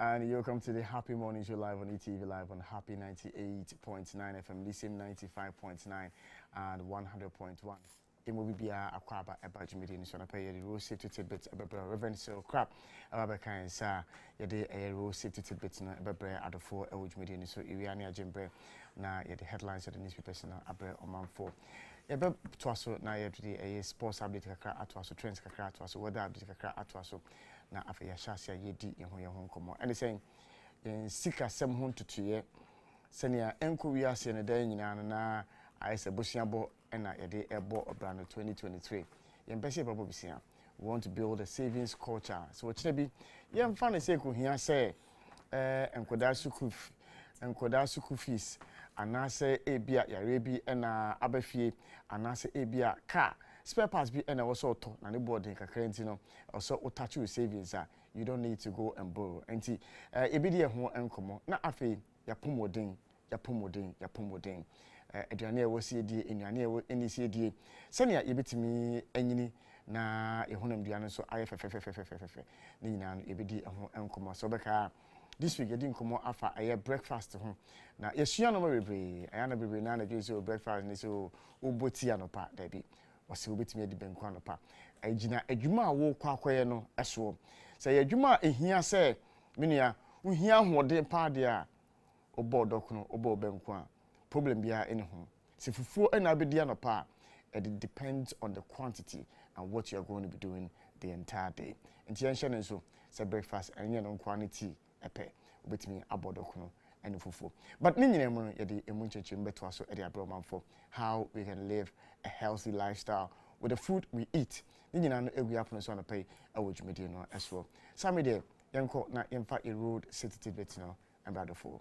And you'll come to the Happy Morning Show live on ETV Live on Happy 98.9 FM, Lyceum 95.9 and 100.1. It will be a crab at Bajimidi, so I pay the road safety tidbits about Reverend So Crap. About kind, sir, you did a road safety tidbits about at the 4 Ojimidi, so Iriania Jimbre. Now, the headlines of the newspapers about on month 4. Ebe twaso na yɛde a sports update kakra atwaso trends kakra atwaso weather update kakra atwaso na afa ya hyase yedi yɛho nkomo ɛne sɛn yɛn sika sɛm ho tutuye sɛnea enko wiase ne dan nyina no na ayese bosiabo ɛna yɛde ɛbɔ obra no 2023 yɛn pɛsɛ babo bisia we want to build a savings culture so wɔkyerɛ bi yɛn fa ne sɛ ko hia sɛ enkoda school fees anase ebia yarebi ena abafie anase ebia car spare parts bi ena wo so to na ne boarding kakra nti no so otachi savings you don't need to go and borrow enti ebidi ho enkomo na afei yapomodin aduane ewo sie die enuane ewo eni sie die senia yebetimi anyini na ehunam duane so aye fefefefefefe ni nyina no ebidi ho enkomo so beka this week yedi nkomo afa aye breakfast ho na yesua no bebre ayana bebre na na so breakfast ni so oboti anopa da bi wose obetimi edi benku anopa agina adwuma a wo kwakoye no eso se ye adwuma ehia se menua ohia hode pa de a obodok no obo benku a problem bia ene ho se fufuo ena abedi anopa it depends on the quantity and what you are going to be doing the entire day nti yenhye ne so se breakfast enye no quantity epe obetimi abodokono and fufu but ni nyina mu yede emu ncheche mbeto aso e de abromanfo how we can live a healthy lifestyle with the food we eat ni nyina no egu apono so na pay awodwumede no eso same de yenko na yemfa a road city bit no embadofo.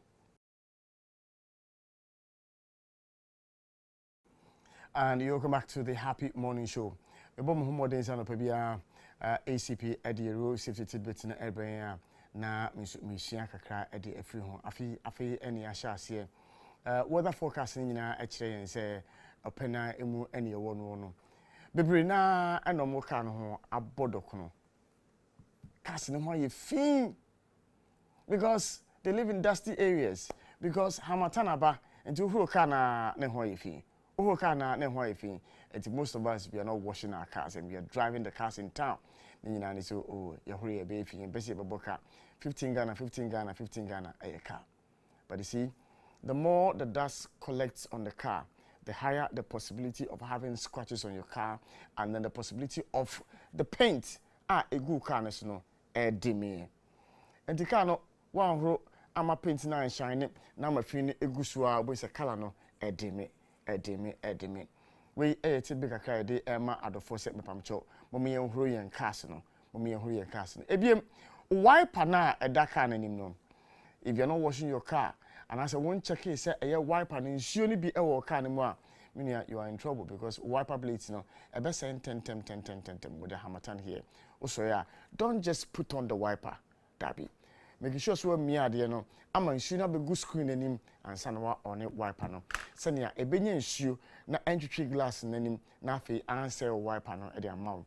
And you welcome back to the Happy Morning Show. Ebo mo modern sana pa bia ACP Eddie Road safety tidbit na ebranya na mishia kakra ede afri ho afi eni ahya ase weather forecast nyina a kire yen se opena emu eni ewo no bebre na enomo ka no ho abodokono cast ne ho ye fin because they live in dusty areas because hamatanaba nti uhuro ka na ne ho ye fin uhuro ka na ne ho ye fin and most of us we are not washing our cars and we are driving the cars in town. Ni so oh yahuri ebe fi embesi eboka 15 Ghana a car. But you see, the more the dust collects on the car, the higher the possibility of having scratches on your car and then the possibility of the paint a good car no dimi. And the car no one ro ama paint na shine na ma fi ni egusua bo se color no edimi. We big kakra de ema adofo se mepamcho momme yenhuro yen cars no ebiem wiper na edaka nanim no if you're not washing your car and as a one check it say a wiper no nsuo ni bi e wo car no mu a meaning you are in trouble because wiper blades no e be say 10 with the hamatan here also yeah don't just put on the wiper dabi make sure so me ade no ama nsuo na be go screen anim ansa na wa on wiper no senia ebenya nsuo na entry glass nanim na afi answer wiper no e dey amount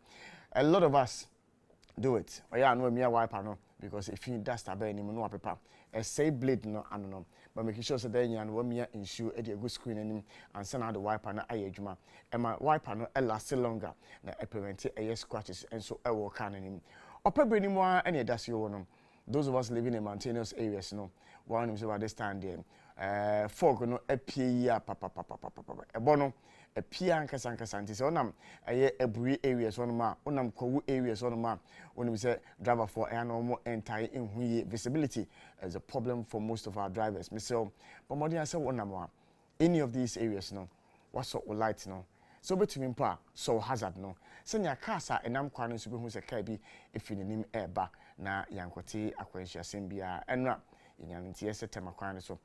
a lot of us do it oya no me wiper no because if you dust abay anim no paper a say blade no anono but make sure so that nya no me nsuo e dey go screen anim ansa na the wiper na aye adwuma e ma wiper no e last longer na e prevent aye scratches and so e wo kan anim opabre ni mu a e dasi wo no. Those of us living in mountainous areas, one is about this time there. Fog, appear ya papa. A bono, a pian casancasanti. So, a bree areas on ma, kowu areas on ma, when we say driver for air normal entire in visibility as a problem for most of our drivers. So, but more than I said, any of these areas, what sort of light, so between pa so hazard no senya kasa enam kwano so be hu se kai bi efinim eba na yankote akwanhia sembia enra enyanti yesetem kwano so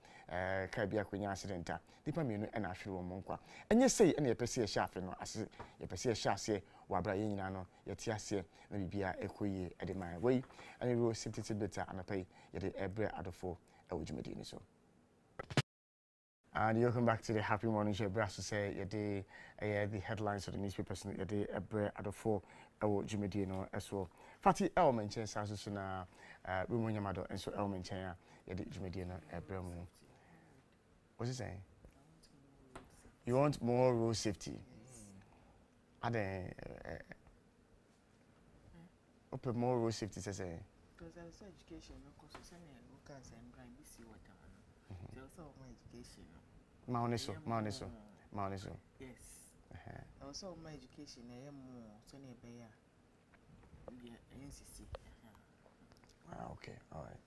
kai bi akwanya accident a dipa mienu ena ahwe wo monkwa enye sei ena yepese ye shafe no ase yepese ye shase wabra ye nyina no yete ase na bibia ekoyi edema wei ene ro safety beta anapai yede ebre adofo awujumedi ni so. And you welcome back to the Happy Morning Show. Brass to say the headlines of the newspapers a bread at the 4 Jimmy as well. Fatty mentioned Sasuna we mo nyamado enso elmen chen ya de dwumadi no ebremu. What's he saying? You want more road safety? Ade open more road safety say. Because I was education, no course, and local and grind this water. There also my education. Mauniso. Yes. Also my education, I am more Sonny Bayer. NCC. Okay, all right.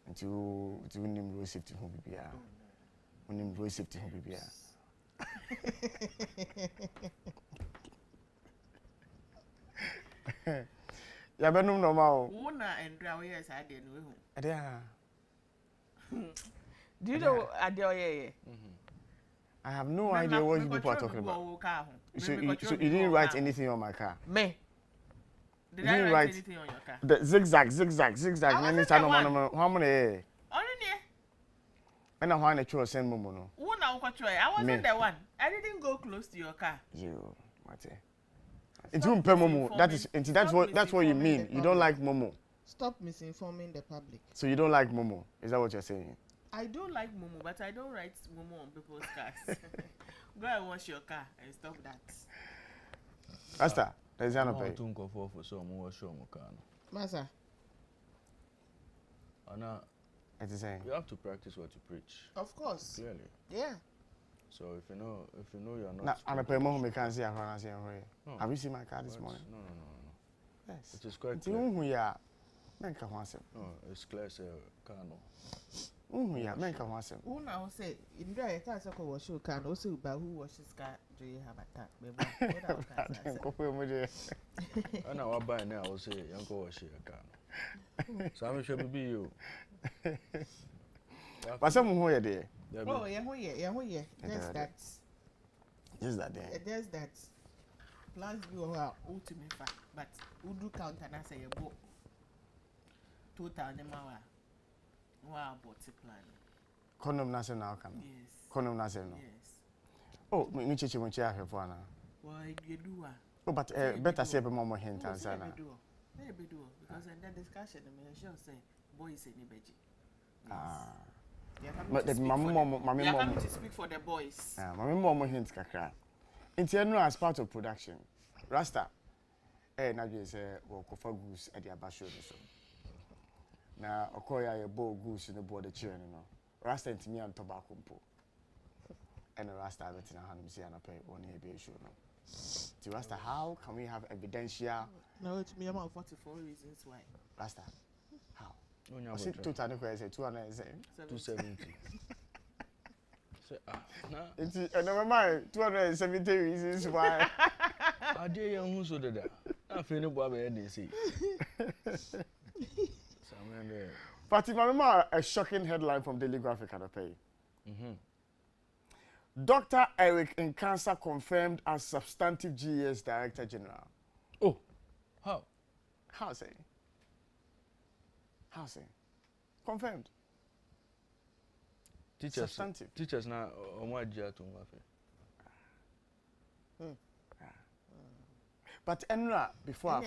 And you name road safety who be here. Name road safety who be here. Ya benum normal. Una and draw yes I didn't know. Adia. Do you know Adia? I have no idea what you people are talking about. So you didn't write anything on my car. Me. Did I write anything on your car? The zigzag. How many? And I want to send Momo. I wasn't the one. I didn't go close to your car. You, Mate. It's Momo. That's what you mean. You don't like Momo. Stop misinforming the public. So you don't like Momo? Is that what you're saying? I do like Momo, but I don't write Momo on people's cars. Go and wash your car and stop that. Rasta, there's an pay. Masa. Anna, you have to practice what you preach. Of course. Clearly. Yeah. So if you know you're not. Now, I'm a payment who can see a Have you seen my car this morning? No. Yes. It is quite clear. No, it's clear, sir. Kano. Who now say in dry a car so wash your car also but who washes car do you have a tap? I know what by now I will say uncle wash your car. So I'm sure be you. But some who are there. Oh, yeah. Just that. Just that there. There's that. Plans you are ultimate fact, but who do count and I say a book. Total nemawa. Wow, what's the plan? Condom national come. Yes. Condom national. Yes. Oh, me chichi when chair here for now. Why you do? Oh, but better say a more hint and say maybe do because in that discussion, I sure say boys in the veggie. Ah. But the mommy to speak for the boys. Mommy more hints kakra. Into as part of production. Rasta. Now you say well kofa goose at the abasho so. Now okoya ye bow goose in the border children no. Rasta into me and tobacco po. And the Rasta betting a hand see and pay 1 year be show no. To Rasta, how can we have evidential? No, it's me about 44 reasons why. Rasta. How? I see 270. Say it's never mind 270 reasons why. I dare you who so did that. I feel no boy they see. Fatima, a shocking headline from Daily Graphic at pay. Dr. Eric Nkansa confirmed as substantive GES Director General. Oh, how? How say? Confirmed. Teachers now on what jet to But Enra before I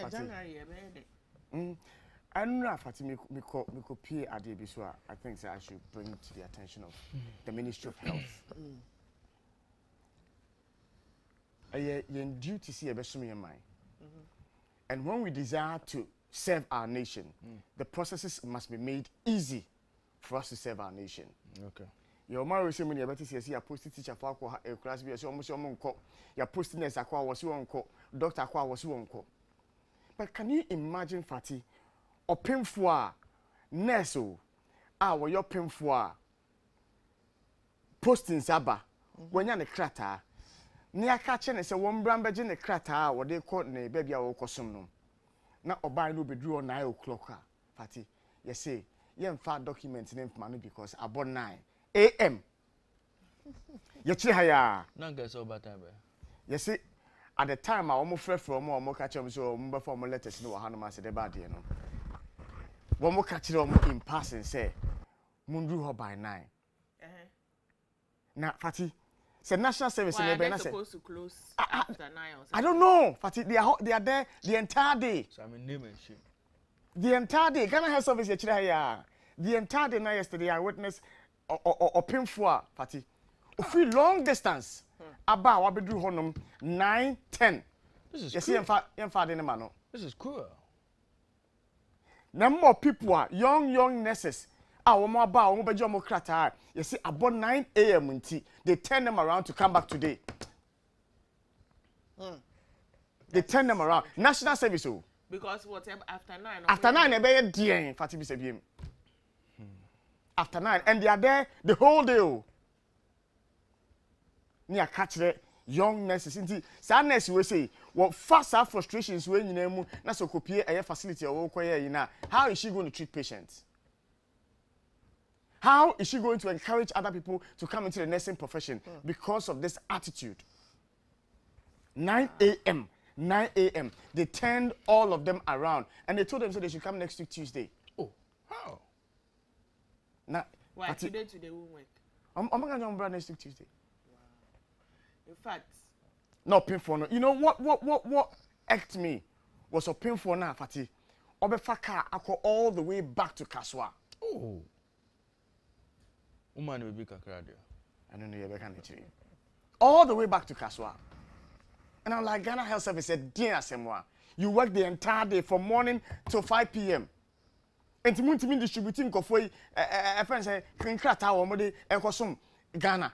Enra Fatimi Miko P Adebiswa, I think I should bring to the attention of the Ministry of Health. You're due to see a best in mind. And when we desire to serve our nation, the processes must be made easy for us to serve our nation. Okay. Your mother will say, "When you better see a posting teacher for a class, be almost your mom call. Your posting nurse was one call, doctor was one call." But can you imagine, Fatty, or painful nurse? Were your painful posting Saba when you're a crater? Near catching is a one brambage in a crater, what they call a baby or cosum. Now, or buy no be drew on 9 o'clock. Fatty, you say, you fat documents name money because about 9 a.m. You see, haya. Not get so bad, you see, at the time I almost fresh from more catch them so before my letters no Hanuma said about you know. One more catch them in passing say, Mundu her by 9. Now, Fatty. It's national service in the supposed to close after 9 or something. I don't know, Fatty. They are there the entire day. So I'm in name and shame. The entire day, Ghana Health Service here. The entire day now yesterday, I witnessed or painful party. Free long distance. About what we do honum 9, 10. This is you cruel. see, I'm This is cruel. Number of people are young nurses. Our mobile, you see, about 9 a.m. they turn them around to come back today. They turn them around. National service. Because whatever after 9. After 9, they be dear. Fatih Sebiem. After 9, and they are there the whole day. Near catch the young nurses. Sadness we say, what faster frustrations when you know, na so copy a facility or how is she going to treat patients? How is she going to encourage other people to come into the nursing profession because of this attitude? 9 a.m. 9 a.m. They turned all of them around and they told them so they should come next week Tuesday. Oh, how? Now, why today won't work? I'm going to come next week Tuesday. Wow. In fact, not painful. No. You know what irked me was a painful now, Fatih. Obefaka, I go all the way back to Kaswa. Oh. Woman will be kakradia. I don't know you're back all the way back to Kaswa. And I'm like, Ghana Health Service said, dear Semwa, you work the entire day from morning till 5 p.m. And to me distributing coffee, a friend said, Kinkrata or Modi, Ekosum, Ghana.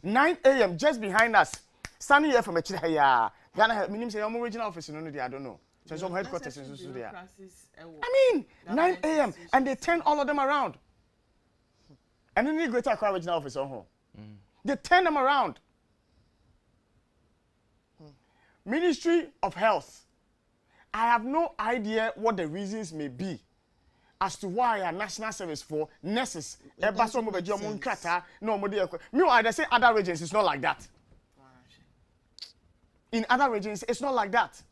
9 a.m. just behind us. Standing here from a Chihaya. Ghana, meaning say, I'm original office in I don't know. So some headquarters in Susudia. I mean, 9 a.m. and they turn all of them around. And then they go to a original office on home. They turn them around. Ministry of Health. I have no idea what the reasons may be as to why a national service for nurses. Meanwhile, they say other regions, it's not like that. In other regions, it's not like that.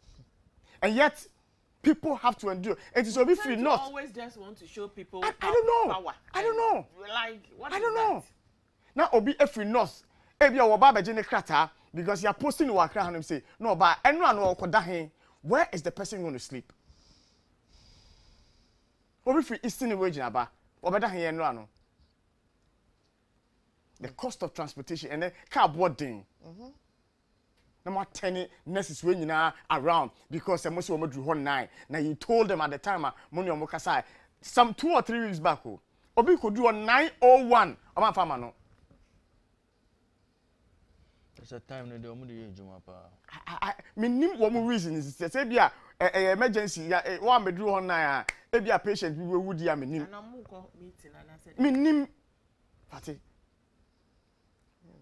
And yet, people have to endure. It is only free not. Always just want to show people I don't know. Power. I don't know. Like, what I is don't know. that? Now, Obi Efri North. Ebi a wababa jene krata because you are posting the wakra and say no, but anyone no okodahin. Where is the person going to sleep? Obi free Eastern region aba. Obadahin enro. The cost of transportation and then car boarding. Number 10 nurses when you are around because most of them drew 9. Now you told them at the time money on Mokasai some 2 or 3 weeks back. Obi could do a 901 of my farmer no. There's a time when they are doing Jumapa. I mean, one reason is to say, yeah, emergency, one bedroom on nine, maybe a patient we would be a meeting and I said, Minim Party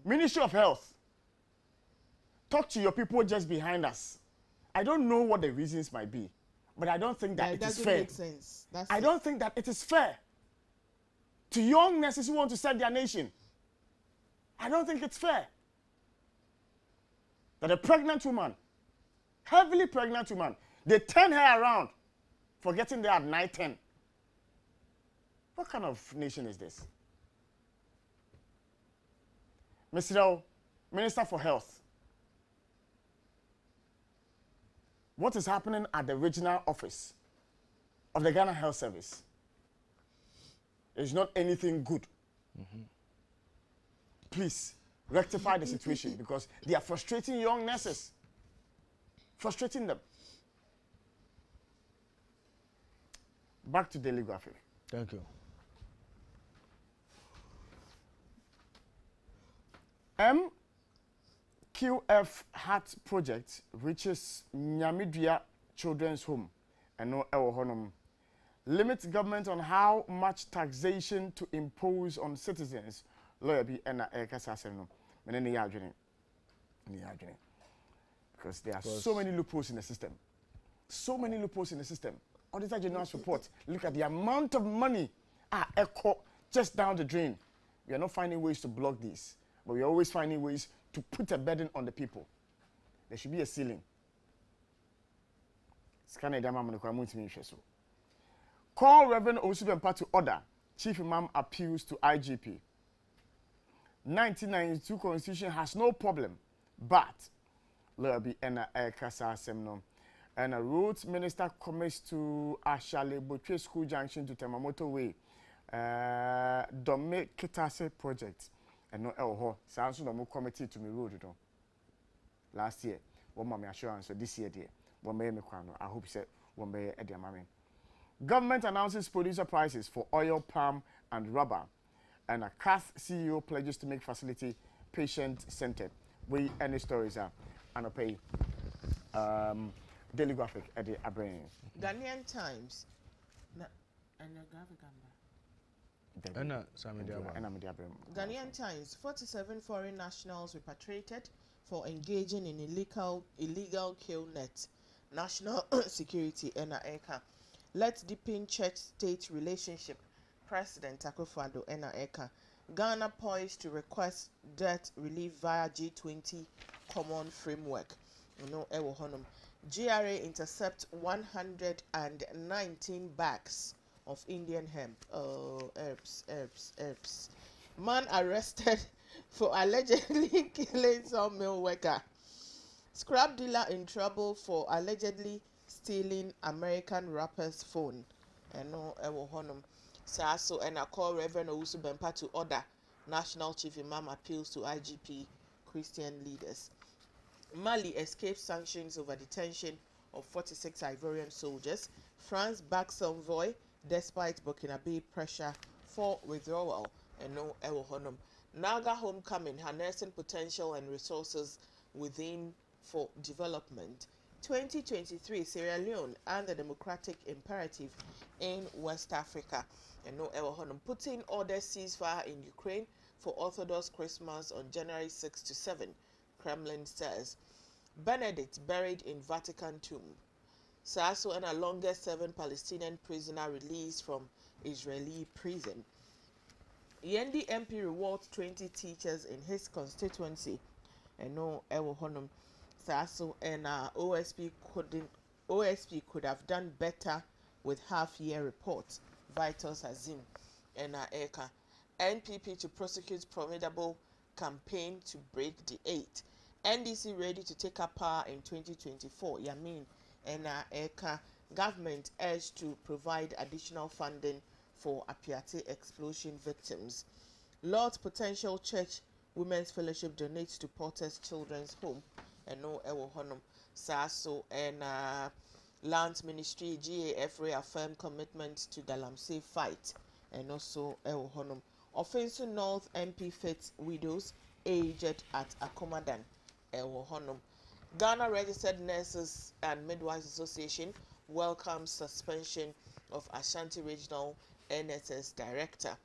Ministry of Health. Talk to your people just behind us. I don't know what the reasons might be, but I don't think that it is fair. Make sense. I don't think that it is fair to young nurses who want to serve their nation. I don't think it's fair that a pregnant woman, heavily pregnant woman, they turn her around for getting there at 9:10. What kind of nation is this? Mr. Minister for Health, what is happening at the regional office of the Ghana Health Service is not anything good. Please rectify the situation because they are frustrating young nurses. Frustrating them. Back to Daily Graphic. Thank you. MQF Heart Project reaches Nyamidria Children's Home and no Honum. Limits government on how much taxation to impose on citizens. Lawyer be and Kasaseno. Because there are so many loopholes in the system. So many loopholes in the system. Auditor General's report, look at the amount of money echo just down the drain. We are not finding ways to block these, but we are always finding ways to put a burden on the people. There should be a ceiling. Call Reverend Osubempa to order. Chief Imam appeals to IGP. 1992 Constitution has no problem, but Lobby and Kasa Semno. And a roads minister commits to Ashale Botwe School Junction to Temamoto Way. Dome Kitase project. And no elho. Sounds no more committee to me road. Last year, one mommy assurance. So this year, dear, one may me crown. I hope said one may at their mammy. Government announces producer prices for oil, palm, and rubber. And a CAF CEO pledges to make facility patient-centered. We any stories are and I pay Daily Graphic at the Abrain. Ghanaian Times. And your graphic number. Ghanaian Times. 47 foreign nationals repatriated for engaging in illegal kill net. National security NAECA. Let's deepen church-state relationship. President Akufo-Addo NAECA. Ghana poised to request debt relief via G20 common framework. GRA intercept 119 bags of Indian hemp. Oh, herbs. Man arrested for allegedly killing some mill worker. Scrap dealer in trouble for allegedly stealing American rapper's phone. So and I call Reverend Owusu Bempah to order National Chief Imam appeals to IGP Christian leaders. Mali escaped sanctions over detention of 46 Ivorian soldiers. France backs envoy despite Burkinabe pressure for withdrawal. Naga homecoming harnessing potential and resources within for development. 2023 Sierra Leone and the democratic imperative in West Africa. Putting orders ceasefire in Ukraine for Orthodox Christmas on January 6 to 7. Kremlin says. Benedict buried in Vatican tomb. Sasso and a longest serving Palestinian prisoner released from Israeli prison. Yendi MP rewards 20 teachers in his constituency. Sasso and OSP could have done better with half-year reports. Vitus Azim and Eka. NPP to prosecute formidable campaign to break the 8. NDC ready to take up power in 2024. Yamin and Eka. Government urged to provide additional funding for Apiate explosion victims. Lord's Potential Church Women's Fellowship donates to Porter's Children's Home. And no Ewo Honum Sasso and Lands Ministry GAF reaffirmed commitment to Galamsey fight. And also Ewo Honum. Offensive North MP fits widows aged at Akomadan. Ewo Honum. Ghana Registered Nurses and Midwives Association welcomes suspension of Ashanti Regional NSS Director.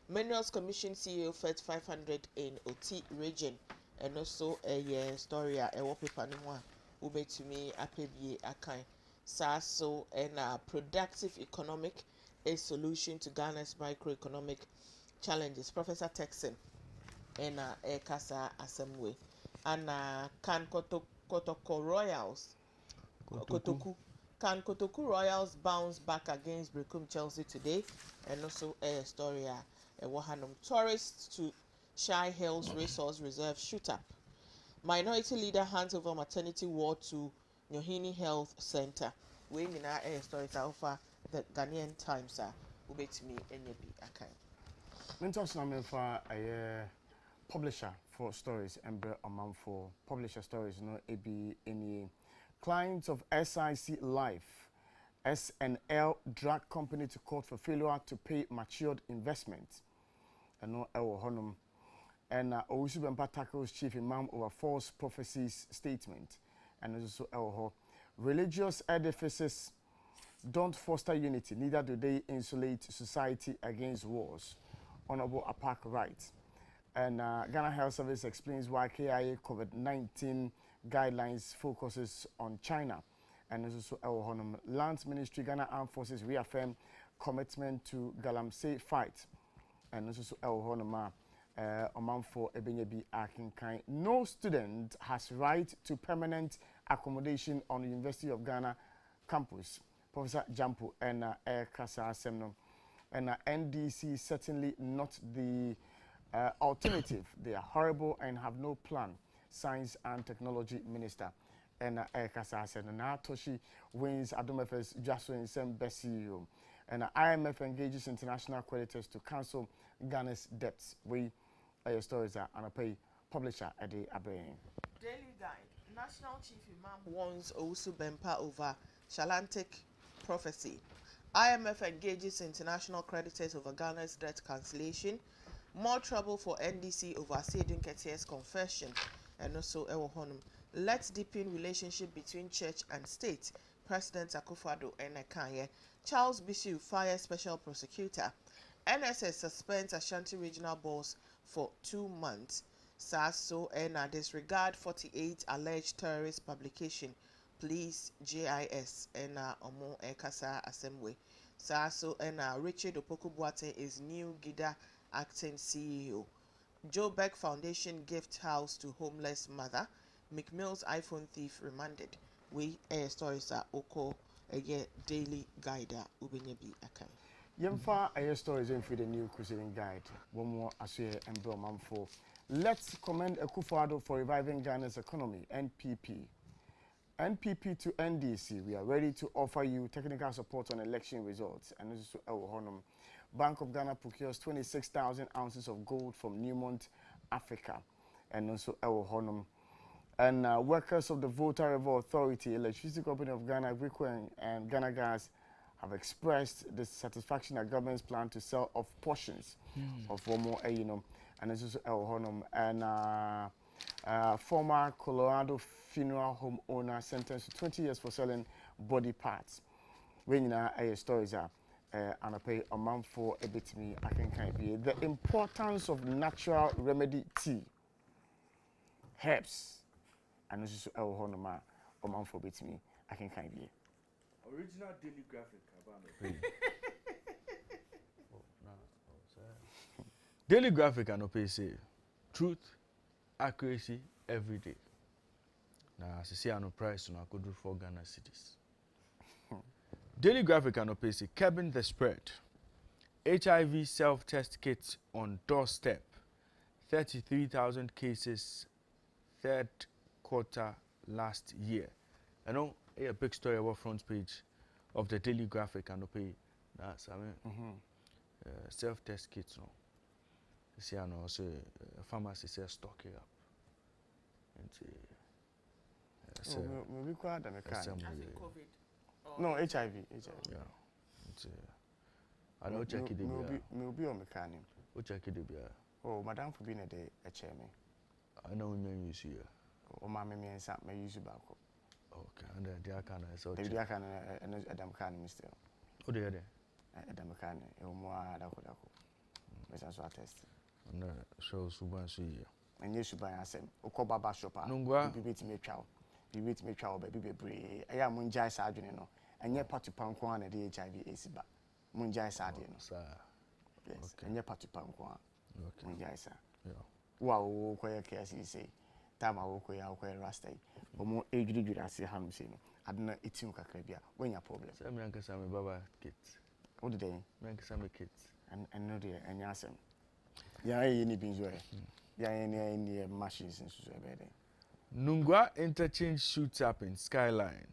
Minerals Commission CEO fed 500 in Oti region. And also a story a paper no ube to me apebi akai. So and productive economic a solution to Ghana's microeconomic challenges. Professor Texan and Kasa Asemwe and Kan Kotoko Royals Kan Kotoku Royals bounce back against Brecum Chelsea today. And also a story a Wahanum tourists to Shy Hills Resource Reserve shoot up. Minority leader hands over maternity ward to Nyohini Health Center. We in our stories alpha the Ghanaian Times are ubetimi enyebi akai. Mentos na for a publisher for stories and amount for publisher stories no ebi any clients of SIC Life SNL drug company to court for failure to pay matured investment. And no Ewo Honum. And Owusu Bempah tackles Chief Imam over false prophecies statement. And also Ewo religious edifices don't foster unity, neither do they insulate society against wars. Honorable Apak writes. And Ghana Health Service explains why KIA COVID-19 guidelines focuses on China. And also Ewo Honum. Lands Ministry, Ghana Armed Forces reaffirm commitment to Galamsey fight. And also Ewo Honum. For Ebenyebi Akinkai. No student has right to permanent accommodation on the University of Ghana campus. Professor Jampo and Kasa Semno. And NDC certainly not the alternative. They are horrible and have no plan. Science and Technology Minister. and Kasa said, and now Toshi wins Adomefes Jaso in Sem Best CEO. And IMF engages international creditors to cancel Ghana's debts. We stories are and pay publisher at the Abraham. Daily Guide. National Chief Imam warns Owusu Bempah over Shalantic prophecy. IMF engages international creditors over Ghana's debt cancellation. More trouble for NDC over Sedun Ketie's confession. And also Ewo Honum. Let's deepen relationship between church and state. President Akufo-Addo and Ekanye. Charles Bishu fires special prosecutor. NSS suspends Ashanti regional boss for 2 months. SASO and disregard 48 alleged terrorist publication. Please JIS and Omo Ekasa Assembly. SASO and Richard Opoku-Boateng is new GIDA acting CEO. Joe Beck Foundation gift house to homeless mother. McMill's iPhone thief remanded. We stories are Oko Daily Guide Ubenyebi Akai. Yemfa stories in for the new crusading guide. One more Asuye and Bromam for. Let's commend Akufo-Addo for reviving Ghana's economy. NPP. NPP to NDC. We are ready to offer you technical support on election results. And this is Honum. Bank of Ghana procures 26,000 ounces of gold from Newmont, Africa. And also Honum. And workers of the Volta River Authority, Electricity Company of Ghana, Agrico and Ghana Gas have expressed dissatisfaction at government's plan to sell off portions of one more, and this is Honum. And former Colorado funeral home owner sentenced to 20 years for selling body parts. When stories are and I pay a month for a bit me, I can kind of the importance of natural remedy tea, herbs, and this is Honum, a month for a bit me, I can kind of Original daily graphic. Daily graphic and opay say truth, accuracy every day. Now, as you see, I no price on I could do 4 Ghana cities. Daily graphic and opay say curbing the spread. HIV self-test kits on doorstep. 33,000 cases, 3rd quarter last year. I know a big story about front page of the Daily Graphic and opay. That's self-test kits. No, you see, I know also pharmacy says stock it up. We require them. COVID. No, HIV. Yeah. I know check it. Maybe on mechanic. Who check it? Oh, madam for being a day a chairman. I know when you see her. Oh, my me and Sam may use you back. Okay, and the Akana is also. The Akana and Adam Khan, Mr. Oh, the other. Adam Khan, Dako. Mr. Swatest. No, show Suban see. And you should buy us a Okobaba shopper. No, be beat me chow. Be beat me chow, baby bree. I am Munjai Sardino, and yet Patu Pankwan at the HIV AC back. Munjai Sardino, sir. Yes, and yet Patu Pankwan. Okay, Munjai, sir. Yeah. Wow, quite a case, you say. Time I walk away, I'll quite rusty. Or more age did I see him saying, I don't know it's in Kakabia. When your problem? Some youngers are Baba kids. What did they? Some kids. And no dear, and yes, yeah, any beans way. Yeah, any machines in Susan. Nungwa interchange shoots up in Skyline.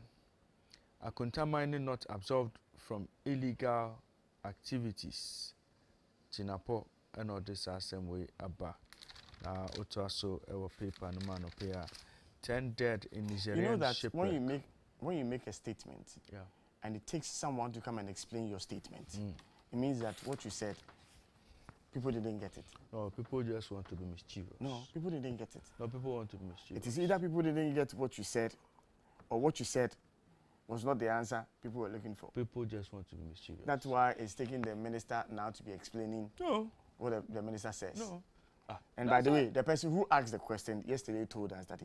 A contaminated not absorbed from illegal activities. Chinapo and all this same way about. Now, also our paper and man of pair 10 dead in Nigerian. You know that shipwreck. when you make a statement, yeah, and it takes someone to come and explain your statement, it means that what you said, people didn't get it. No, people just want to be mischievous. No, people didn't get it. No, people want to be mischievous. It is either people didn't get what you said, or what you said was not the answer people were looking for. People just want to be mischievous. That's why it's taking the minister now to be explaining what the minister says. No. And by the way, the person who asked the question yesterday told us that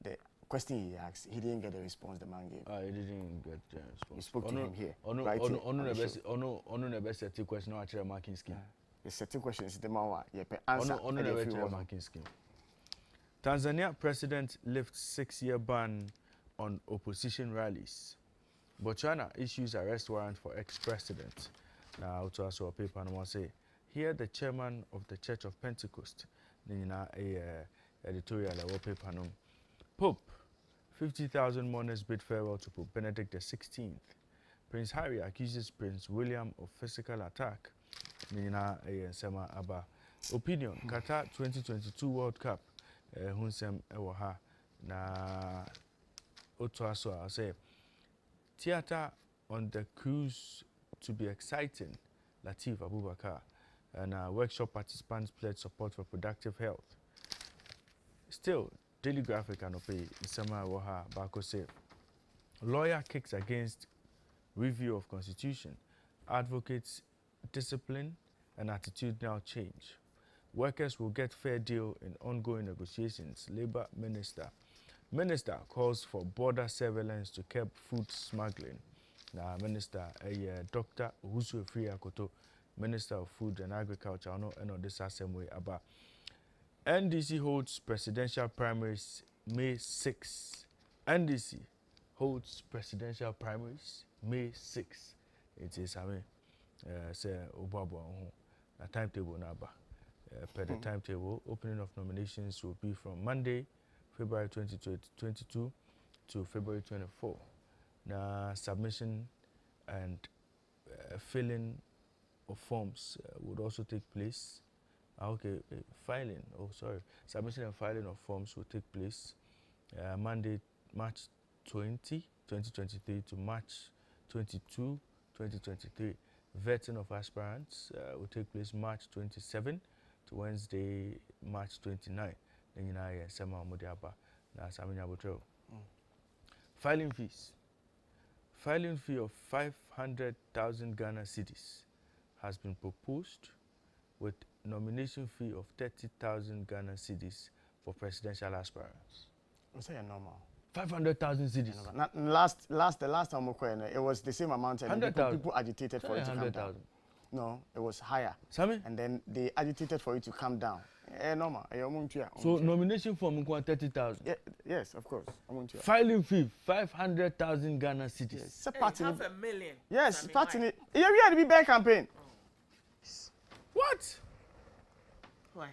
the question he asked, he didn't get the response the man gave. He didn't get the response. We spoke to him here. On the best set question, I a marking scheme. The certain questions, the man answer. On the marking scheme. Tanzania president lifts 6-year ban on opposition rallies. Botswana issues arrest warrant for ex-president. Now, to also a paper and one say, here the chairman of the Church of Pentecost, editorial paper. Pope 50,000 mourners bid farewell to Pope Benedict XVI. Prince Harry accuses Prince William of physical attack. Nina Sema Aba. Opinion, Qatar 2022 World Cup. Hunsem Ewaha. Na Otoaso, I say. Theatre on the cruise to be exciting. Latif Abubakar. And workshop participants pledge support for productive health. Still, Daily Graphic and Opay Isama Waha Bako say, lawyer kicks against review of constitution, advocates discipline and attitudinal change. Workers will get fair deal in ongoing negotiations. Labour Minister calls for border surveillance to curb food smuggling. Now, Minister Dr. Uhusu Efri Akoto, Minister of Food and Agriculture, I know this same way about NDC holds presidential primaries May 6. NDC holds presidential primaries May 6. It is say Obabo a timetable naba. Per the timetable, opening of nominations will be from Monday, February 2022 to February 24. Now submission and filling of forms would also take place. Submission and filing of forms will take place Monday, March 20, 2023 to March 22, 2023. Vetting of aspirants will take place March 27 to Wednesday, March 29. Then you know, Sema Mudiaba, na Samina Botro. Filing fees. Filing fee of 500,000 Ghana cedis has been proposed, with nomination fee of 30,000 Ghana cedis for presidential aspirants. What's that normal? 500,000 cedis. The last time it was the same amount, and people agitated for it to come down. No, it was higher. Sami? And then they agitated for it to come down. Normal. So nomination form 30,000. Yes, of course. Filing fee 500,000 Ghana cedis. Yes, $500,000. Yes, party. Yeah, we had to be back campaign. What? Why?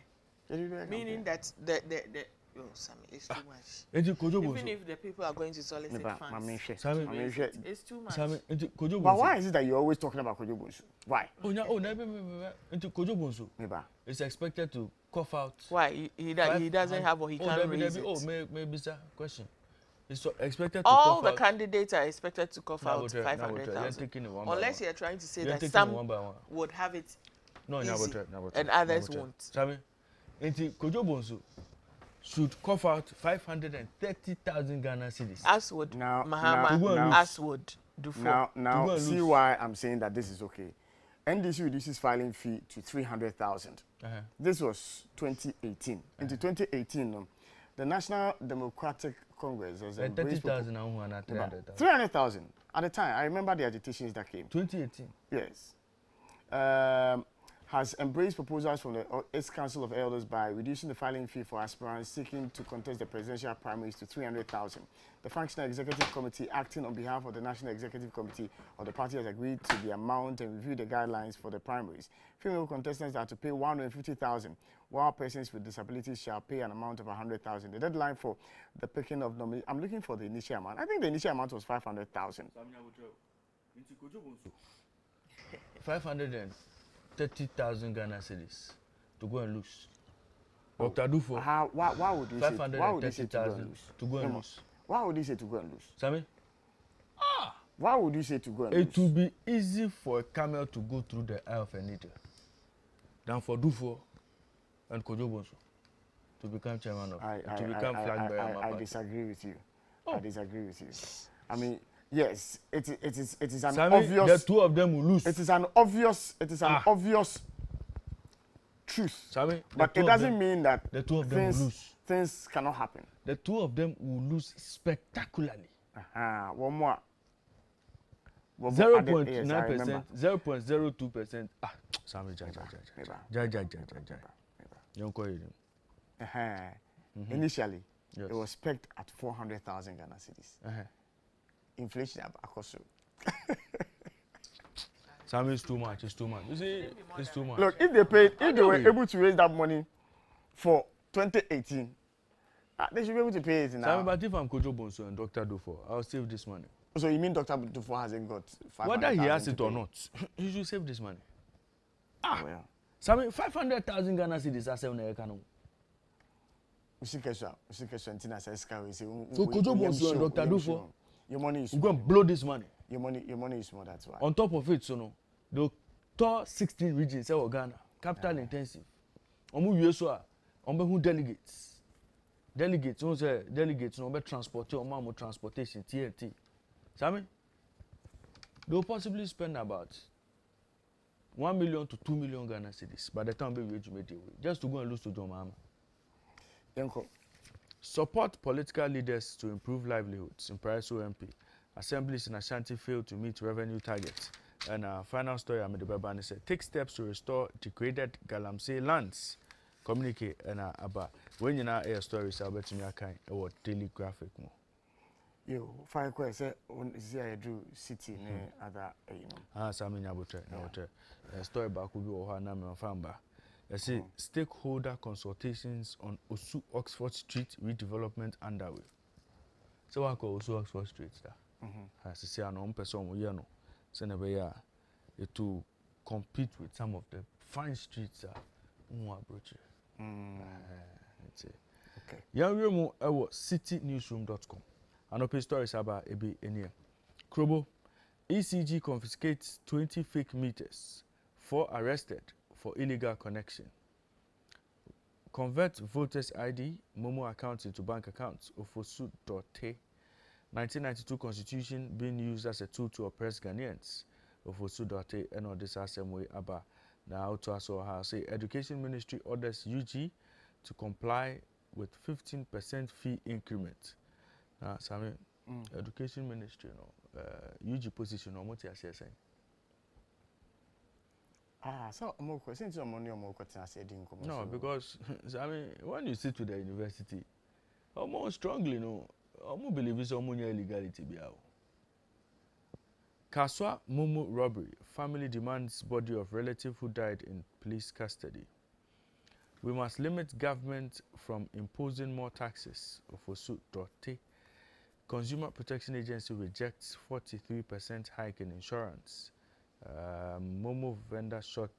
Meaning that the Sammy, it's too much. Even if the people are going to solicit funds, it's too much. But why is it that you're always talking about Kojo Bonsu? Why? It's expected to cough out. Why? He doesn't have, or he can't raise it. Maybe sir, question. It's expected to all cough the out. candidates are expected to cough out 500,000. Unless you're trying to say that some would have it easy and others won't. Sammy, Kojo Bonsu should cough out 530,000 Ghana cedis. As would Mahama, as would Dufo. Now see why I'm saying that this is okay. NDC reduces filing fee to 300,000. This was 2018. Into 2018, the National Democratic Congress was 30,000 and 300,000. 300,000 at the time. I remember the agitations that came. 2018. Yes. Has embraced proposals from the East Council of Elders by reducing the filing fee for aspirants seeking to contest the presidential primaries to 300,000. The Functional Executive Committee, acting on behalf of the National Executive Committee of the party, has agreed to the amount and reviewed the guidelines for the primaries. Female contestants are to pay 150,000, while persons with disabilities shall pay an amount of 100,000. The deadline for the picking of nominations, I'm looking for the initial amount. I think the initial amount was 500,000. 530,000 Ghana cedis to go and lose. Dr. Dufo. Why would you say 530,000 to go and lose? Why would you say to go and lose? Sammy? Why would you say to go and lose? It will be easy for a camel to go through the eye of a needle than for Dufo and Kojo Bonsu to become chairman of to become flag bearer. I disagree with you. I disagree with you. I mean, yes, it is an Sammy, obvious. the two of them will lose. It is an obvious truth. Sammy, but it doesn't mean that the two of them will lose. Things cannot happen. The two of them will lose spectacularly. One more. 0.9%, 0.02%. Sammy, Initially, it was pegged at 400,000 Ghana cedis. Inflation across. Sammy, it's too much. It's too much. You see, it's too much. Look, if they were able to raise that money for 2018, They should be able to pay it now. But if I'm Kojo Bonsu and Dr. Dufo, I'll save this money. So you mean Dr. Dufo hasn't got 500,000? Whether he has it or not, he should save this money. Well. Sami 500,000 Ghana cedis are 7 Ekano. So Kojo Bonsu and Dr. Dufo, your money is we're going to blow this money. Your money is small, that's why. On top of it, so no, the top 16 regions of Ghana, capital intensive. Omu USO, who delegates. Delegates, who say delegates, no be transporter, or transportation, TNT. Sami, they'll possibly spend about 1 million to 2 million Ghana cedis by the time we reach Medway, just to go and lose to John Mahama. Yanko. Support political leaders to improve livelihoods in Paris OMP. Assemblies in Ashanti failed to meet revenue targets. And final story, Amide Babani said, take steps to restore degraded Galamsey lands. Communicate and about when you know air stories about me kind or daily graphic more. Yo, fire question on I drew city other Sami Nyabotre, story back will be Ohana Mfamba. I say stakeholder consultations on Osu Oxford Street redevelopment underway. So I call Osu Oxford Street. As I say, I'm person we know. So never to compete with some of the fine streets. Okay. Young citynewsroom.com. And open stories about Ebi Enia. Krobo, ECG confiscates 20 fake meters. 4 arrested for illegal connection. Convert voters ID, Momo accounts into bank accounts. Ofosu.te. 1992 constitution being used as a tool to oppress Ghanaians. Ofosu.te and all this way about now to us or how say Education Ministry orders UG to comply with 15% fee increment. Now, Sami, Education Ministry, UG position or what you are saying? So more questions on money or more questions? No, because I mean, when you sit to the university, more strongly, almost believe it's almost illegality. Kaswa Momo robbery. Family demands body of relative who died in police custody. We must limit government from imposing more taxes. Ofosu.te. Consumer Protection Agency rejects 43% hike in insurance. Momo vendor shot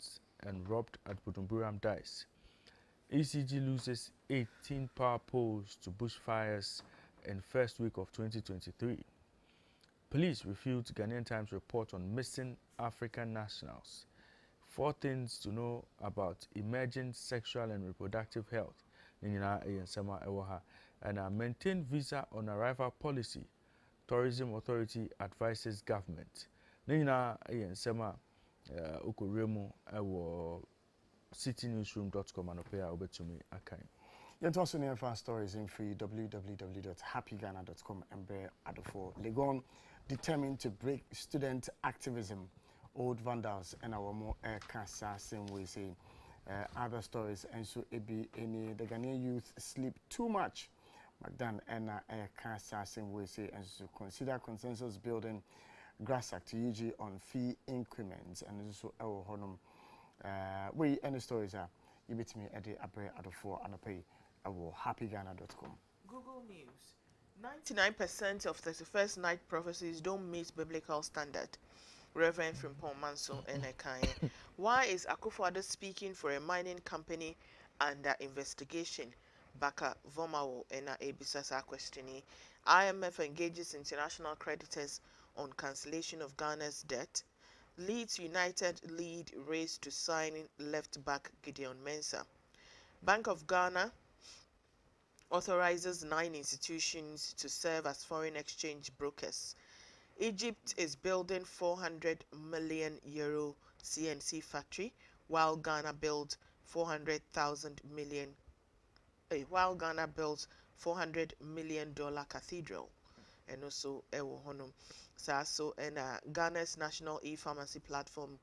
and robbed at Butumburam dies. ECG loses 18 power poles to bushfires in first week of 2023. Police refute Ghanaian Times report on missing African nationals. 4 things to know about emerging sexual and reproductive health. And maintain visa on arrival policy. Tourism Authority advises government. Nina Sema Ukuremo citynewsroom.com and opera over to me akai. You can also near fast stories in free www.happyghana.com and bear adofo. Legon determined to break student activism. Old vandals and our more cancer same way say other stories and so it be any the Ghanaian youth sleep too much. McDan and cancer same way say and so consider consensus building grass act to UG on fee increments and also our honum we any stories are you bet me at the upper at the 4 and pay our happyghana.com. Google News. 99% of 31st night prophecies don't meet biblical standard. Reverend Frimpong Manso Enekai. Why is Akufo-Addo speaking for a mining company under investigation? Baka Vomawo Ena Ebisasa questioning. IMF engages international creditors on cancellation of Ghana's debt. Leeds United lead race to signing left back Gideon Mensah. Bank of Ghana authorizes 9 institutions to serve as foreign exchange brokers. Egypt is building 400 million euro CNC factory, while Ghana builds 400 million dollar cathedral. And also so and Ghana's national e-pharmacy platform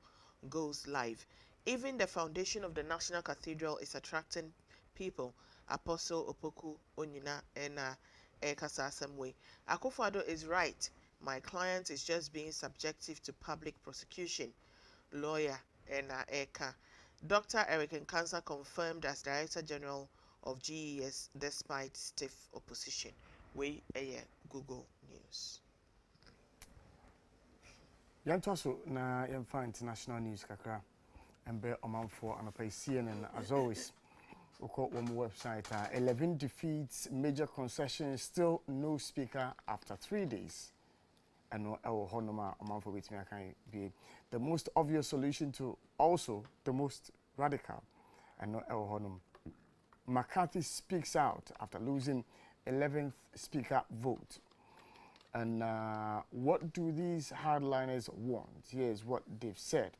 goes live. Even the foundation of the National Cathedral is attracting people. Apostle Opoku Onyina and Ekasa Asemwe. Akufo-Addo is right. My client is just being subjective to public prosecution. Lawyer and Eka. Dr. Eric Nkansa confirmed as Director General of GES despite stiff opposition. We Google News. Yantoso na yɛmfa international news kakra embe omanfo anapa CNN as always. Oko one website 11 defeats, major concessions, still no speaker after 3 days. And no honoma omanfo with me can be the most obvious solution to also the most radical. And no honum. McCarthy speaks out after losing 11th speaker vote. And what do these hardliners want? Here's what they've said.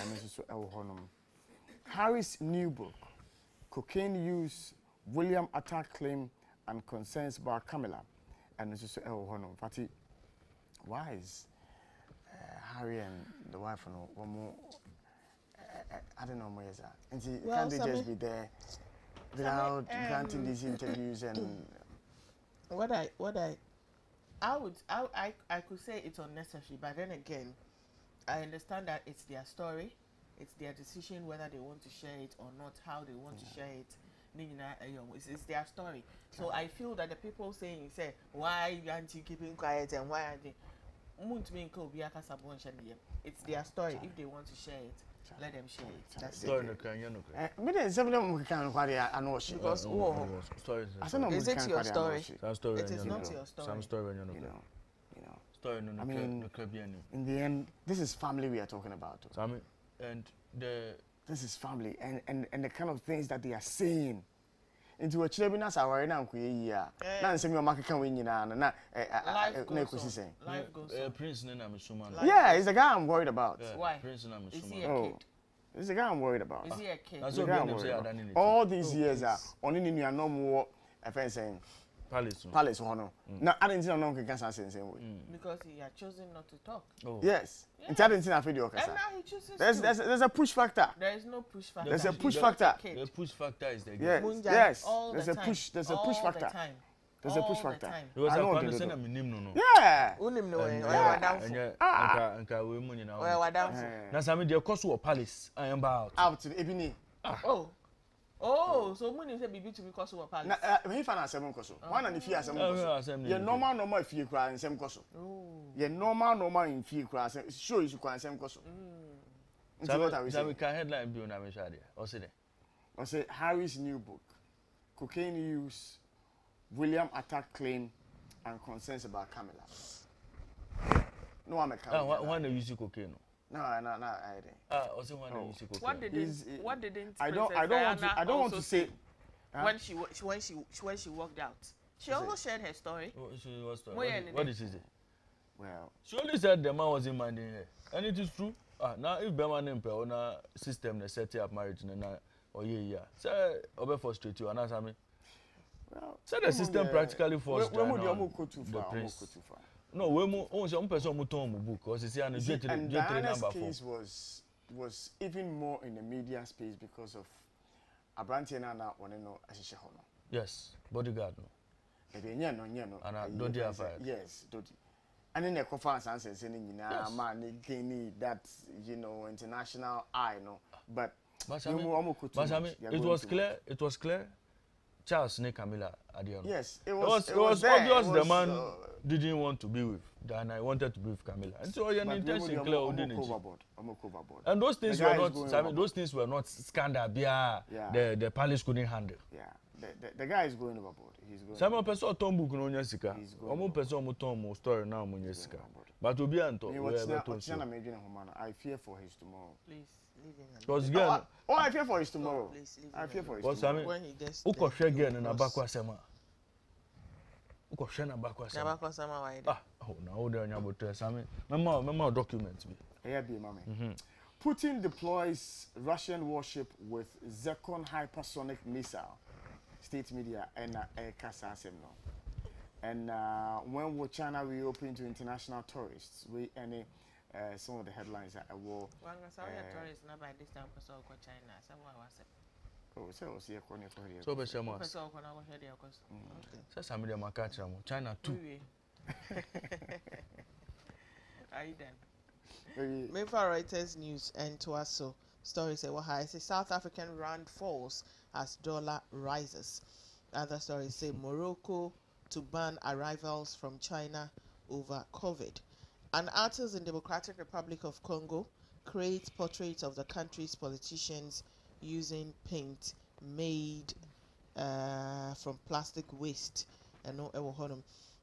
And this is Honum. Harris' new book, Cocaine Use, William Attack Claim, and Concerns about Camilla. And this is Honum. Fatty, why is Harry and the wife one more? I don't know where is that. And see, Well, can't they just be there without granting these interviews and I could say it's unnecessary, but then again, I understand that it's their story, it's their decision whether they want to share it or not, how they want to share it. It's their story. So I feel that the people saying, why aren't you keeping quiet and why aren't they? It's their story. If they want to share it, let them share it. That's Story it. me de seven of them can quite announce Because Story. is it your story? Some story. It is not your story. Some story. You know. Story. I mean, in the end, this is family we are talking about. And the This is family and the kind of things that they are saying. Into a children's hour now, Nancy, your market can win Life goes on. Prince Nena yeah, it's the guy I'm worried about. Why? Prince Is he a Oh. kid? It's the guy I'm worried about. Is he a kid? That's The what guy I'm them worried say. about. All these years are only in your no more. I find saying Palace one. Now I didn't know can say same way. Because he had chosen not to talk. Yes. In didn't see video. And now he chooses There's a push factor. There is no push factor. There's a push He's factor. a kid. The push factor is the Yes. game. Munjai, Yes. all There's the a time. push. There's a All push the factor. time. There's a push All the factor. time. Because I know I what can't they say do. I'm no. Yeah. Unim no way. Anka we money now. Well, Wadam. Na sami the cost of Palace I am out. Out to the Ebony. Oh, so Munim say bibi to because of Palace. Na he fan asem nkoso. One and if he asem nkoso. Your normal if you cry and same nkoso. Your normal in fee cry show you cry and same nkoso. Sami can headline be on am shade. O say there. I say Harry's new book, Cocaine Use, William Attack Claim, and Concerns about Camilla. No, I'm a Camilla. When they use cocaine. No, I didn't. Also when they use cocaine. What didn't I don't want to say when she walked out. She also shared her story. What did she say? Well, She only said the man wasn't minding her. And it is true. Now if Bema name per on a system they set up marriage na or yeah. Say obe frustrate you and I mean. well. So the system practically forced We go too far. No, we mu on some person mu ton mu book because you see an And Diana's case was even more in the media space because of Abrantiana na one no ashishe ho no. Yes, bodyguard no. And Dodi affair. Yes, Dodi. And then the conference answer saying man they gain that international eye no. But it was clear Charles ne Camilla at the end. Yes, it was obvious the man didn't want to be with Diana. He wanted to be with Camilla. And so your intention clear overboard. And those things were not scandal. The palace couldn't handle. Yeah. The guy is going overboard. He's going. Some person ton book no nyesika. Omo person mo ton mo story now mo nyesika. But obi anto we I fear for his tomorrow. Please leave him. Because again, I fear for his tomorrow. Please leave I fear for his because tomorrow. when he gets uko hwe gen na bakwa sema. Uko hwe na bakwa sema. Nabakwa sama wide. Na o de anya botre same. Mema document bi. Yeah, be mama. Putin deploys Russian warship with Zircon hypersonic missile. State media and Kasasem no. And when will China reopen to international tourists? We any some of the headlines that war. Tourists not by this time because of China. So be shemo. Say some dem aka kira mo. China too. Are you done? Mefa Reuters news and to us so story say what high say South African rand falls as dollar rises. Other stories say Morocco to ban arrivals from China over COVID. An artist in Democratic Republic of Congo creates portraits of the country's politicians using paint made from plastic waste.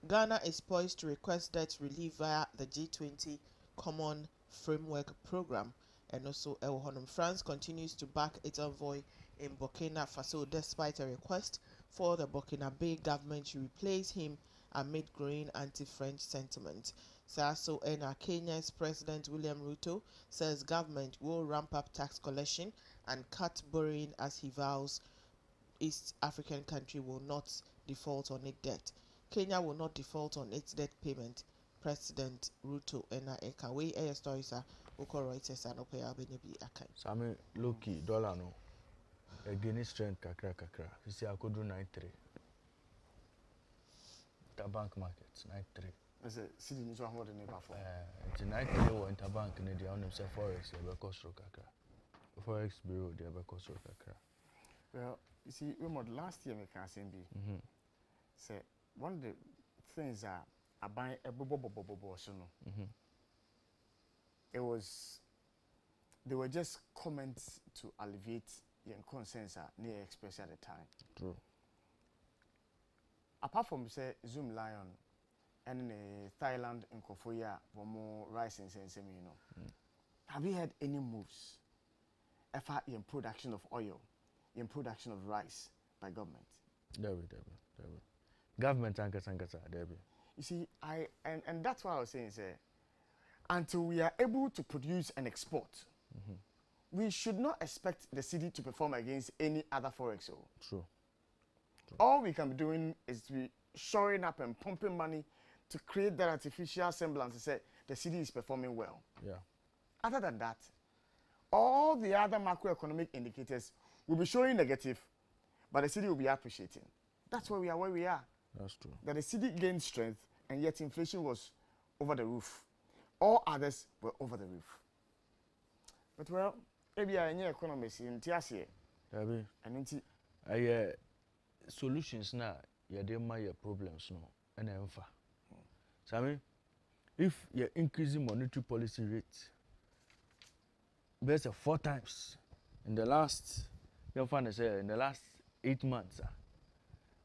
Ghana is poised to request debt relief via the G20 Common Framework Program. And also, France continues to back its envoy in Burkina Faso despite a request for the Burkinabe government to replace him amid growing anti-French sentiment. So, Kenya's President William Ruto says government will ramp up tax collection and cut borrowing as he vows East African country will not default on its debt. Kenya will not default on its debt payment. President Ruto and Ekawe air stories are Reuters and Opea Benebi Akai. Sami Loki dollar no. Against strength kakra. You see I could do 93. Interbank markets 93. I say city needs one more than ever for. It's 93 or interbank in the on himself forex the cost kakra. Forex bureau the cost kakra. Well, you see, last year, I can say, say one of the things that I buy a it was they were just comments to alleviate the concerns near expressed at the time. True. Apart from say Zoom Lion and Thailand and Kofoya were more rising since have you had any moves in production of oil? In production of rice by government. There be. Government ankasa, there be. You see, and that's why I was saying, sir, until we are able to produce and export, we should not expect the city to perform against any other forex. True. All we can be doing is to be shoring up and pumping money to create that artificial semblance to say the city is performing well. Yeah. Other than that, all the other macroeconomic indicators will be showing negative, but the city will be appreciating. That's where we are. That's true. That the city gained strength, and yet inflation was over the roof. All others were over the roof. But well, maybe I know economists in Tiasie. Maybe. And solutions now, there my problems no, and enfa. So I mean, if you're increasing monetary policy rate, there's 4 times in the last. In the last 8 months,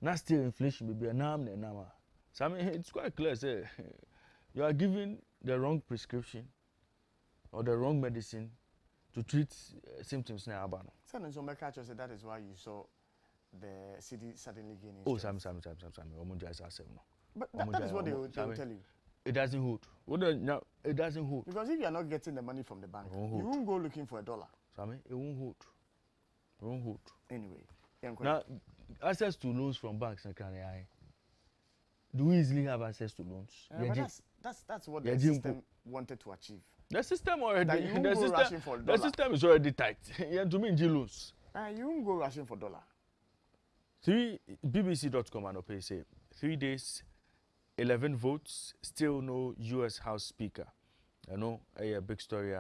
now still inflation will be a number. So I mean, it's quite clear. Say, you are giving the wrong prescription or the wrong medicine to treat symptoms now. So that is why you saw the city suddenly gaining. Oh, strength. But that is what they will tell you. It doesn't hold. It doesn't hold. Because if you are not getting the money from the bank, you won't go looking for $1. So I mean, it won't hold. Anyway, now access to loans from banks, do we easily have access to loans? That's what the system wanted to achieve. The system already. The system is already tight. You to mean loans. You won't go rushing for $1. BBC.com and Opay say 3 days, 11 votes, still no U.S. House Speaker. I know a big story.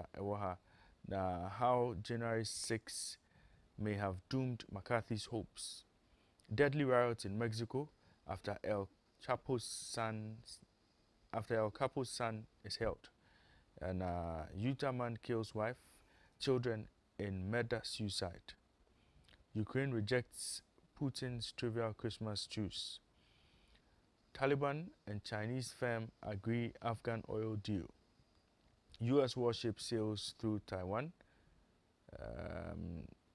Now how January 6 may have doomed McCarthy's hopes. Deadly riots in Mexico after El Chapo's son is held. And Utah man kills wife, children in murder suicide. Ukraine rejects Putin's trivial Christmas truce. Taliban and Chinese firm agree Afghan oil deal. U.S. warship sails through Taiwan.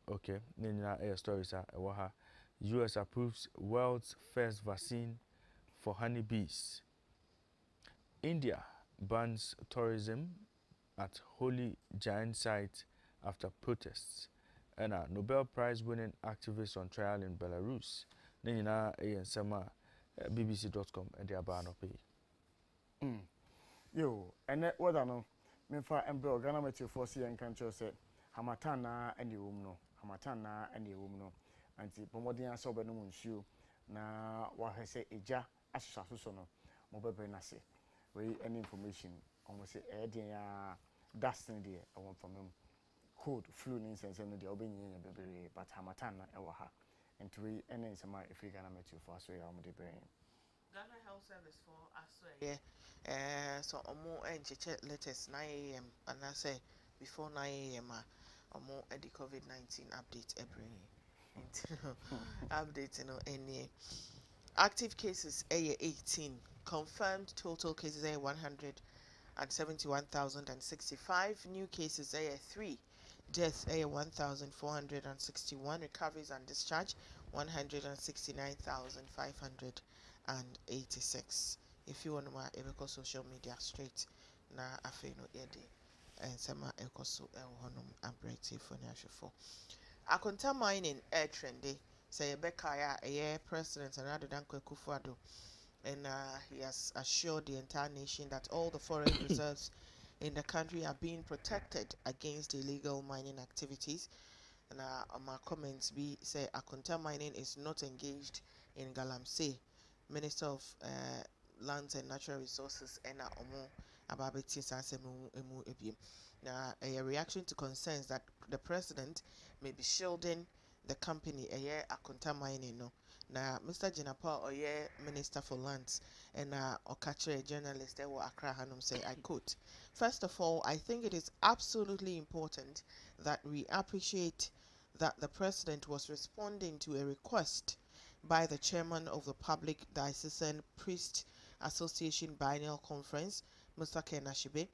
Okay, stories are U.S. approves world's first vaccine for honeybees. India bans tourism at Holy Giant site after protests. And a Nobel Prize winning activist on trial in Belarus. Nina BBC.com and the Abano pay. Yo, and what I know, Memfa and Bro, Ghana Metro for C and Cancho said, Hamatana and the woman. Hamatana and the woman, and the Pomodian Soberno shoe. Na what I say, Eja, Ashasusono, Mobile Benassi. We any information almost a destiny there. I want from him. cold flu ne nsɛnsɛm no deɛ wobɛnyanya bebree but hamatan na ɛwɔ ha nti wei ɛne nsɛm a ɛfiri Ghana matufoɔ aso yɛ a wɔde brɛ Ghana Health Service for aso so omo encheche latest 9 a.m. and I say before 9 a.m. Omo the COVID-19 update every update any active cases 18, confirmed total cases 171,065, new cases 3, deaths 1,461, recoveries and discharge 169,586. If you want to echo social media straight na afeno yede and sama echo so honum abrete for for Akonta mining air trendy say Rebecca a president and rather than Kufuado, and he has assured the entire nation that all the forest reserves in the country are being protected against illegal mining activities. And my comments be say Akonta mining is not engaged in Galamsey. Minister of Lands and Natural Resources and Omo Ababeti Sansemu Emu Ebiem. Now a reaction to concerns that the president may be shielding the company a year Akonta mining no. Now Mr. Jinapa Oye Minister for Lands and Okache journalist Ewo Accra Hanum say I quote, first of all, I think it is absolutely important that we appreciate that the president was responding to a request by the chairman of the Public Diocesan Priest Association Biennial Conference, Mr. Ken Ashibe.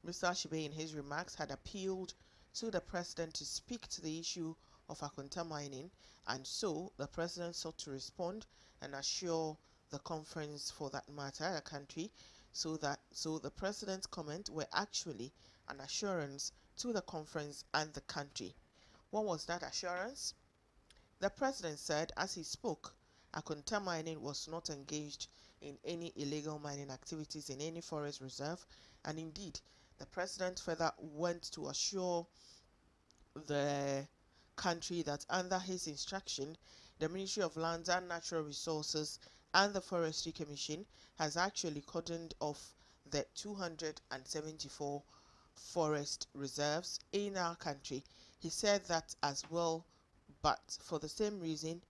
Mr. Ashibe, in his remarks, had appealed to the president to speak to the issue of Akonta mining, and so the president sought to respond and assure the conference, for that matter, the country, so the president's comment were actually an assurance to the conference and the country. What was that assurance? The president said as he spoke, Akonta mining was not engaged in any illegal mining activities in any forest reserve, and indeed, the president further went to assure the country that under his instruction, the Ministry of Lands and Natural Resources and the Forestry Commission has actually cordoned off the 274 forest reserves in our country. He said that as well, but for the same reason,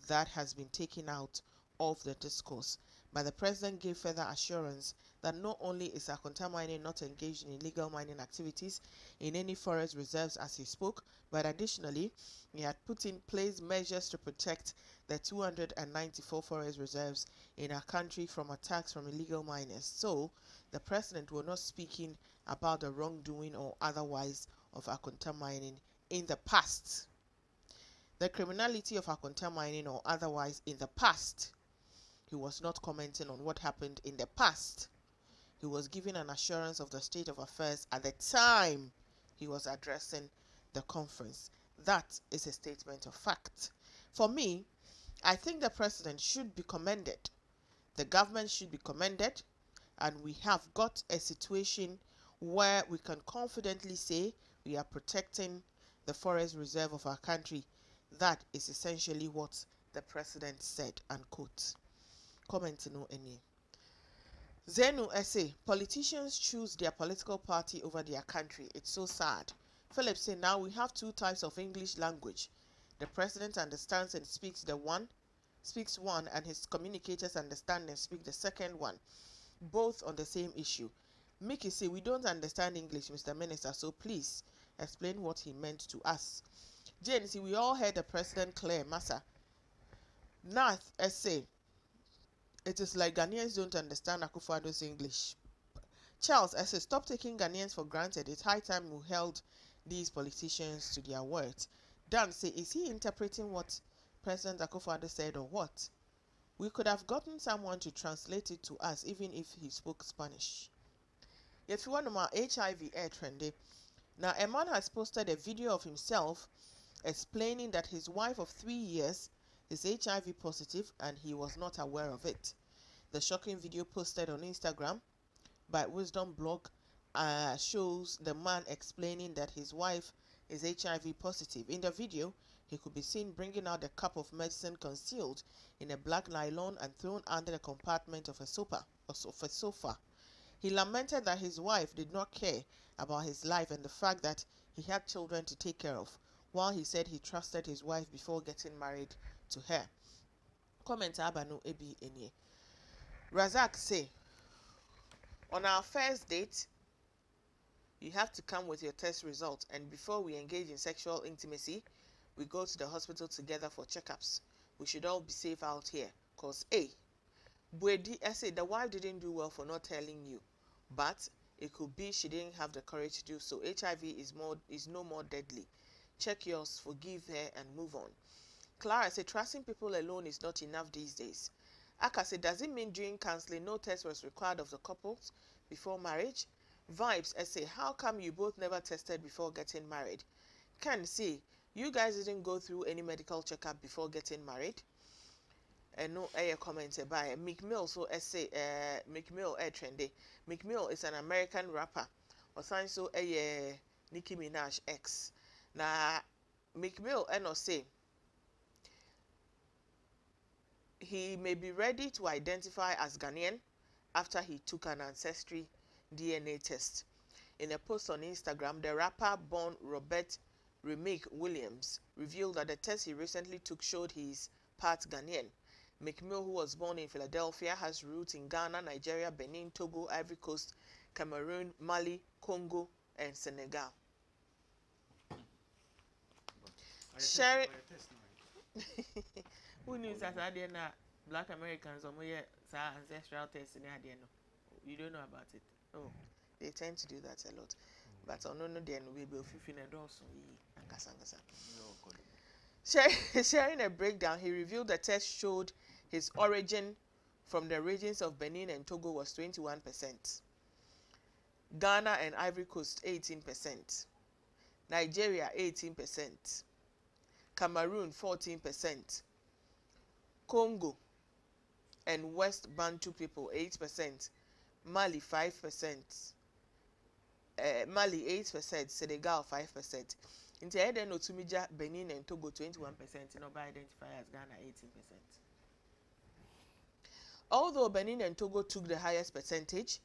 that has been taken out of the discourse. But the president gave further assurance that not only is Akonta mining not engaged in illegal mining activities in any forest reserves as he spoke, but additionally, he had put in place measures to protect the 294 forest reserves in our country from attacks from illegal miners. So, the president was not speaking about the wrongdoing or otherwise of Akonta mining in the past. The criminality of Akonta mining or otherwise in the past. He was not commenting on what happened in the past. He was giving an assurance of the state of affairs at the time he was addressing the conference. That is a statement of fact. For me, I think the president should be commended. The government should be commended, and we have got a situation where we can confidently say we are protecting the forest reserve of our country. That is essentially what the president said, unquote. Comment no any. Zenu essay, politicians choose their political party over their country. It's so sad. Philip said, now we have two types of English language. The president understands and speaks one, and his communicators understand and speak the second one, both on the same issue. Mickey say, we don't understand English, Mr. Minister, so please explain what he meant to us. Jane see, we all heard the president clear, Massa. Nath essay, it is like Ghanaians don't understand Akufo-Addo's English. Charles essay, stop taking Ghanaians for granted. It's high time we held these politicians to their words. Dan say, is he interpreting what President Akufo-Addo said or what? We could have gotten someone to translate it to us even if he spoke Spanish. Yet one of my HIV air trendy. Now a man has posted a video of himself explaining that his wife of 3 years is HIV positive and he was not aware of it. The shocking video posted on Instagram by Wisdom Blog shows the man explaining that his wife is HIV positive. In the video, he could be seen bringing out a cup of medicine concealed in a black nylon and thrown under the compartment of a sofa. He lamented that his wife did not care about his life and the fact that he had children to take care of, while he said he trusted his wife before getting married to her. Comment Abano Ebi Enye. Razak say, on our first date, you have to come with your test results, and before we engage in sexual intimacy, we go to the hospital together for checkups. We should all be safe out here. Cause Buedi, I say the wife didn't do well for not telling you, but it could be she didn't have the courage to do so. HIV is no more deadly. Check yours, forgive her, and move on. Clara said trusting people alone is not enough these days. Aka said, does it mean during counseling no test was required of the couples before marriage? Vibes essay, how come you both never tested before getting married? Ken say, you guys didn't go through any medical checkup before getting married? And no air comment by Meek Mill, so essay Meek Mill trendy. Meek Mill is an American rapper. Or sign so Nicki Minaj ex. Na Meek Mill say he may be ready to identify as Ghanaian after he took an ancestry DNA test. In a post on Instagram, the rapper born Robert Remick Williams revealed that the test he recently took showed he is part Ghanaian. Meek Mill, who was born in Philadelphia, has roots in Ghana, Nigeria, Benin, Togo, Ivory Coast, Cameroon, Mali, Congo, and Senegal. Sharing. Who knew that I didn't know Black Americans or more ancestral tests in the You don't know about it. Oh, they tend to do that a lot. But on no day we will fulfill and also sharing a breakdown, he revealed the test showed his origin from the regions of Benin and Togo was 21%. Ghana and Ivory Coast 18%. Nigeria 18%. Cameroon 14%. Congo and West Bantu people 8%. Mali 5%. Mali 8%. Senegal 5%. Into Eden Otumija, Benin and Togo 21%. Nobody identified as Ghana 18%. Although Benin and Togo took the highest percentage,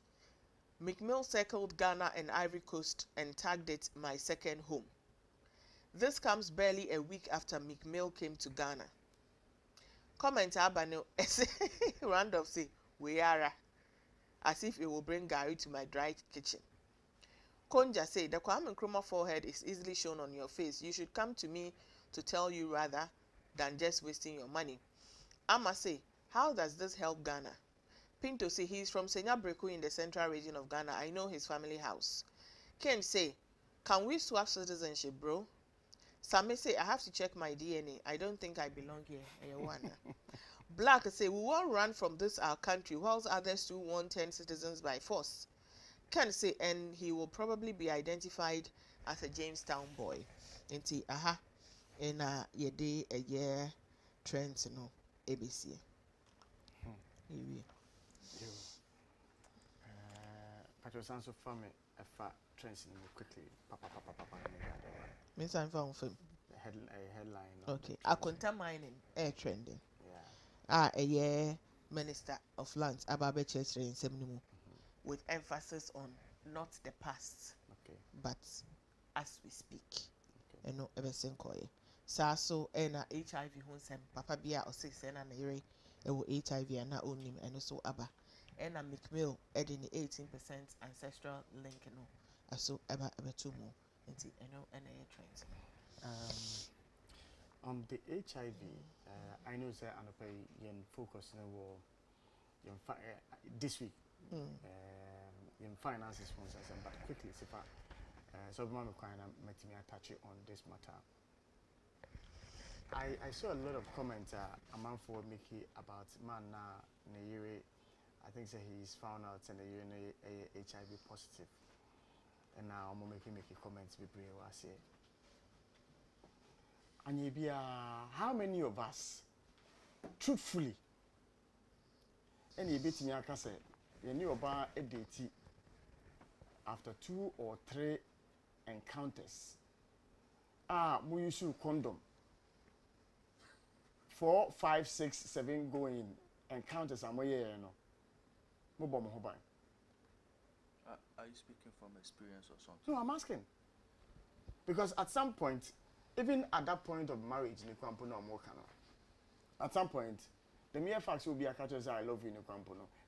Meek Mill circled Ghana and Ivory Coast and tagged it "My Second Home." This comes barely a week after Meek Mill came to Ghana. Comment Abano random say we are as if it will bring Gary to my dry kitchen. Konja say the Kwame Nkrumah forehead is easily shown on your face. You should come to me to tell you rather than just wasting your money. Ama say, how does this help Ghana? Pinto say he's from Senyabreku in the central region of Ghana. I know his family house. Ken say, can we swap citizenship, bro? Same say, I have to check my DNA. I don't think I belong here. Black say, we won't run from this our country, whilst others too want 10 citizens by force. Ken say, and he will probably be identified as a Jamestown boy. Inti in a year trends no ABC. Patrick Sanso family trends quickly. Means I'm from film. Headline. Okay. Akonta mining air trending. Yeah. A year Minister of Lands Ababe Church in Semnimu with emphasis on not the past. Okay. But as we speak. Okay. No ever seen koye. So ena HIV honsem papa bia or say sena na yere ewo HIV and na onim and also aba. Ena Meek Mill edin 18% ancestral link no. Aso eba two more. Inti eno ena trends. On the HIV, I know that Anope yen focus na wo yen this week. Yen finances sponsors but quickly so mama kind of met me touch on this matter. I saw a lot of comments among for Mickey about man na Nayiri. I think that he's found out and HIV positive. And now I'm making comments with Brio. I say, and how many of us, truthfully, and you beat me, I can say, you knew about a date after 2 or 3 encounters. We use condom. 4, 5, 6, 7 going encounters. I'm no. are you speaking from experience or something? No, I'm asking. Because at some point, even at that point of marriage, at some point, the mere fact will be a catcher say I love you,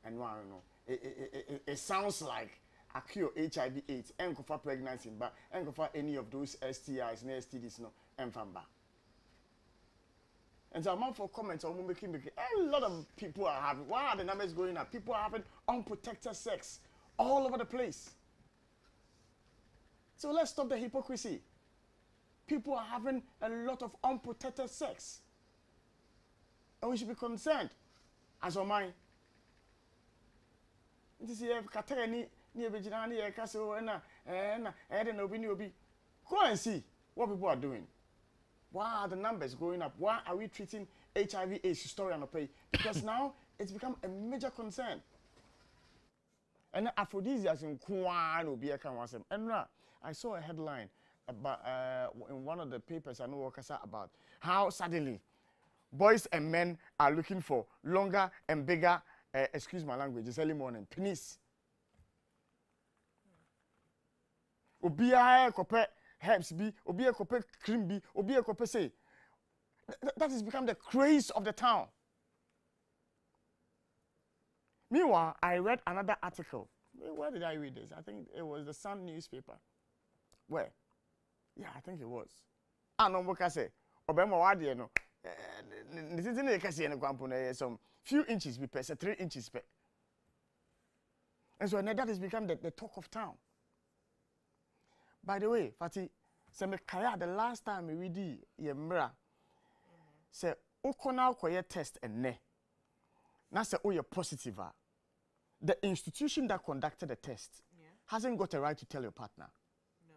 and one no. It sounds like a cure HIV/AIDS, and for pregnancy, but and for any of those STIs and STDs, no, and famba. And so I'm out for comments on making a lot of people are having. Why are the numbers going up? People are having unprotected sex all over the place. So let's stop the hypocrisy. People are having a lot of unprotected sex. And we should be concerned as a mind. This is Katani, near Virginia, Castle, and go and see what people are doing. Why are the numbers going up? Why are we treating HIV/AIDS story on a pay? Because now it's become a major concern. And aphrodisiacs in Kwan will be a concept. And I saw a headline about in one of the papers I know about how suddenly boys and men are looking for longer and bigger, excuse my language, it's early morning, penis. Obia kope herbs be, obia kope cream be, obia kope say. That has become the craze of the town. Meanwhile, I read another article. Where did I read this? I think it was the Sun newspaper. Where? Yeah, I think it was. No, what say? Obama wadi no. Some few inches per, 3 inches per. And so that has become the talk of town. By the way, Fati, the last time we did Yemra, say, Okona koye test and ne. Now say, oh, you're positive. The institution that conducted the test hasn't got a right to tell your partner. No.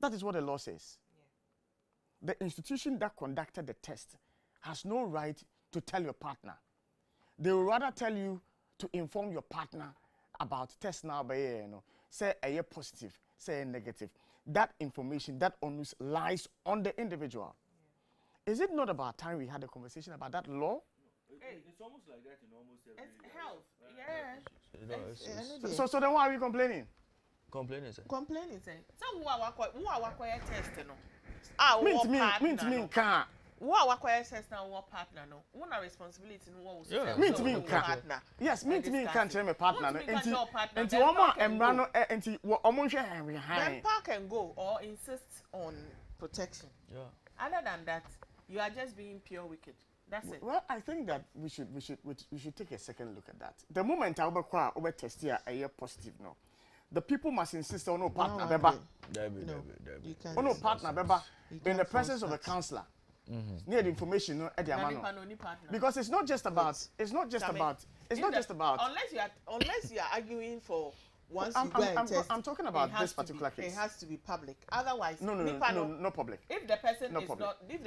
That is what the law says. Yeah. The institution that conducted the test has no right to tell your partner. They will rather tell you to inform your partner about test now, but say a year positive, say a negative. That information, that onus lies on the individual. Yeah. Is it not about time we had a conversation about that law? It's almost like that in almost every. It's health. Yeah. So then why are we complaining? Complaining, sir. Complaining, sir. Some who are testing, no. Me can't. Who are test now? What partner, no. One responsibility, no one. Yeah. Me partner. Yes, me can't tell me partner. Until one more embrano, until one share behind. Then park and go or insist on protection. Yeah. Other than that, you are just being pure wicked. That's it. Well, I think that we should take a second look at that. The moment I over test here a year positive now, the people must insist on no partner beba. No, no partner beba in the presence of a counselor. Need information no at the amount. Because it's not just about unless you are arguing for once you go and test. I'm talking about this particular case. It has to be public. Otherwise, no public. If the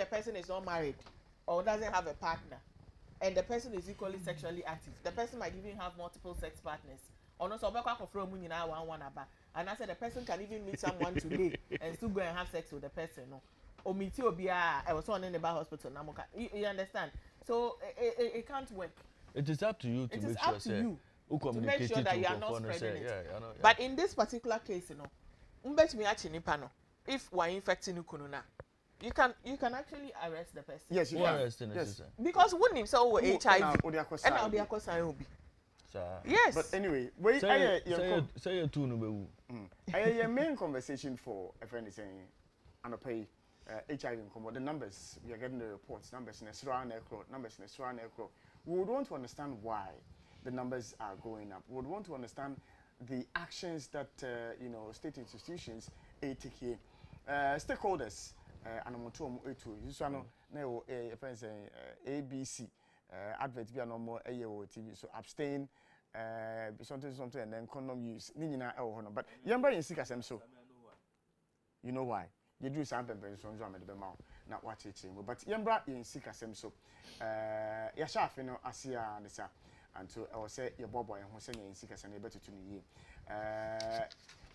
person is not married or doesn't have a partner, and the person is equally sexually active, the person might even have multiple sex partners. Or no, so and I said the person can even meet someone today and still go and have sex with the person. No, or meet you I was on in the hospital. You understand? So it can't work. It is up to you to make sure to make sure that you are not spreading it. Yeah. But in this particular case, if we're infecting Ukununa, you can actually arrest the person. Yes, you can. Yes. Because wouldn't say HIV and now they are causing yes. But anyway, wait. Say your two no your main conversation for a friend is saying, and pay HIV income. The numbers we are getting the reports. Numbers in Esran Aircraft. Numbers in Esran Aircraft. We would want to understand why the numbers are going up. We would want to understand the actions that state institutions take here. Stakeholders. And I'm going to this one now friends ABC adverts be no more TV so abstain something and then condom use ni nyina e wo no but yamba yin sika sem so you know why you do something very so am de be ma na wa cheche but yamba yin sika sem so ya sha afi no asia ne sa anto e wo say ye bobo yin ho se yin sika sem e betutu ni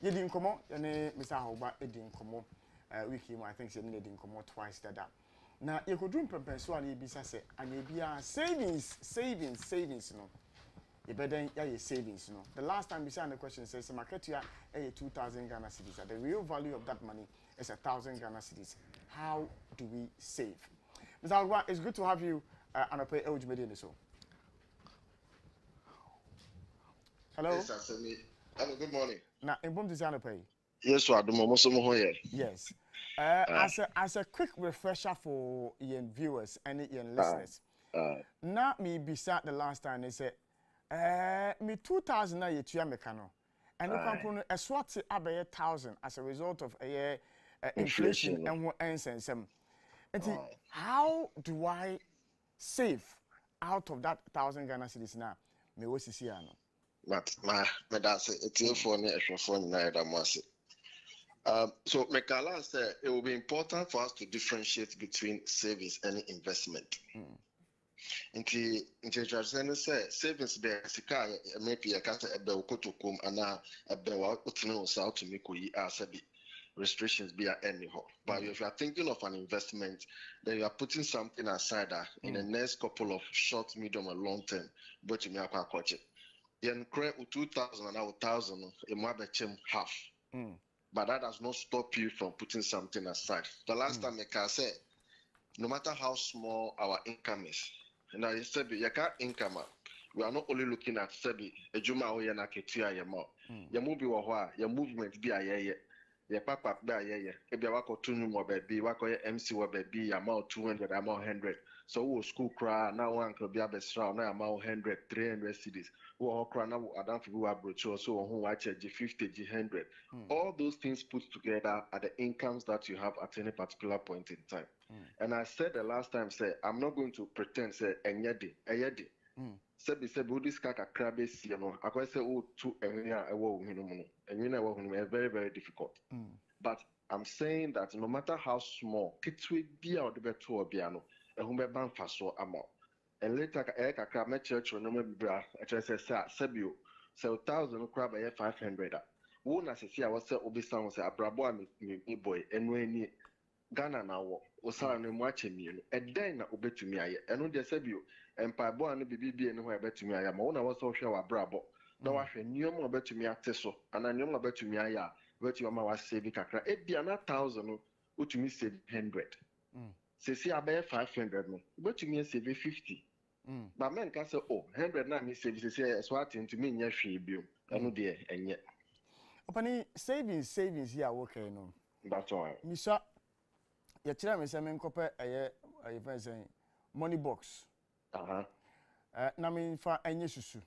ye di nkomo ne Mr. Hogba e di nkomo wiki I think she needed come twice that. Now you could do pempen so and you say and you be savings no. you better your savings. You know, the last time we said the question says, "Market you 2,000 Ghana cedis. The real value of that money is 1,000 Ghana cedis. How do we save?" Mr. Agwa, it's good to have you on a pay eligibility in the show. Hello. Yes, Asemi. Hello, good morning. Now, in Boom Design pay. Yes, so Yes. As a quick refresher for your viewers and your listeners. Now, me beside the last time they said, me 2,000 na ye tuya mekano. And you can a swat abe 1,000 as a result of inflation and what ends and some. How do I save out of that 1,000 Ghana cedis now? Me was here no. But that's it's for me so Mekala said it will be important for us to differentiate between savings and investment. Into savings there sika maybe a kata ebe okotokum ana ebe wa otene osa to make we asabi restrictions be anyhow. But if you are thinking of an investment, then you are putting something aside in the next couple of short, medium, and long term. But you may have a yen create 2,000 and 1,000, it might be half. But that does not stop you from putting something aside. The last time I can say, no matter how small our income is, and I said, you can't income. We are not only looking at Sebi, a Juma or Yanaketia Yamo. Your movement be a ye. Your papa be a ye. If you walk or 2 more baby, walk or MC or baby, amount 200, amount 100. So we school cry now one could be a best round now amount 100, 300 cities. Who are crying now I don't feel abroad so who watch G 50, G 100. All those things put together are the incomes that you have at any particular point in time. And I said the last time, say I'm not going to pretend say enyedi. Sebi this kaka crabbe you know. I can say to very, very difficult. But I'm saying that no matter how small, it will be out the better or piano. And later, I can church or no bra. I say, Sebio, so 1,000 crab 500. Won't I say I was obi sound say a brabo me boy, and when Ghana now was saying watching me, and then obey to me. And when they Sebio, and Pabo and BB anywhere bet to me, I am on was so sure a brabo. Now I knew more bet to me at Teso, and I knew more bet to me. I bet you was saving a crack. It be another 1,000, which me save 100. See, I bear 500, but you mean save 50. But men can say, oh, 100 now me save, say, swatting to me, yes, she be, and dear, and yet. Opening savings here, okay, no. That's all. Misa, your chairman is a man copper, a money box. Namin for any susu.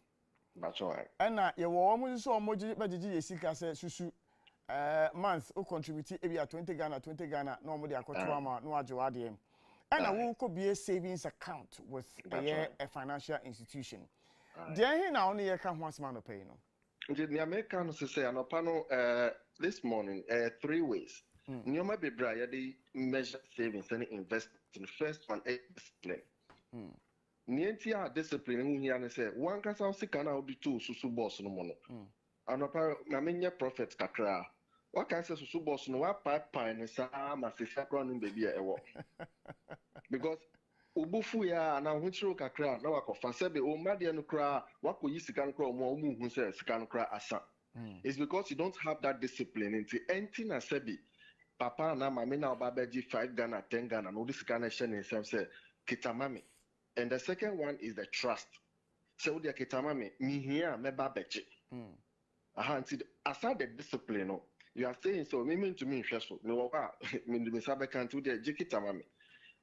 That's all right. And now you were almost so much, but did you see, susu? Month who contribute maybe 20 Ghana, normally a quarter no adjoadium. And I will could be a savings account with a financial institution. There now only a can once man pay no. The Americans say an panel this morning 3 ways. You might be bright the measure savings and invest in the first one discipline. Nientia discipline here and say one can say can be 2 susu boss no mono. And a profit kakra. What can say susu boss no what pipe and sama sisakron baby a walk. Because Ubufu ya na whichro kakra na wakofa sebe o madia no kra wako yi sika no kra o mo hu say sika no kra asa. It's because you don't have that discipline into anything na sebi papa na mama na obabeji 5 Ghana 10 Ghana no this kind of share in some say kitamami. And the second one is the trust. So the kitamami mi here me ba beji. Aside the discipline, no, you are saying so. Meaning to me, stressful. No, me sabe can't do the jikitamami.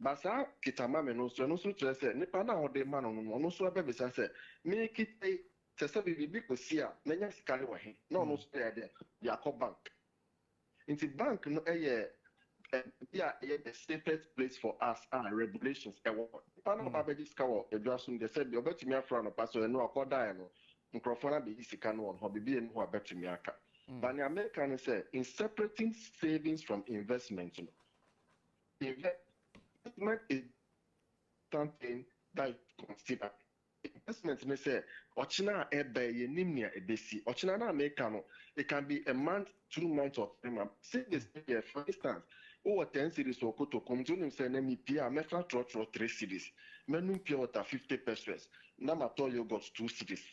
But sa kitamami no so to say. Nipa na ode man no so be say me kite se se bibi ko sia na nya sikale wa he. No so there ya ko bank. Into bank no the safest place for us are regulations. Nipa na ba be sika wo edwaso de say be obetumi afra no paso no akoda no. Microphone be easy can one hobby be and who are better me aka. But the American say in separating savings from investment, investment is something that you consider. Investment may say Ochina ebe ye nimia ebesi. Ochina na American it can be a month, 2 months or 3 months. Say this year, for instance, over 10 cities or koto come to him say me pia me fa trot 3 cities. Menum pure water 50 pesos. Nama to yogurt 2 cities.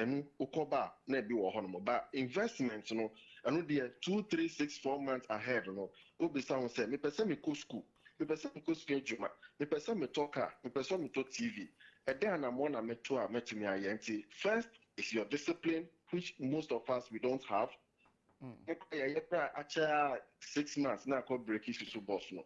ɛno wokɔba na bi wɔ hɔ nom ba investment no ɛno deɛ 2 3 6 4 months ahead no wobisa ho sɛ mepɛ sɛ mekɔ school mepɛ sɛ mekɔ sua adwuma mepɛ sɛ metɔ car mepɛ sɛ metɔ tv ɛdɛ anammɔ na meto a mɛtumi ayɛ nti first is your discipline which most of us we don't have yɛyɛ kora akyɛ 6 months na akɔ break susu boss no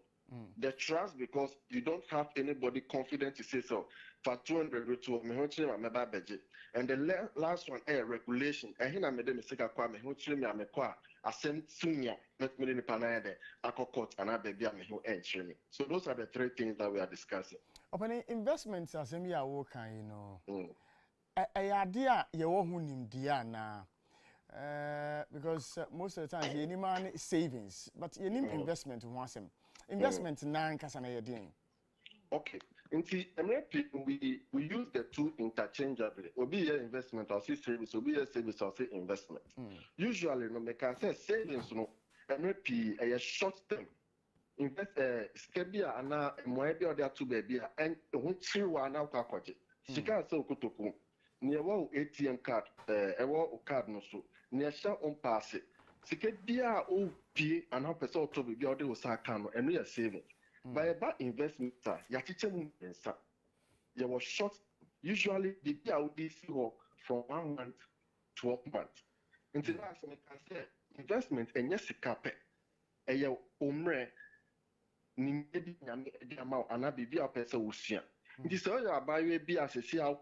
the trust because you don't have anybody confident to say so for 200 to me ho kyerɛ ma mɛba abɛgye and the last one regulation ɛhe na mede me sika kɔ a me ho kyerɛ me a mekɔ a asɛm sunya mɛtumi de nipa no ayɛ dɛ akɔ court anaa baabi a me ho ɛnkyerɛ me so those are the 3 things that we are discussing. Opening investments asɛm yi a wɔka yi no ɛyɛ ade a yɛwɔ ho nimdeɛ anaa because most of the time you need savings but you need investment ho asɛm investment nan kasa na yɛden. Okay, nti we use the two interchangeably. Obi here investment or say service, obi here service or say investment. Usually no make say savings no MRP a short term invest skebia ana mo e bi oda to baby and ho chiwa na kwa kwaje. Sika say okotoko. Near wo ATM card ewo card no so. Near sha on pass it. Sika bia o pie and how person to baby or dey wo sa kan no eno ya saving. By about investment, you was short. Usually, the BIOD from 1 month to 12 months. Until last week, I said investment and yes, a cap. A year omre, maybe the amount, and I be a person ocean. It is all your buy be as a see how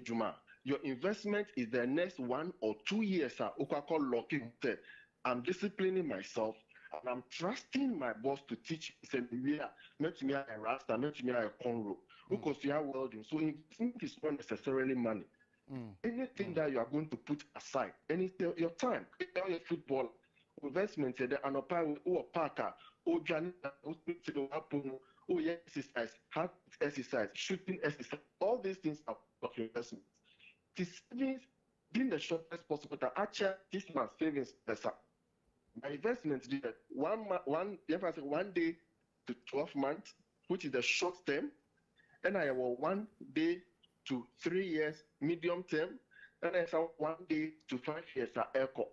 Juma. Your investment is the next 1 or 2 years. Locking. I'm disciplining myself. And I'm trusting my boss to teach me not me a rasta, not me a conro. Because you are welding. So investment is not necessarily money. Anything that you are going to put aside, anything your time, your football, investment, and or parker, or Janet, or exercise, heart exercise, shooting exercise, all these things are of investment. This means being the shortest possible that actually this month's savings is up. My investment is 1 day to 12 months, which is the short term. Then I have 1 day to 3 years, medium term. Then I have 1 day to 5 years at echo.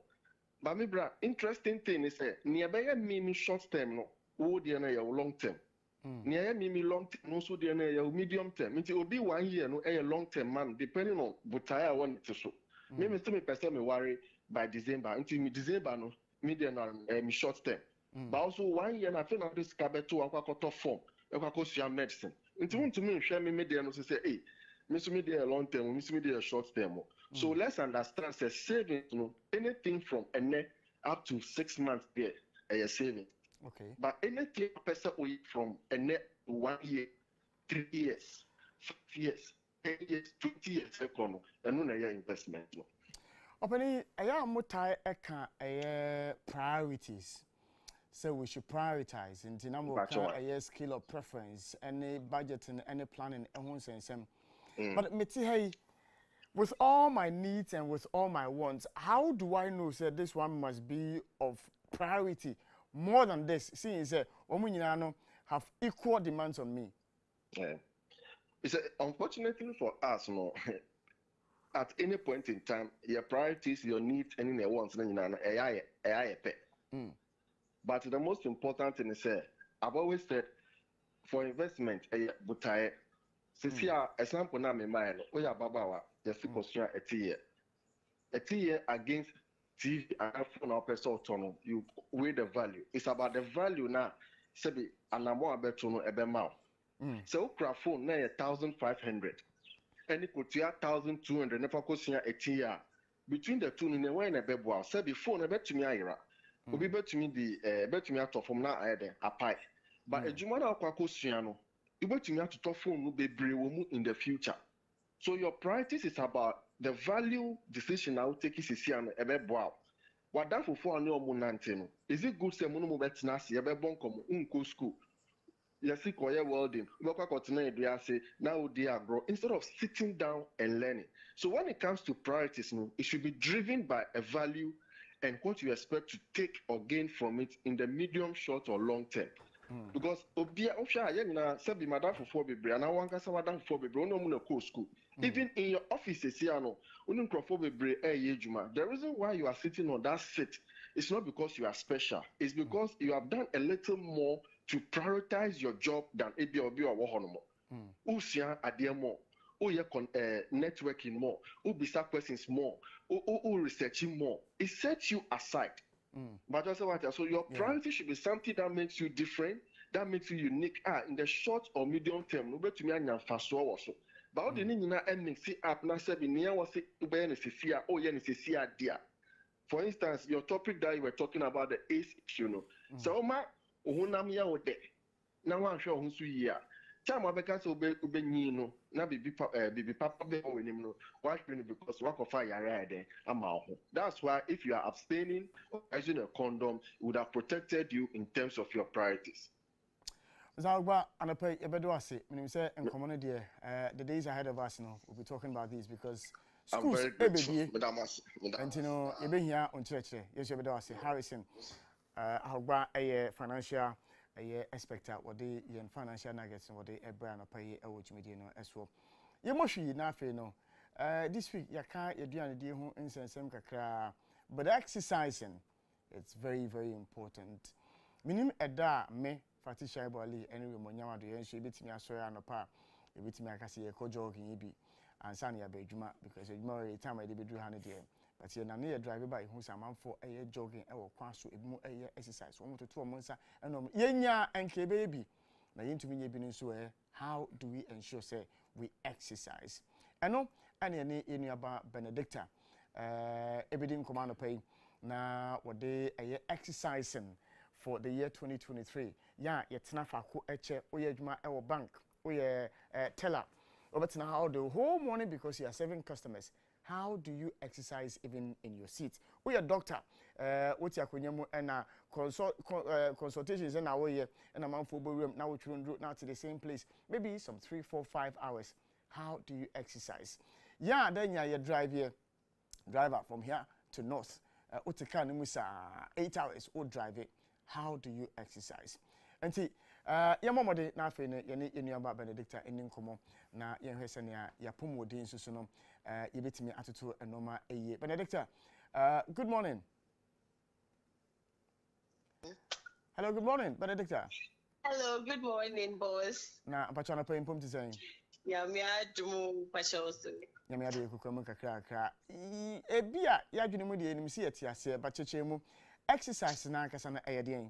But my interesting thing is that nearby me short term no, oh dear long term. Near me long term, also dear medium term. It will be 1 year no a long term man, depending on what I want to show. Maybe some person me worry by December. Until me December no. Medium and short term. But also 1 year, I feel like this cabin to a form, a medicine. Until to me, share me media and say, hey, Miss Media long term, Miss Media short term. So let's understand that saving, anything from a net up to 6 months there, a saving. Okay. But anything person from a net to 1 year, 3 years, 5 years, 10 years, 20 years, and no investment. Opening a multi priorities. So we should prioritize in the number of skill of preference, any budgeting, any planning, and but hey, with all my needs and with all my wants, how do I know that this one must be of priority more than this? Seeing that have equal demands on me. Yeah. It's unfortunately for us, no. At any point in time, your priorities, your needs, and your wants, but the most important thing is, I've always said, for investment, butai. Since here, example na me mind, oya babawa, just to construct a year against TV and phone or person autonomy, you weigh the value. It's about the value now. Sebi anamo abetono ebemao. So craft phone na 1,500. And it could 1,200 never cost a tier. Between the two, in a way, and a bebo, said before, a bet to me, Ira. Will be bet to me the bet to me out of from now, a pie. But a Jumana Quacosiano, you bet to me out to top phone will be brave in the future. So your priorities is about the value decision I will take is Sian a bebo. What that for no monantino? Is it good? Say mono bet nasi, a bebonco, unco school. Yes, welding. Now they are grow instead of sitting down and learning. So when it comes to priorities, it should be driven by a value and what you expect to take or gain from it in the medium, short, or long term. Because obia option na sabi madam for 4 baby and I want to madam for baby no school. Even in your offices here, no, the reason why you are sitting on that seat is not because you are special. It's because you have done a little more to prioritize your job than ABOB or Wahonomo. Usia adie more. Networking more. Ubisa questions more. Researching more. It sets you aside. But that's what so your priority should be something that makes you different, that makes you unique. In the short or medium term, no better me and fast also. But all the thing na mix up na say be near was ube necessary oh yeah necessary dia. For instance, your topic that you were talking about the ACE issue, so ma ohunam ya ode na wan hwe ohun so yi a time abeka so ube nyi no na bibi papa be o wenim no why because work of fire there ama ho. That's why if you are abstaining or using a condom, it would have protected you in terms of your priorities. Zagba anapai ebedo ase menim say enkomo no de the days ahead of us we'll be talking about these because schools ebedie and you know ebehia onchirechire yes ebedo ase Harrison ahogba financial expecter what the financial nuggets what the ebra anapai ewojimedie no eso ye mohwi na afi no this week yaka yeduane die ho insensem kakra but exercising it's very very important minim eda me Fatisha Bali anyway monyama do yenso ebetimi asori anopa ebetimi akase ye ko jogging bi ansa na ya ba adwuma because adwuma we time I dey bedru ha ne de but ye na ne drive by hu samanfo jogging wo kwa so ebimu exercise wo mototo mo nsa enom yenya enke baby na yentumi nye bi nso how do we ensure say we exercise eno ane ne enuaba Benedicta ebedin command pay na wode exercising for the year 2023. Yeah, yetna fa ko eche oye adwuma e wo bank, oye teller. Obetina how the whole morning because you are serving customers. How do you exercise even in your seat? Oye doctor, oti akonyamu na consultations na oye na manfo room na wo twundru now to the same place. Maybe some 3, 4, 5 hours. How do you exercise? Yeah, then you driver from here to north. Otika ni musa 8 hours or drive it. How do you exercise? And see, yamomode na afi ne yene enuaba Benedicta eninkomo na yenhwese ne ya pomodin susu no yebetimi atoto enoma eye. Benedicta, good morning. Hello, good morning, Benedicta. Hello, good morning, boss. Na apachana pa impom ti saying. Ya me adumu pashoso. Ya me ade kukwam kakra. Ebia ya dwene mu de enim si yeti ase ba cheche mu. Exercise na kasa na eyedien.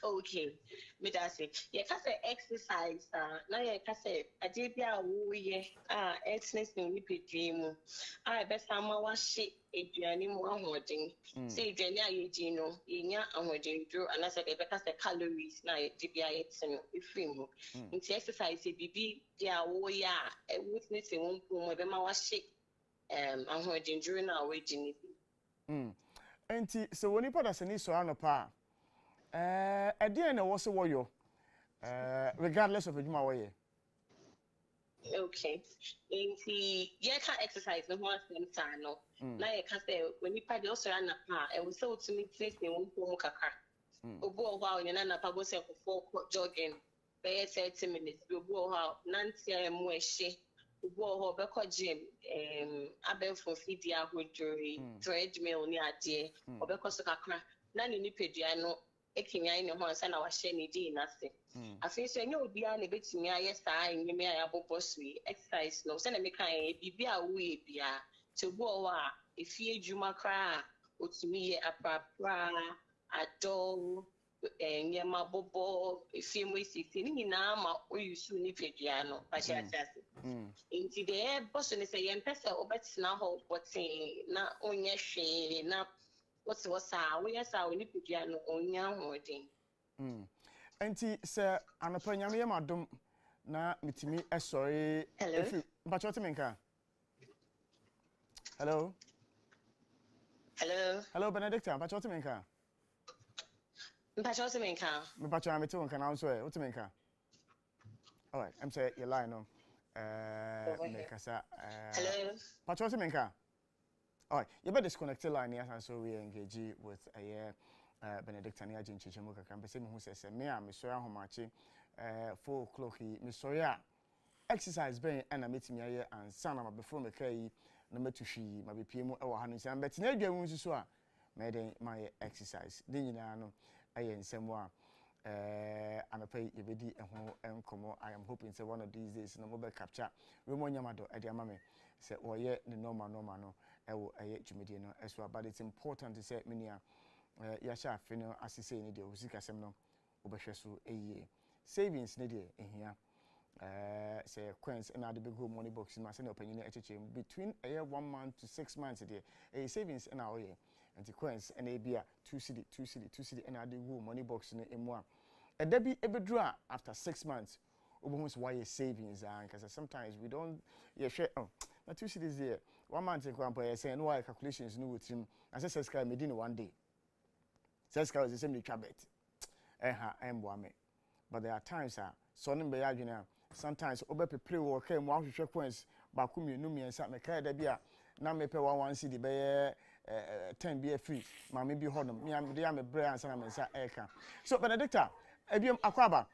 Okay, me da say. Ye ka say exercise na ye ka say ade bia wo ye exercise ni pedwe mu. Be sama wa hye eduane mu ahoden. Say eduane ayeji no, yenya ahoden duro anase be ka say calories na ye de bia ye tino efiri mu. Nti exercise bibi dia wo ya witness won mu be ma wa hye ahoden duro na we ji ni. Enti so woni pada se ni so anopa ade na wo se wo yo regardless of adwuma wo ye. Okay. Enti ye ka exercise no ho asem sa no na ye ka se woni pada so anapa e wo se otumi trace ne won mu kakra obu o ha onye na anapa go se ko jogging be 30 minutes obu o ha nanti am we hye obu o ha be ko gym abefo fidi ahodori treadmill ni ade obekọ so kakra na ne nipadua no ekinyan ne ho ansa na wahye ne di na se afi so enye obi a na betumi aye saa enyime a yabobọ sui exercise no se na me kan bibi a wo e bia te obu o a efi adwuma kra otumi ye apapra adol enye mabobo efi mu sisi ni nyina ma oyusu nipadua no ba sha asase inti de boso ne se yempese obetina ho botin na onye hwe na what's we yesa oni pedua no onya hodin Enti se anopa nyame madom na mitimi esori efi mpacho menka. Hello Benedicta mpacho menka. Mpacho menka mpacho amete wonka na so menka. All right, I'm say your line no Mekasa. Hello. Patrol Menka. All right, you better disconnect the line here and so we engage with Benedicta ni agent Chichemuka can be saying who says me am sorry how much 4 o'clock me sorry exercise bɛn ɛna metimi ayɛ ansa na mabɛforo me kai na metu hwi mabɛpie mu ɛwɔ ha no nsan bet na adwa mu nso so a mɛden mayɛ exercise de nyinaa no ɛyɛ nsɛm a anapa yɛbɛdi ɛho nkomo. I am hoping say one of these days na mo bɛ capture Remo Nyamado ɛde ama me sɛ wɔyɛ ne normal no ɛwɔ ɛyɛ dwumedie no ɛso. But it's important to say menia yɛahyɛ afe no asese ne deɛ osikasɛm no wobɛhwɛ so ɛyie. Savings ne deɛ ehia say coins and the big money box in my senior opinion between 1 month to 6 months a savings and our year and the coins and a beer 2 city and the money box in a more a debit every draw after 6 months almost why savings because sometimes we don't share now 2 cities here 1 month ago saying why calculations no with him as I says medina one day says is the same trabet but there are times sonim be adwena sometimes obe prepare wo kai mo ahwehwe coins ba ku mienu miensa me kai da bia na me pe 11 cedi be 10 be free ma me bi hodom me am dey am bre ansa na me nsa eka. So Benedicta ebiem akwaba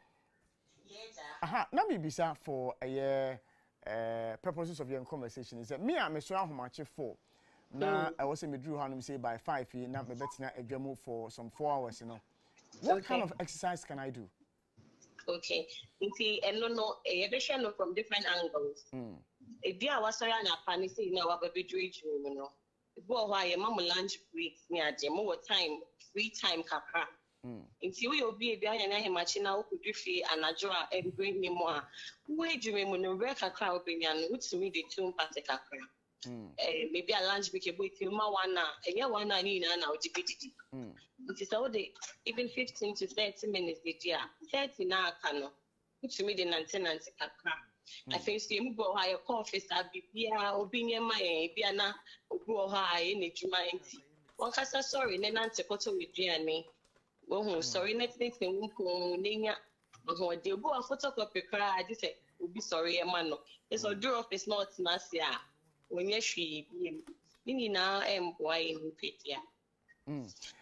aha na me bisa for purposes of your conversation is that me am so ahomache for na I was me drew hanum say by 5 na me betina adwamu for some 4 hours, you know. What kind of exercise can I do? Okay. See, and no, a vision from different angles. If you are sorry and a panic, you know, what we do, you know. Go why a mama lunch break near them more time, free time, capra. If you will be a behind and machina who do fee and a draw and bring me more. Where do you mean, work a crowd opinion, which to me the 2 party capra? Maybe a lunch break a week, you ma one, and you one, I need an out It is all the even 15 to 30 minutes the year. 30 now can which to me the maintenance I think you go higher coffee star be or being my piana or go high in it to my one cast sorry, then answer photo with Gianni. Oh, sorry, next thing Ninya or they go a photocopy cry. I just say, will be sorry, a man. It's a door of it's not Nasia. When you she be now and boy in Petia.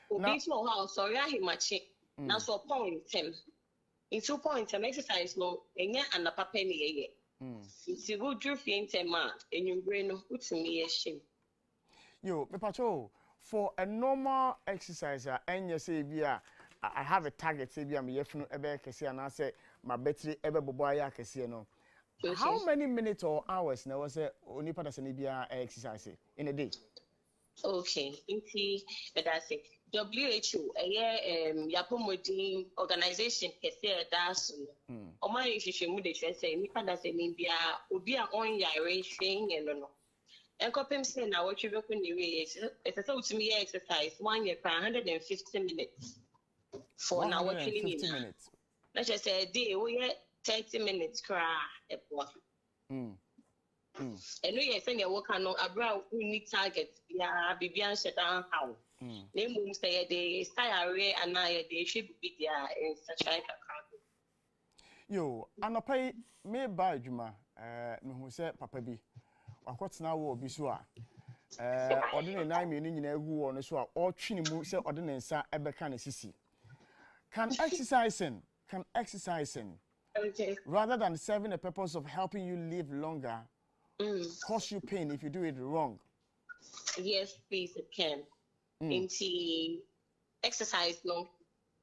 Obi small house sorry I machi na so point him in 2 points exercise no enya and papa ne ye it's go drew fiente ma enyumbre no utumi ehim yo me pacho for a normal exerciser enya say bia I have a target say bia me yefunu ebe kese ana say my battery ebe bobo aya kese no. How many minutes or hours na was onipa da se ne bia exercise in a day? Okay, inti that's it. WHO, Yapomodin organization, Kese Dasu. Oma Yishimu de Chese, Nipa da se Nibia, Ubia on Yare, Shing, and no. And Copim say now what you look in the way is a thought to me exercise 1 year per 150 minutes. For now, what you need. Let's just say a day, we get 30 minutes cry a boy. And we are saying, what kind of abroad we need targets, yeah, Bibian shut down how. Name will say they style array and I they should be there in such like a crowd. Yo, and I pay me by Juma, me who said Papa B. Or what's now will be so. Ordinary 9 million in a woo on a swap or chinimu say ordinary sa ebekan sisi. Can exercising Okay. rather than serving a purpose of helping you live longer cause you pain if you do it wrong? Yes, please, it can. Into exercise, no.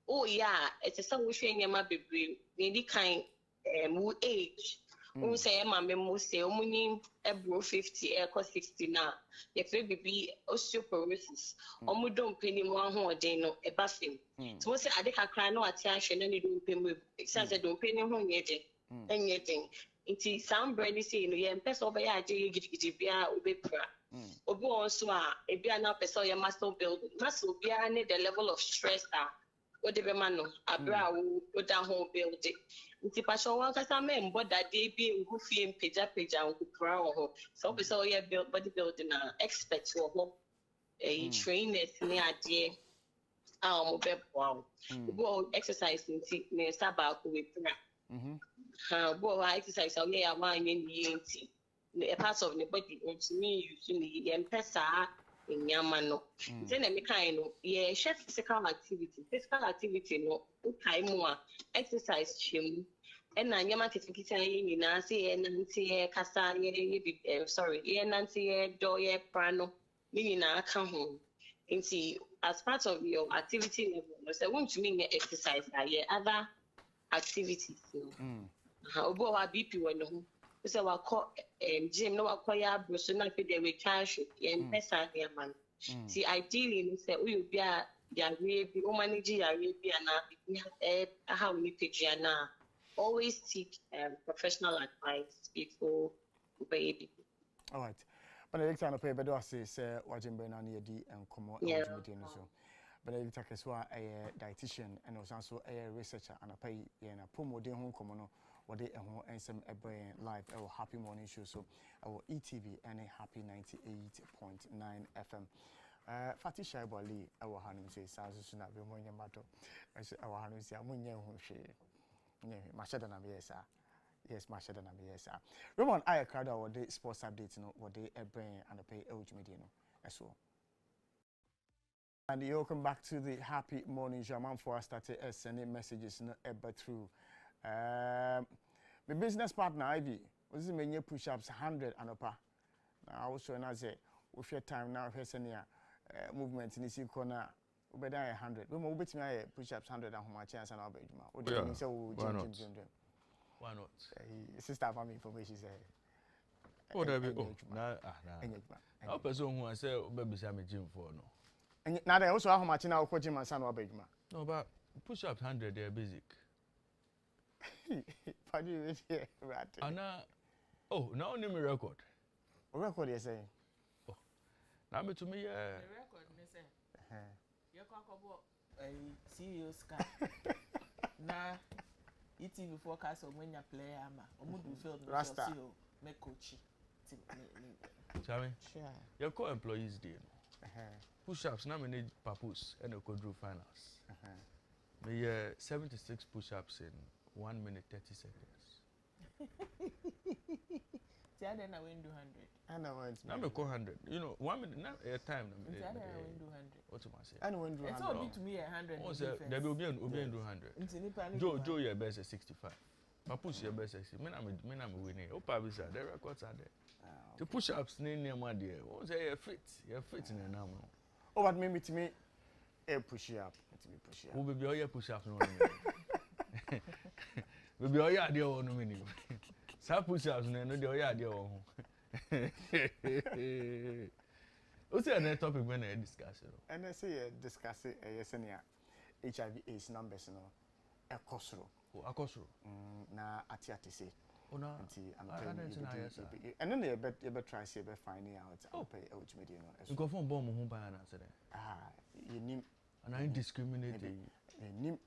Oh, yeah, it's a song we share in my baby. Any kind of age. We say, Mamma, we say, only a bro 50, echo 60 now. If we be osteoporosis, we don't pay more who are no a bathing. So, we say, I think I cry no attention, and you don't pay me. It says, I don't pay no one yet. Anything. It is some brandy saying, yeah, and pass over ya, you get be a Obu also a be an up so your muscle build muscle be the level of stress what the man abra go down home build it. Nti passion one kasa men but that they be who feel page and crown so be so yeah build bodybuilding expert to a trainers near idea wow go exercise nti ne saba ko we pra go exercise so yeah man yin a part of the body to me usually pesa in yamano. Then I kind of physical activity no time more exercise chim And na nyama kitikiti ayi na say nanti kasa ye sorry ye nanti ye do ye prano ni na aka ho nti as part of your activity level no say won't mean exercise ye other activities no obo wa bp we no ho say wa call gym no wa call ya bro so na fe dey we cash ye pesa dey man see ideally no say we be a ya we be o manage ya we be na how we page ya na always seek professional advice before baby. All right. But the time I pay bedo say wajimbe na na di enkomo LGBT no so. But the time keswa a dietitian and also a researcher and I pay ye na promo de ho nkomo no wode ehho ensem ebe live our happy morning show so our ETV and a happy 98.9 FM. Fatih Shaibu Ali our hanu say sazu na be monya mato. Our hanu say amunye ho hwe. Mashada na yes yes mashada na yes Raymond I crowd our day sports updates no what they bring and pay media no as well. And you welcome back to the happy morning show. Man for us started sending messages no ever through my business partner Ivy was many push-ups 100 and upper. Now also and I say with your time now here's movement in this corner over 100. We will bet me push-ups 100 and how much chance and I'll bet you. Why not? Sister family information say. Oh, there we go. Nah. How person who I say baby say me gym for no. And now they also how much now coach gym and son obey you. No, but push-ups 100 they're basic. Pardon you here, right? Anna, oh, now name me record. Record you say. Oh, now me to me record me say. You can go CEO scar. Na ETV forecast of when you play ama. Omudu field no so me coach. Chami. Sure. Your co-employees dey no. Push-ups na me need purpose and go through finals. Me 76 push-ups in 1 minute 30 seconds. See, I then I win do 100. I know it's. Now me call 100. You know, 1 minute now a time na me. See, I then I win do 100. What you say? I know when do 100. It's all be to me 100. Oh, say there will be do 100. Joe your best is 65. Papu's your best 60. Me na me winning. Opa bisa the records are there. The push-ups near my dear. Oh, say you're fit in the now. Oh, but maybe to me a push up. Push up. Who be all your push-ups no. We be all your idea on no meaning. Some push-ups no dey all your idea on. What's the topic when I discuss it? And I say discuss it yes HIV AIDS numbers no ekosoro. Oh, akosoro. Na ati say. Oh na. And then you bet try say be finding out pay out media no. You go from bomb ho ban na say. You nim and I discriminate. Nim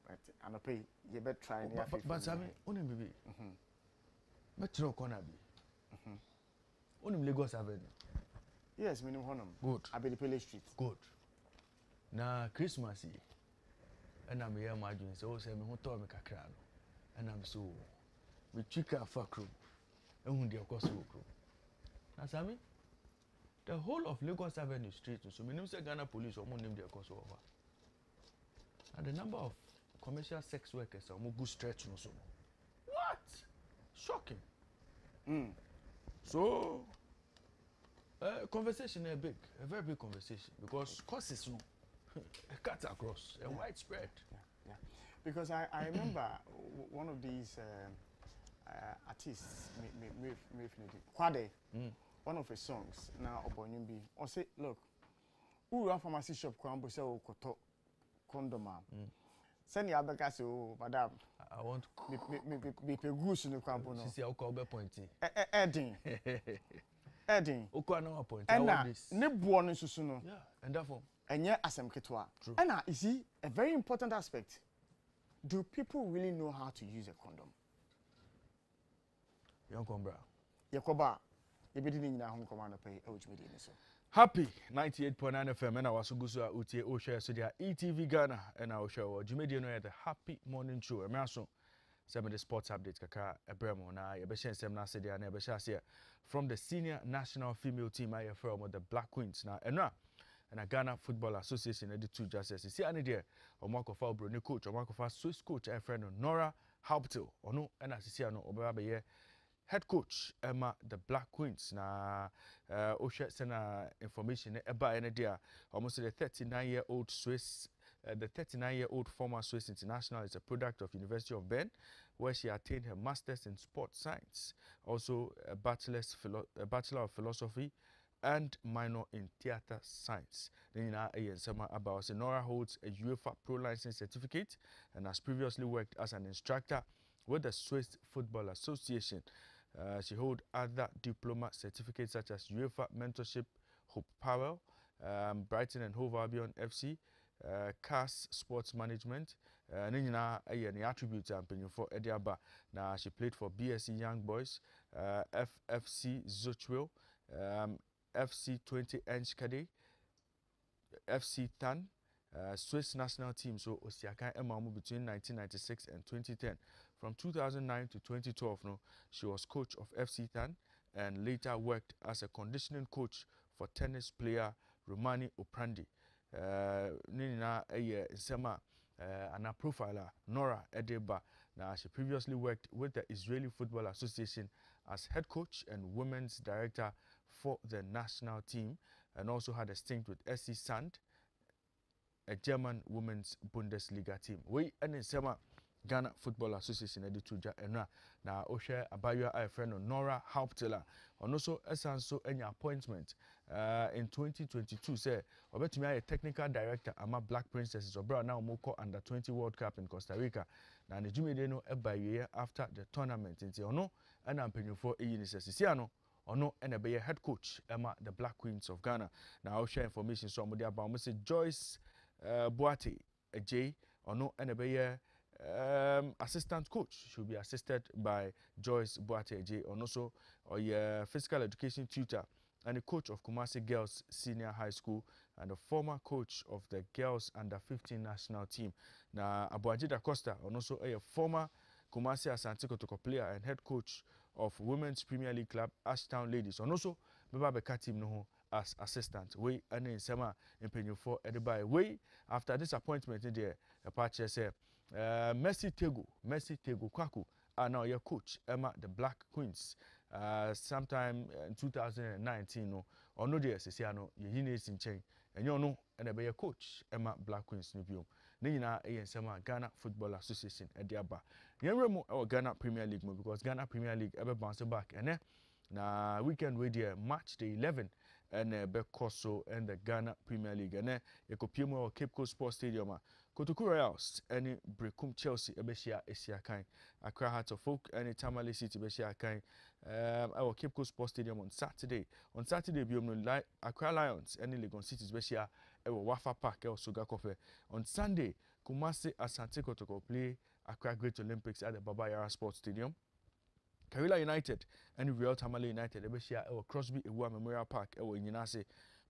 but and pay you bet try near. But I mean, onim bibi. Metro corner bi. Onim Lagos Avenue. Yes, minimum honum. Good. Abedipele Street. Good. Na Christmas yi. And I'm here imagine so say me ho to me kakra no. And I'm so me chika fakro. Ehun de okoso okro. Na sami the whole of Lagos Avenue Street so me say Ghana police omo name de okoso over. And the number of commercial sex workers omo go stretch no so. What? Shocking. So conversation is big, a very big conversation because causes no cut across and widespread. Yeah. Because I remember one of these artists, Kwade, one of his songs now Obonyumbi, or say, look, who run pharmacy shop kwambo say o koto condom. Send your back say, oh, madam, I want me pe goose no kwambo no. See, I'll call be pointy. Edding. Okwa no point. I want this. Ne buo no susu no. Yeah, and therefore. Enye asem ketwa. True. And you see a very important aspect. Do people really know how to use a condom? Young Combra. Yakoba. Yebedi ni nyina ho command pay media so. Happy 98.9 FM and I was gusu a utie o share so dia ETV Ghana and I share o Jumedia no the happy morning show. E so some of the sports updates kaka ebremo na ye be share sem na se dia na be share from the senior national female team I from the Black Queens na enra and a Ghana Football Association the two justices see ani there omakofa obroni coach omakofa Swiss coach friend Nora Hauptel ono and asisi ano obaba head coach Emma the Black Queens na oshe sena information eba ene dia almost the 39-year-old Swiss the 39-year-old former Swiss international is a product of University of Bern, where she attained her master's in sports science, also a bachelor of philosophy and minor in theater science. Then about Nora holds a UEFA Pro License certificate and has previously worked as an instructor with the Swiss Football Association. She holds other diploma certificates such as UEFA Mentorship Hope Powell, Brighton and Hove Albion FC, CAS Sports Management, Nina any attributes and for Ediaba. Now she played for BSC Young Boys, FFC Zuchwil, FC 20 Enschede, FC Tan, Swiss national team. So Osiakai Emamu between 1996 and 2010. From 2009 to 2012, she was coach of FC Tan and later worked as a conditioning coach for tennis player Romani Oprandi. Nina Sema and a profiler Nora Edeba. Now she previously worked with the Israeli Football Association as head coach and women's director for the national team, and also had a stint with SC Sand, a German women's Bundesliga team. We and Sema Ghana Football Association edituja enra na ohwe abayua a friend Nora Hauptela and also esanso any appointment in 2022 say obetumi a technical director ama Black Princesses obra na omoko under 20 World Cup in Costa Rica na ne jumede no ebaye after the tournament nti ono na mpanyufo eyinisesisi ano ono ene be head coach ama the Black Queens of Ghana. Now I'll share information so mo dey about mo say Joyce Boate J ono ene be assistant coach. Should be assisted by Joyce Boateje, and also physical education tutor and the coach of Kumasi Girls Senior High School and the former coach of the Girls Under 15 national team. Now Abuajida Costa, and also a former Kumasi Asante Kotoko player and head coach of Women's Premier League club Ashtown Ladies, and also Beba Beka team no as assistant. We and in Sema in Penyu for Edibai. We after this appointment in there, a patch say. Mercy Tego Kwaku are now your coach Emma the Black Queens. Sometime in 2019 no or no dear Sisiano ye in chain and you know and be your coach Emma Black Queens Nubium. Nina Sema Ghana Football Association at Diaba. Yenremo our Ghana Premier League because Ghana Premier League ever bounce back and na weekend we there March the 11th and Bekoso and the Ghana Premier League and Ekopimo Cape Coast Sports Stadium. Kotoku Royals any Brekum Chelsea Ebeshia Esiakai, Accra Hearts of Oak any Tamale City Beshia Kai, our Cape Coast Sports Stadium on Saturday. On Saturday, Biomno Accra Lions any Legon Cities Beshia Ewa Wafa Park El Sugar Coffee. On Sunday, Kumasi Asante Kotoko play Accra Great Olympics at the Baba Yara Sports Stadium. Karila United and Real Tamale United Ebeshia Ewa Crosby Ewa Memorial Park Ewa Inyinase.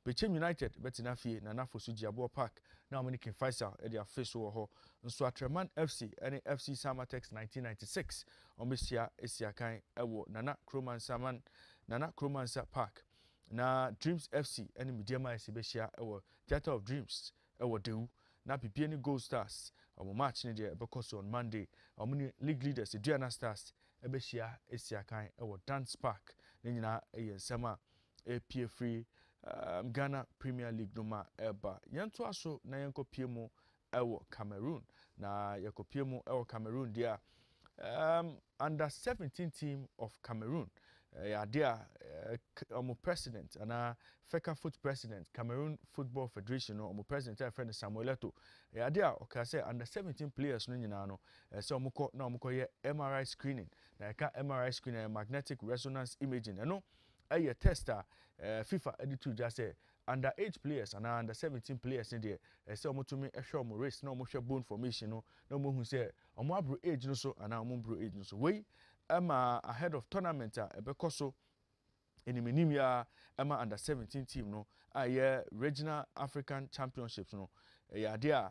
Bechem United betina fie na nafo so Jiabo Park na omani kin Faisal e dia face wo ho nso Atreman FC ene FC Samatex 1996 omesia esiakan ewo Nana Kromansa Park na Dreams FC ene Mediama Esibeshia ewo Theatre of Dreams ewo Dewu na Bibie ni Gold Stars omo match ni dia because on Monday omani league leaders Diana Stars ebeshia esiakan ewo Dance Park ne nyina eyensema APA free Ghana Premier League noma eba yanto aso na yanko piemo ewo Cameroon na yako piemo ewo Cameroon dia under 17 team of Cameroon ya dia president ana Fecafoot president Cameroon Football Federation no president a friend Samuel Eto'o ya dia okase under 17 players no nyina no se omukọ na omukọ ye MRI screening na ka MRI screening magnetic resonance imaging no a tester FIFA editor just say under 8 players and under 17 players in there say omo to me e show omo race na omo hwe bone formation no na omo hu say omo abro age no so and omo bro age no so we ahead of tournament e be koso eniminim ya under 17 team no aye regional African championships no ya dia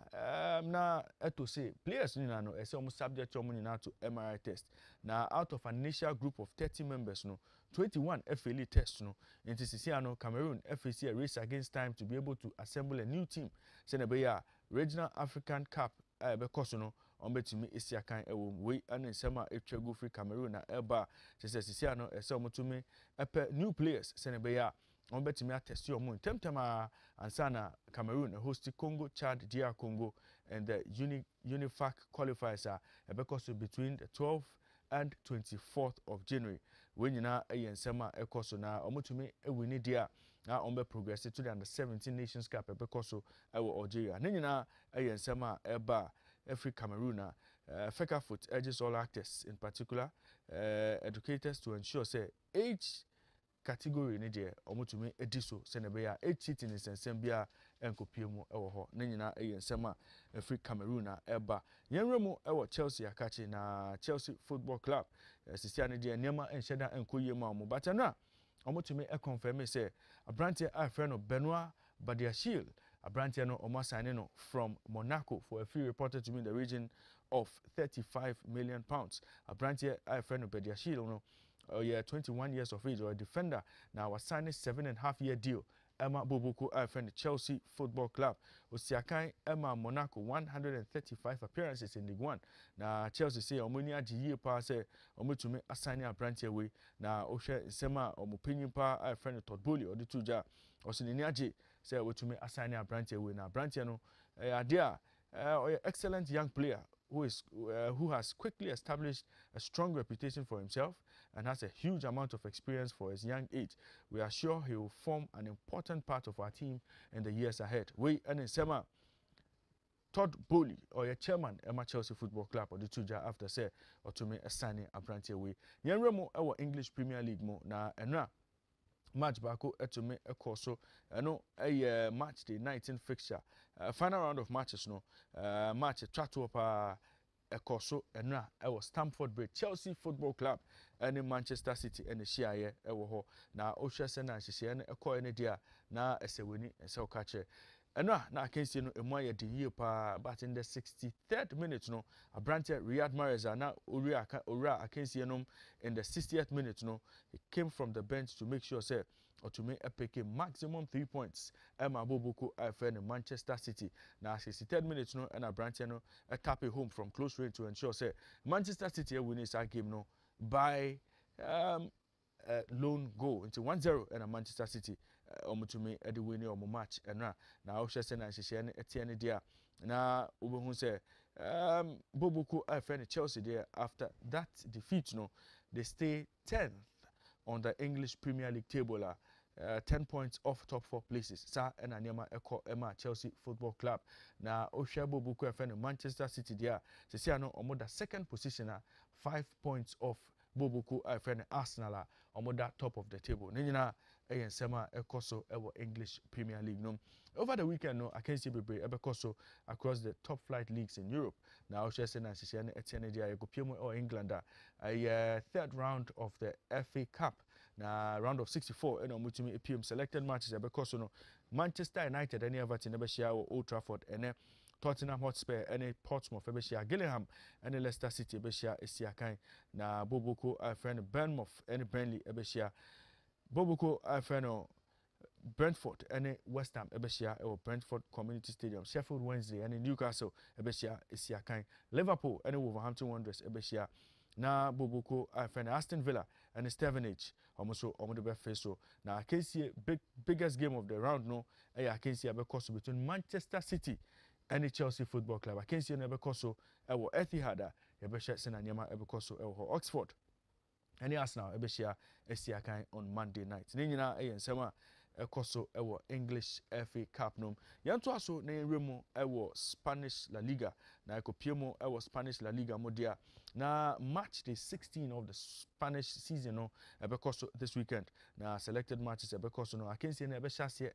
na eto say players ni na no say omo subject omo ni na to MRI test na out of an initial group of 30 members no 21 FLE test no into Sisiano Cameroon FAC a race against time to be able to assemble a new team say na be ya regional African Cup ɛbɛkɔ so no ɔmbɛtumi esi akan ɛwɔ mu wei ɛne nsɛm a etwa gu free Cameroon na ɛba kyerɛ sɛ sisia no ɛsɛ ɔmotumi ɛpɛ new players sɛne bɛyɛ a ɔmbɛtumi atɛsi ɔmo ntɛmtɛm a ansa na Cameroon host Congo, Chad, DR Congo and the UNIFAC qualifiers a ɛbɛkɔ so between the 12th and 24th of January. When you know a nsɛm a ɛkɔ so na ɔmotumi ɛwini deɛ a na ɔmbɛ progress to the under 17 Nations Cup ɛbɛkɔ so ɛwɔ Algeria. Ne nyinaa ɛyɛ nsɛm a ɛba every Cameroon a Fecafoot urges all actors in particular educators to ensure say age category ne deɛ ɔmotumi edi so sɛ ne bɛyɛ a age cheating nsɛnsɛm bi a ɛnkɔpie mu ɛwɔ hɔ. Ne nyinaa ɛyɛ nsɛm a every Cameroon a ɛba yɛnwura mu ɛwɔ Chelsea akachi na Chelsea Football Club sisia ne deɛ nneɛma ɛnhyɛ da ɛnkɔ yie mu a ɔmo bata no a ɔmotumi ɛconfirm sɛ aberanteɛ a frɛ no Benoit Badiashile aberanteɛ no ɔmo assign no from Monaco for a fee reported to be in the region of £35 million. Aberanteɛ a frɛ no Badiashile no 21 years of age or a defender now was signed a 7.5-year deal. Emma Boboko friend Chelsea Football Club. Osiakai Emma Monaco 135 appearances in League One. Now Chelsea say Omonia G pa say Omutumi assign a branch away. Now Osha Sema Omopinion pa friend Todd Bully or the Tuja or Sininiaji say Omutumi assign a branch away. Now branch no idea excellent young player who has quickly established a strong reputation for himself and has a huge amount of experience for his young age. We are sure he will form an important part of our team in the years ahead. We and in Sema Todd Bowley or your chairman Emma Chelsea Football Club or the Tuja after say or to me a signing a branch away. Yenremo our English Premier League mo na enra match bako to me a course no a match day 19 fixture final round of matches no match chat up a course and I was Stamford Bridge Chelsea Football Club and Manchester City and the Shire ewo na Osha Sena she and a coin idea na a sewini and so catcher. And now I can see no a the year but in the 63rd minute no a branch Riyad Mahrez now Ura I can see in the 60th minute no he came from the bench to make sure say or to make a pick maximum 3 points. Emma Boboko I friend Manchester City now 63rd minute no and a branch no a tap it home from close range to ensure say Manchester City win this game no by lone goal into 1-0 and a Manchester City to me at the winning of match and now Osha Sena she share Etienne dia na Ubu say Boboko I friend Chelsea there after that defeat no they stay 10th on the English Premier League table 10 points off top 4 places sa and Anyama Eko Emma Chelsea Football Club na Osha Boboko I friend Manchester City there se see no omo the second position 5 points off Boboko I friend Arsenal omo that top of the table nyina eyen sema ekoso ewo English Premier League no over the weekend no I can see bebre ebekoso across the top flight leagues in Europe now I say na share na Etienne dia go pie or England a third round of the FA Cup na round of 64 and omutumi epm selected matches ebekoso no Manchester United and Everton ebeshia Old Trafford and Tottenham Hotspur and Portsmouth ebeshia Gillingham and Leicester City ebeshia esiakan na Boboko friend Bournemouth and Burnley ebeshia Boboko friend Brentford and West Ham ebeshia or Brentford Community Stadium Sheffield Wednesday and Newcastle ebeshia esiakan Liverpool and Wolverhampton Wanderers ebeshia na Boboko friend Aston Villa and Stevenage almost the best face so now I can see biggest game of the round no I can see a because between Manchester City and the Chelsea Football Club I can see a because ewo Etihad ebeshia sena nyama because ewo Oxford and Arsenal ebeshia esiakan on Monday night ne nyina nsema ekoso ewo English FA Cup no yanto aso na yenremu ewo Spanish La Liga na ekopiemo ewo Spanish La Liga modia na match day 16 of the Spanish season no ebekoso this weekend na selected matches ebekoso no akensi na ebehya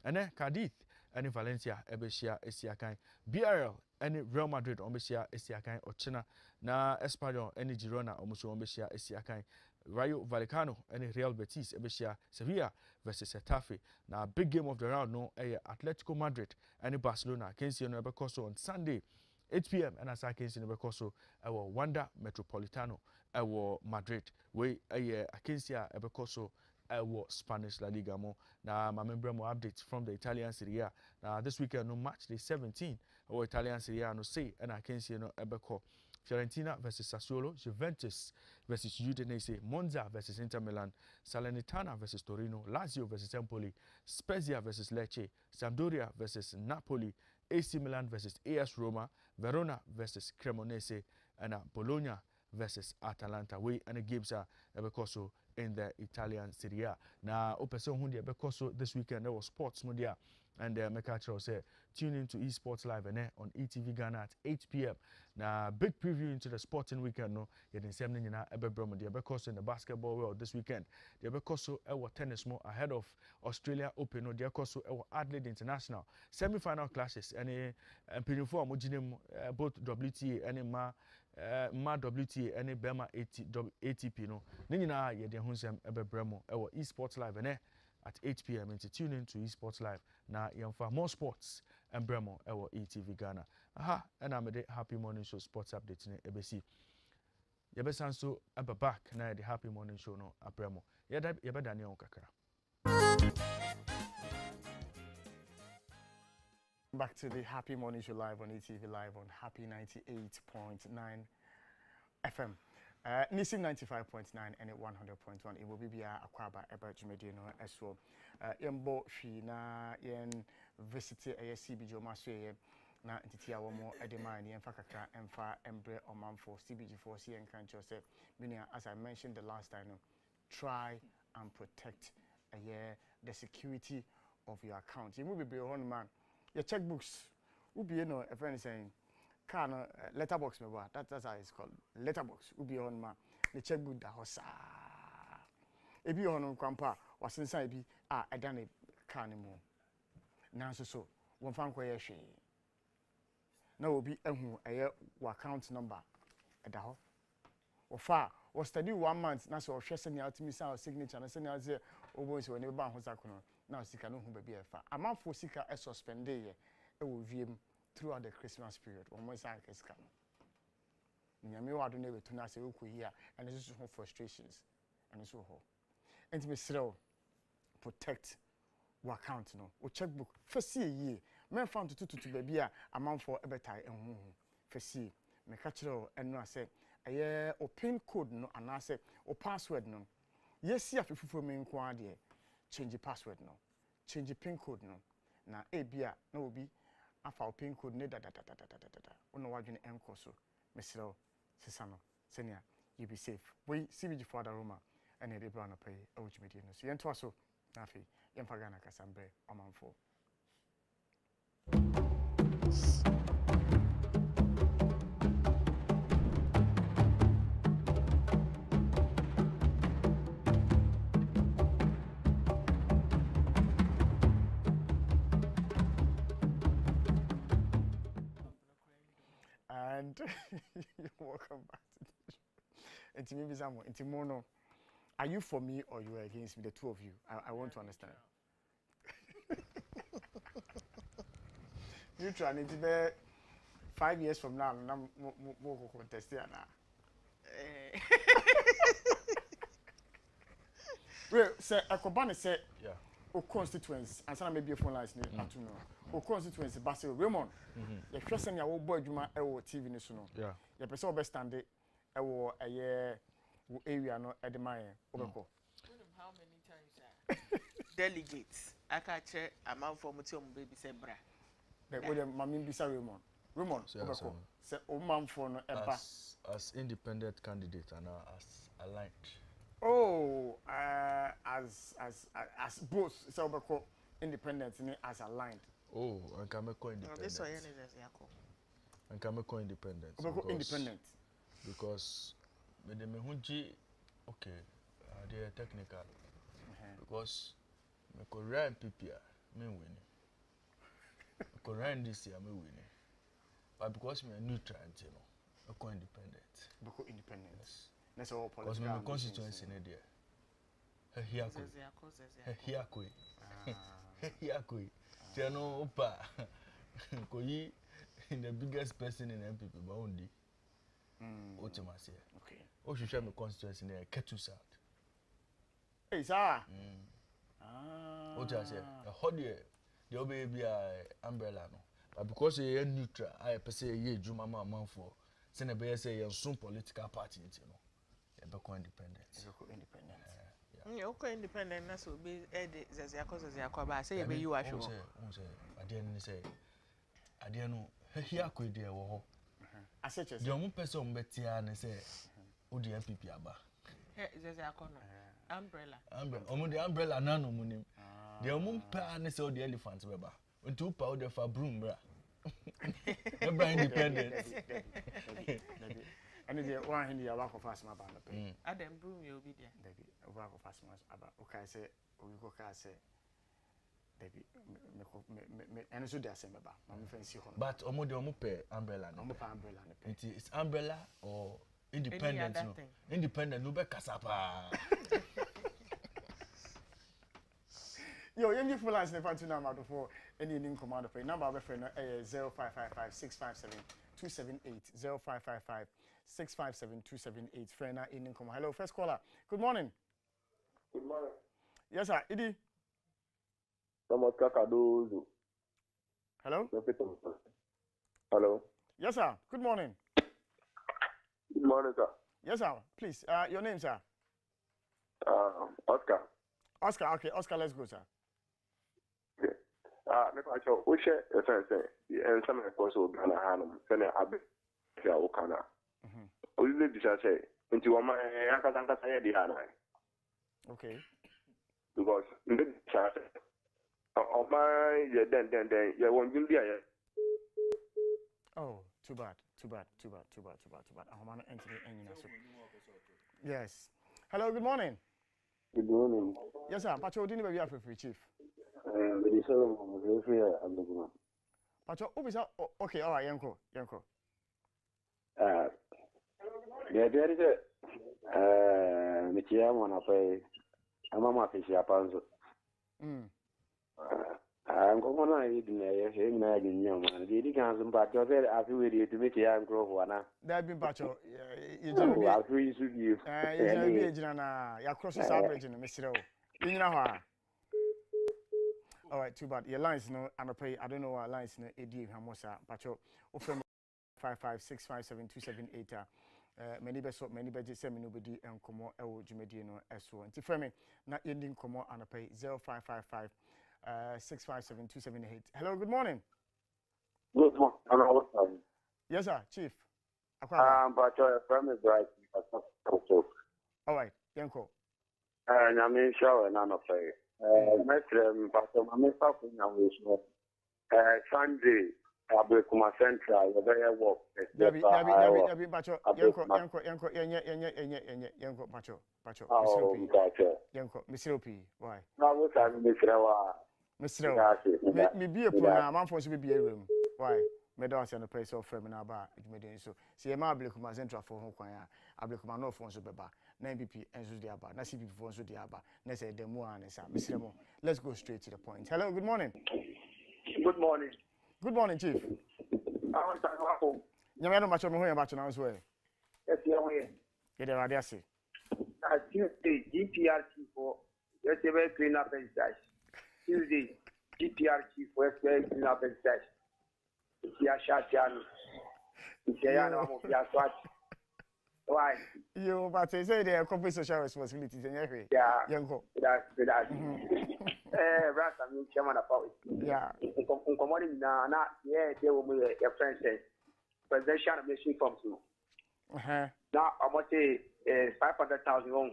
ene Cadiz and Valencia ebeshia esiakan BRL and Real Madrid ombeshia esiakan ochina na Espanyol and Girona omuso ombeshia esiakan Rayo Vallecano and Real Betis ebeshia Sevilla versus Getafe. Now big game of the round no Atletico Madrid and Barcelona Kensi no ebekoso on Sunday 8 p.m. and as I can see no ebekoso ewo Wanda Metropolitano ewo Madrid we akensia ebekoso ewo Spanish La Liga mo na my member mo updates from the Italian Serie A. Now this weekend no match day 17 ɛwɔ Italian Serie A no say ɛna akansie no ɛbɛkɔ Fiorentina versus Sassuolo, Juventus versus Udinese, Monza versus Inter Milan, Salernitana versus Torino, Lazio versus Empoli, Spezia versus Lecce, Sampdoria versus Napoli, AC Milan versus AS Roma, Verona versus Cremonese, and Bologna versus Atalanta. We and the games are so in the Italian Serie A. Now, Opeso Hundi Bekoso this weekend there was sports media. And Mekacho said, tune in to eSports Live and on ETV Ghana at 8 p.m. Now, big preview into the sporting weekend. No, you didn't say anything now. The because in the basketball world this weekend, the because our tennis more ahead of Australia Open. No, the because our Adelaide International semi-final classes. And Pinufo Mujinem both WTA and Ma WTA and Bema ATP. No, Nina ye the Hunsem Ebebremo our eSports Live and at 8 p.m. and tune in to eSports Live. Now, you have more sports and Bremo, our ETV Ghana. Aha, and I'm a Happy Morning Show sports update in ABC. Yabesan so back now the Happy Morning Show no a Bremo. Yabba Daniel Kakara. Back to the Happy Morning Show live on ETV Live on Happy 98.9 FM. Nisim 95.9 and 100.1. It will be Akwaba about Jumedino as well. Yembo Shina yen visited a CBG Masway na Titia Womo Edemani and Fakaka and Fa Embre or Manfo CBG4C and Cancho said, meaning as I mentioned the last time, try and protect the security of your account. You will be on man. Your checkbooks will be a friend saying. Can letterbox me what that's how it's called letterbox ubi on ma the checkbook da hosa ebi on kwampa wasensan ebi eda ne car ne mu nanso so won fan ko ye hwe na obi ehu eye account number eda ho ofa o study 1 month na so hwe se ne ultimate sign signature na se ne say obo so ne ba ho sakono na sika no hu ba bi efa amafo sika e suspend ye e wo wiem throughout the Christmas period. One more time, it's come. Nyame wa do na betu na say ukwu here and this is for frustrations and so ho. And me sell protect your account no. O checkbook first year. Me found to baby a amount for ebetai enhu. First year. Me catch it and no say aye o pin code no and I say o password no. Yes ya fifu me nko ade change the password no. Change the pin code no. Na ebia na obi afa pin code ne da ono wadwene enko so mesrɛ sisa no senia you be safe we CBG for the Roma and e dey bra na pay awuchimedi no so yento aso na afi yemfa Ghana kasambe omanfo and welcome back to the show. And maybe someone, Intimono, are you for me or you are against me? The two of you. I want to understand. You try to be 5 years from now, I'm more contest here now. Well, say Akobane said, yeah. O constituents, and some maybe a phone lines need to know. O constituents, Basil Raymond. The first thing I will boy Juma TV national. Yeah. The person best stand it. I will a year area no at the mine. How many times? Delegates. I can't check amount for Mutum baby Sebra. But with Mammy Bisa Raymond. Raymond, say, oh, man, for no as independent candidate and as aligned. Oh, as both so independent as aligned. Oh, and can make independent. This one is Yako. And can make independent. Independent. Because with the Mehunji, okay, they are technical. Because me could run PPR, me winning. Me could run this year, me winning. But because me a neutral, you know, I go independent. Because independent. That's all political. Because my constituency in there. Hiakui. Hiakui. Tiano Opa. Koyi in the biggest person in MPP, Baundi. Otomasi. Okay. Oh, she share my constituency in there. Ketu South. Hey, sir. What I say? The hot year. The baby umbrella no. But because you're neutral, I per se ye Juma man for send a bear say you're soon political party, you know. You're independent. Independent. Yeah, okay, independent. That's what be Eddie Zaziako. I say, you are sure. I didn't say, I didn't know. Here could dear war. I said, the only person better and say, oh, the MPP aba. Zaziako, umbrella. The umbrella, none of money. The only person say, the elephants, Weber. When two powder for broom, bra. Independent. And the one in the Awako Fasma band. Adam broom, you'll be there. Baby, Awako Fasma about okay, say, or you go say, baby, and so there's some about my fancy home. But Omope umbrella, no umbrella. It's umbrella or independent. No. Independent, no be Casapa. Yo, you full lines in the front number for any in command of a number of friend 0555 657 278 0555 657 278 friend in income. Hello, first caller. Good morning. Good morning. Yes, sir. Idi. Hello. Hello. Yes, sir. Good morning. Good morning, sir. Yes, sir. Please, your name, sir. Oscar. Oscar. Okay, Oscar. Let's go, sir. Okay. We share a sense. And some of us will Ghana Hanum, send a habit. Okana. We live this say into one man. Okay. Because in the chat, oh my, then, you won't be there. Oh, too bad. Yes. Hello, good morning. Good morning. Yes, sir. Pacho, didn't we have a free chief? Pacho, okay, all right, Yanko. Yeah, there is a Michiam on a pay. I'm a fish panzo. I'm going to eat him, nagging young man. Did he come back to say, I feel ready to make young grow one? That been Pacho. I'll freeze with you. You're crossing Sabridge in the Mr. You know how? All right, too bad. Your lines, no, I'm a pay. I don't know what lines, no, AD Hamosa, Pacho, 556572778. Many budget semi nobody and come on, Jumedino as well. Tifreme, not ending come on and a pay 0555 6572778. Hello, good morning. Good morning. Yes, sir, Chief. But your friend is right. All right, Yanko. And I mean, show and I'm a pay. My friend, but I'm a stopping now. Sunday, I'll be Kuma Central, the very work. Debbie, Pacho, Yanko, Pacho. Oh, gotcha. Yanko, Mr. P. Why? Now, what I'm Mr. Me be a poor man for to be a room. Why? Medals and a place of Femina bar, so. See a marbler Kuma Central for Hokoya, I'll be Kuma no phones of Baba, 9BP and Zudiaba, Nasi before Zudiaba, Nessa Demoan and Sam. Mr. Mo, let's go straight to the point. Hello, good morning. Good morning. Good morning, Chief. You know much of me about you now as well. Yes, you're here. Get a radiasi. Tuesday, GPRT for yesterday clean up and dash. Tuesday, GPRT for yesterday clean up and dash. Why? You but they say they are corporate social responsibilities in every. Yeah. Young go. That's. Rasta, I'm chairman of it. Yeah. Commodity now, yeah, they will be a friend says. Presidential mission comes to. Now, I must say 500,000 on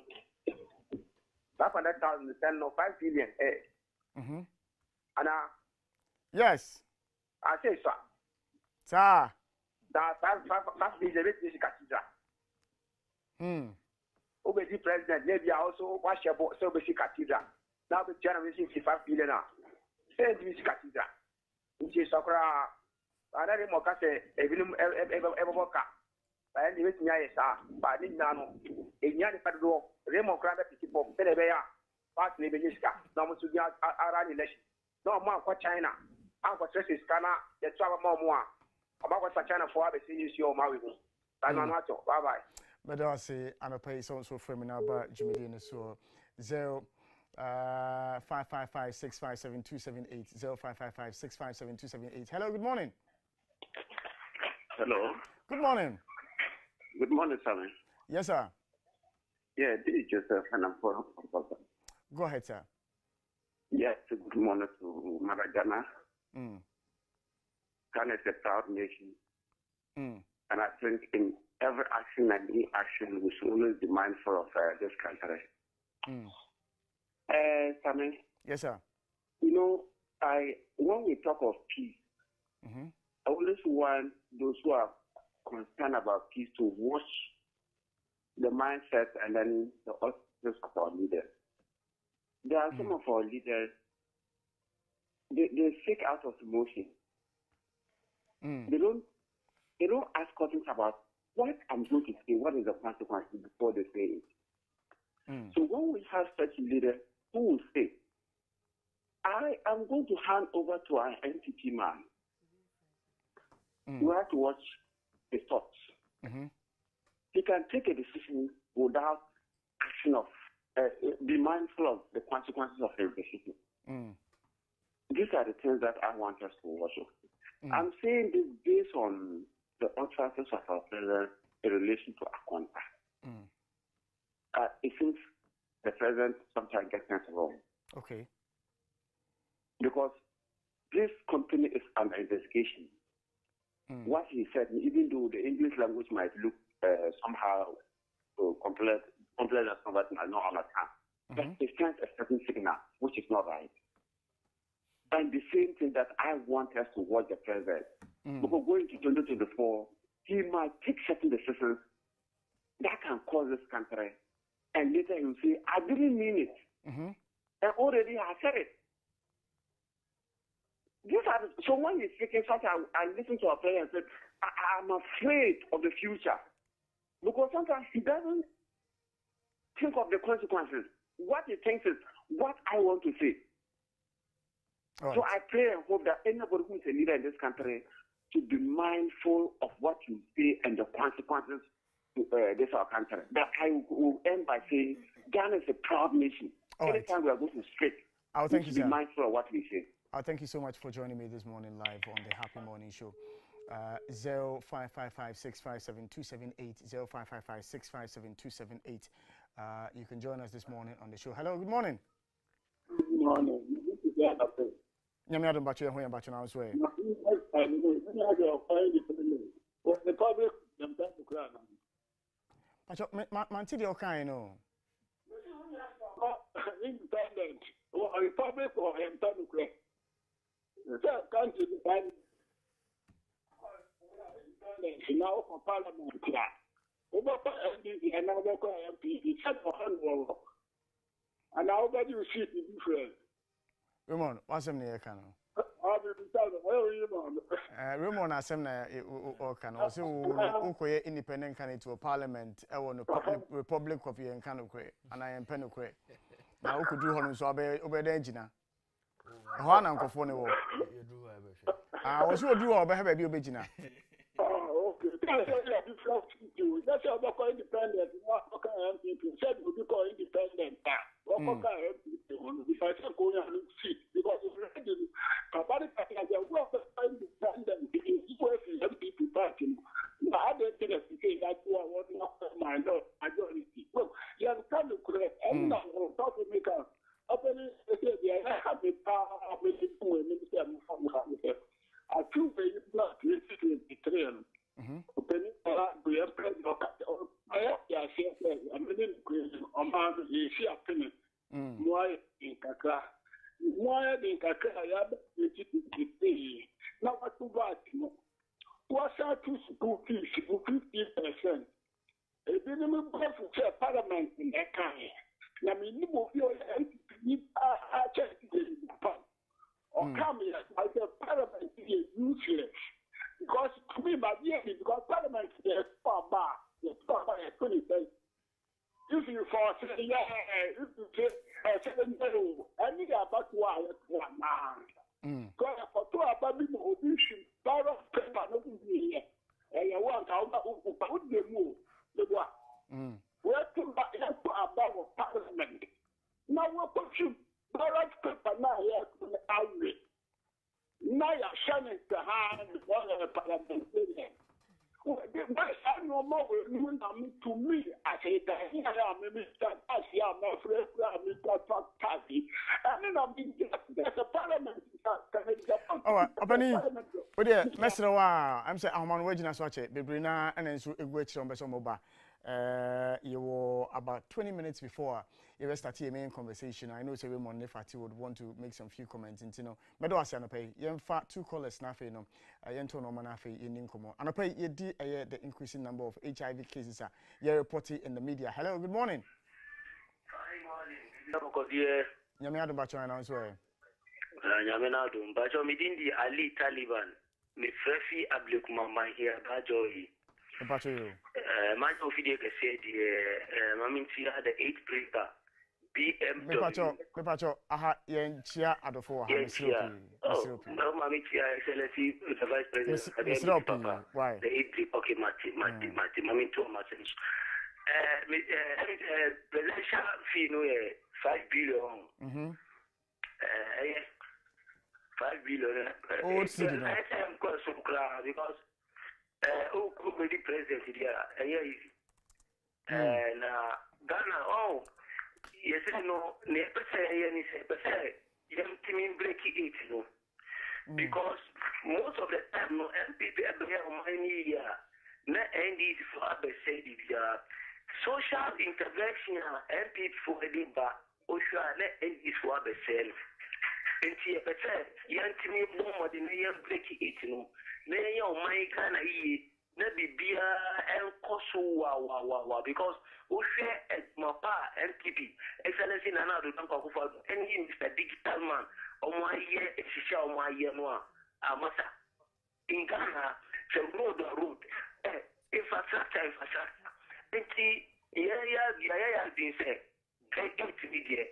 500,000 is 5 billion. And yes. I say, sir. Sir. That 5 billion is cathedral. Obedi president, maybe also watch your boat, so basic cathedral. Now the generation 55 billion. Say this cathedral. Which is Sakura. Another Mocase, ever Moca. By any way, by Nano, a young federal, Raymond Crabbe, people, Penebea, Part Nebeniska, no to get our election. No more for China. Uncle Tracy Scanner, the travel more. About what China for the cities your marriage. Bye bye. But I say, and I pay so for Femina, but Jimmy so 555-657-278, 0555-657-278. Hello, good morning. Hello. Good morning. Good morning, Sammy. Yes, sir. Yeah, this is Joseph, and I'm from Papa. Go ahead, sir. Yes, good morning to Maragana. Ghana is a proud nation. And I think in every action and inaction, we should always be mindful of this country. Sammy? Yes, sir. You know, when we talk of peace, I always want those who are concerned about peace to watch the mindset and then the auspices of our leaders. There are some of our leaders, they speak out of emotion. They don't ask questions about what I'm going to say, what is the consequence before they say it. So when we have such leaders who will say, I am going to hand over to an entity man, we have to watch his thoughts. He can take a decision without action of, be mindful of the consequences of his decision. These are the things that I want us to watch. I'm saying this based on the utterances of our president in relation to Akwanta. It seems the president sometimes gets things wrong. Okay. Because this company is under investigation. What he said, even though the English language might look somehow complex and something I don't understand, but it sends a certain signal, which is not right. And the same thing that I want us to watch the president. Because going to 2024, he might take certain decisions that can cause this country. And later he will say, I didn't mean it. And already I said it. So when he's speaking such, I listen to our president and said, I'm afraid of the future. Because sometimes he doesn't think of the consequences. What he thinks is what I want to say. Right. So I pray and hope that anybody who is a leader in this country should be mindful of what you say and the consequences to this our country. But I will end by saying Ghana is a proud nation. Anytime we are going to speak, we should be mindful of what we say. Thank you so much for joining me this morning live on the Happy Morning Show. 0555-657-278, 0555-657-278. You can join us this morning on the show. Hello, good morning. Good morning. Nyame adom bacho ho ya bacho na so e. The public them time to cry now. Bacho man ti de o kan no. Independent or republic or him time to cry. The country independent now for parliament cry. Over NDC and now go MP. It's not for hand work. And now nobody will see the difference. Ramon, what's him near Cano? Ramon, asem na o can also ukoye independent candidate to a parliament. I want a Republic of the Enkano Cray, and I am Penocray. Now, who could do Honor so obey the engineer? One uncle for no. I was you do all by baby Obegina. Oh, okay. That's how we call independent. What can people said we be called independent? What can people? If I say go and see, because it's really about it, I can work independent because you work in MPP party. I don't think that you are working up my majority. Well, you have come to correct. And now on top of me, I feel very blood. Parliament in that kind. I mean, you will feel or come here, I said, Parliament is useless. Because to me, my dear, because Parliament is far back, it's far back at 20 days. If you say, yeah, if you say, 7 days, I need about 1 man. Because for 2 about me, you should borrow paper, not in here. And you want to put the move. We're to about Parliament. Now, what you to me, I say that here I am, Mr. Tashi, I'm a friend, Mr. Tashi. And then I'm being there's a parliament. All right, Abani. Oh dear, Mr. Wa, I'm saying I'm on waging as watch it. Bebrina and then so a wait on Besom Moba. You were about 20 minutes before you started a main conversation. I know Raymond Nefati would want to make some few comments. You know, Medo Asiano pay. You fat 2 callers na fe no. Yento no manafe in Incomo. And I pay you the increasing number of HIV cases are you reported in the media. Hello, good morning. Nyamiado Bacho announce where. Nyamenado, Bajo Midindi Ali Taliban, me Frefi Ablikuma here, Bajoy. Bacho you. Man of Fidek said, Mamintia, the 8th breaker, BMW. Me Bacho, aha, yen chia adofo ha, Mr. Oh, Mamitia, Excellency, the Vice President, Papa. Why? The 8th breaker, okay, Mati, Maminto Martins. Presidential fee, no, 5 billion. 5 billion. Oh, it's good. Because who could be president here? And Ghana, oh, yes, no, never say anything, but say, you mean break it, no. Because most of the time, no MPP ever money here, not NDs for Abbe said it, social intervention, MPP for the bar, Osha, not NDs for Abbe self. And see, but Yantimi more than a young breaky it, no. Nay, oh, my Ghana, Nabi Bia and Koso, because Osha at Mapa, MPP, Excellency Nana, the Uncle for any Mr. Digital Man, or my year, a Shisha, or my year noir, Amasa. In Ghana, the road, infrastructure. And see, yeah, been said, get to me there,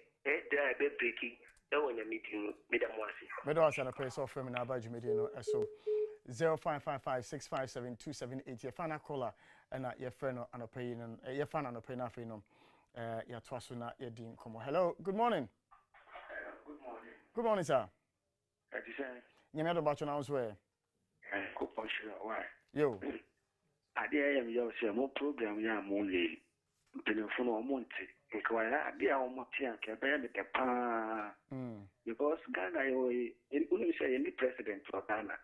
they're breaking. Meeting, Madam Wasi. Medo Asiano pay so from na Abaju Medino so 0555657278 your final caller and your friend and pay your fan and pay na fe no your twaso na your din komo. Hello, good morning. Good morning, sir. Nyamiado Bacho na where? Yo. Adia am say more program ya mo le telephone o monte. Because Ghana, you say any president for Ghana.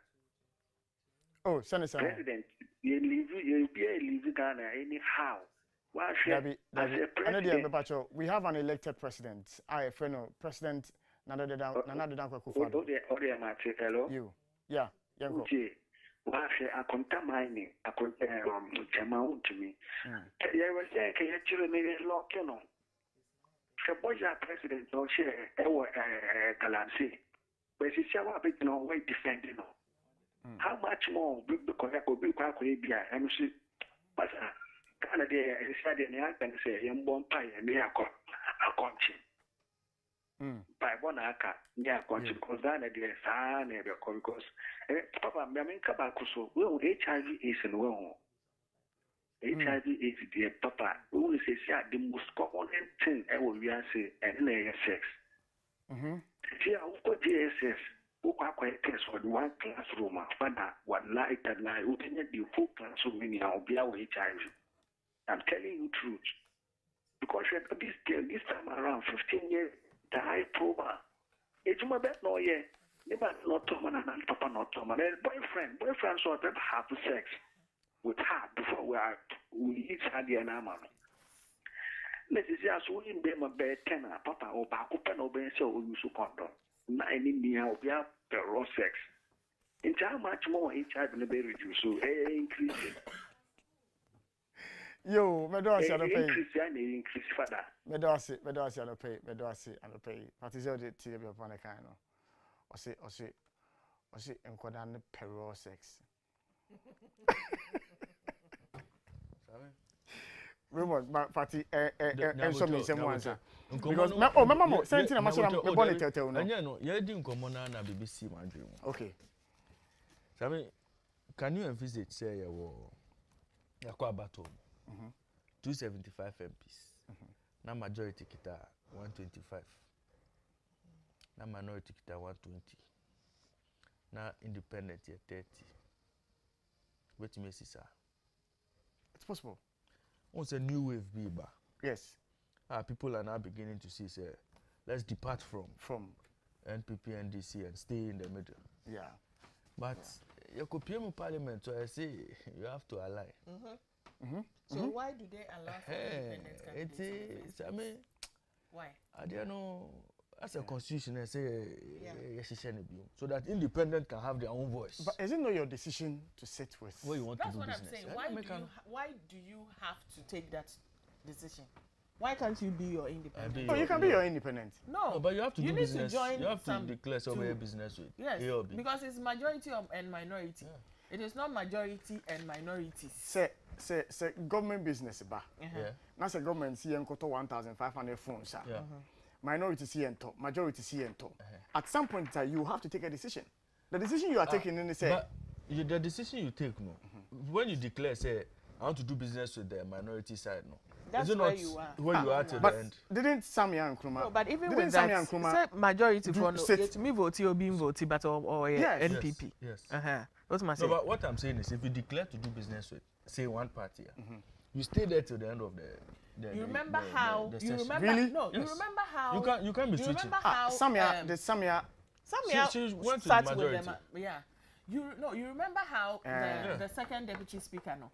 Oh, Senator. President, you leave Ghana anyhow. We have an elected president. I President Nana Hello. You. Yeah. I contamine a Jama to me. There was a children lock, you know. Boja president or share Galancy. But she shall have it no way defending. How much more because I could be quite and she but Canada said in the and say young born pie and near a country. By one acre near country because then a dear son because Papa Mamin Kabakuso will HIV is in one. HIV is the Papa who says the most common thing I will say and sex. Here, who got GSS, who are quite test for one classroom, father, what light and lie, who can the full classroom in our HIV. I'm telling you truth. Because this time around 15 years, the high proba. It's my best no yeah. Never not Tom and Papa not Tom and boyfriend so I have sex with her before we eat her the anamon. Let's see as we in them a bed tenor, Papa or Bakupan or Ben so we use condom. Not any near we have raw sex. It's how much more HIV in the berry juice so increasing. Yo, Medosi and pay. Increase further. Medosi and pay. Partisan the tea upon a kind of. Or say, and Kodan perro sex. Raymond, party, and so many someone. Because, oh, Mamma, sent in a master of bonnet. No, you didn't come on a BBC, my dream. Okay. Sammy, can you visit, say, a battle? 275 MPs. Now majority kita 125. Now minority kita 120. Now independent 30. What you may see, sir? possible. Once a new wave be back. Yes. People are now beginning to see, say, let's depart from NPP, NDC and stay in the middle. Yeah. But your PM parliament, so I say you have to ally. So why do they allow for independent candidates? I mean, why? I don't know. As a constitution, I say so that independent can have their own voice. But is it not your decision to sit with? Where you want That's to do what business? I'm saying. Why do you have to take that decision? Why can't you be your independent? Oh, you can be your independent. No, but you have to do business. To join you have to declare some business with. Yes, A or B. because it's majority and minority. It is not majority and minorities. Say government business ba. Na say government see enkoto 1,500 phones. Minority see ento, majority see ento. At some point you have to take a decision. The decision you are taking in say. But the decision you take, no. When you declare, say, I want to do business with the minority side, no. That's where you are. Where you are till the end. Didn't Samia and Nkrumah? No, but even with that, say majority for no, yet me vote or being voted, but or NPP. Yes. What's my No, but what I'm saying is, if you declare to do business with, say, one party, you stay there till the end of the. You remember how? You remember? Really? No, you remember how? You can't be switching. You remember how? Samia she went to the starts majority. with them. Yeah. You remember how the second deputy speaker no.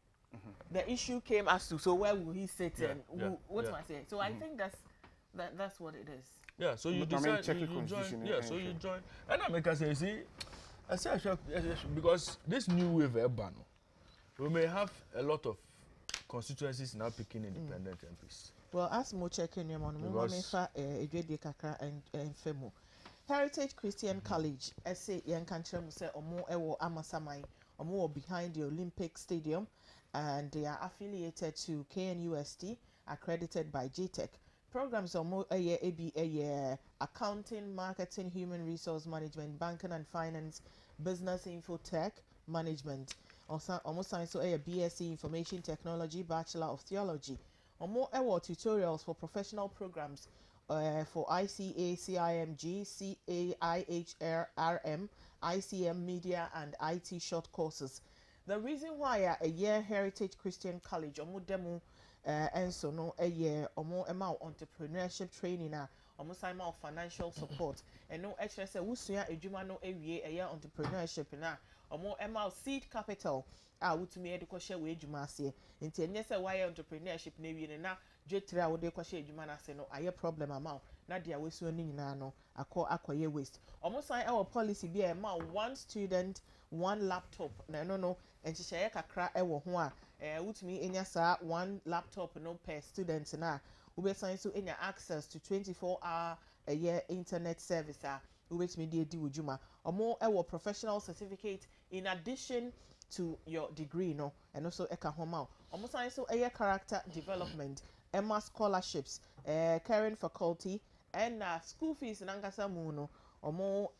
The issue came as to so where will he sit and what am I saying? So I think that's what it is. Yeah, so you decide you join. Yeah, so you join. And I make us say, see, I say because this new wave ban, we may have a lot of constituencies now picking independent MPs. Well, as mo checking them on and Femo. Heritage Christian College, say young country say omo ewo amasamai, omo behind the Olympic Stadium, and they are affiliated to KNUST, accredited by GTEC. Programs are more accounting, marketing, human resource management, banking and finance, business infotech management. Almost science so BSc information technology, Bachelor of Theology. Or more tutorials for professional programs for ICA, CIMG, CAIHRM, ICM media and IT short courses. The reason why a year Heritage Christian College demo and so no a year amount entrepreneurship training amount financial support and no extra say wusuya ejuma no a year entrepreneurship na amount seed capital wutumi de kwhye we ejuma ase nti enye say why entrepreneurship na wie na dwetra wo de kwhye ejuma na ase no aye problem amount na dia wesu ni nyina no akoye waste sign our policy be amount one student one laptop na no enchichaye kakra ewo ho a wutumi enya sa one laptop no per student na ube sign so enya access to 24-hour a year internet service wetumi de di wujuma professional certificate in addition to your degree no and also eka homa sign so character development Emma scholarships caring faculty and school fees nangasa mu no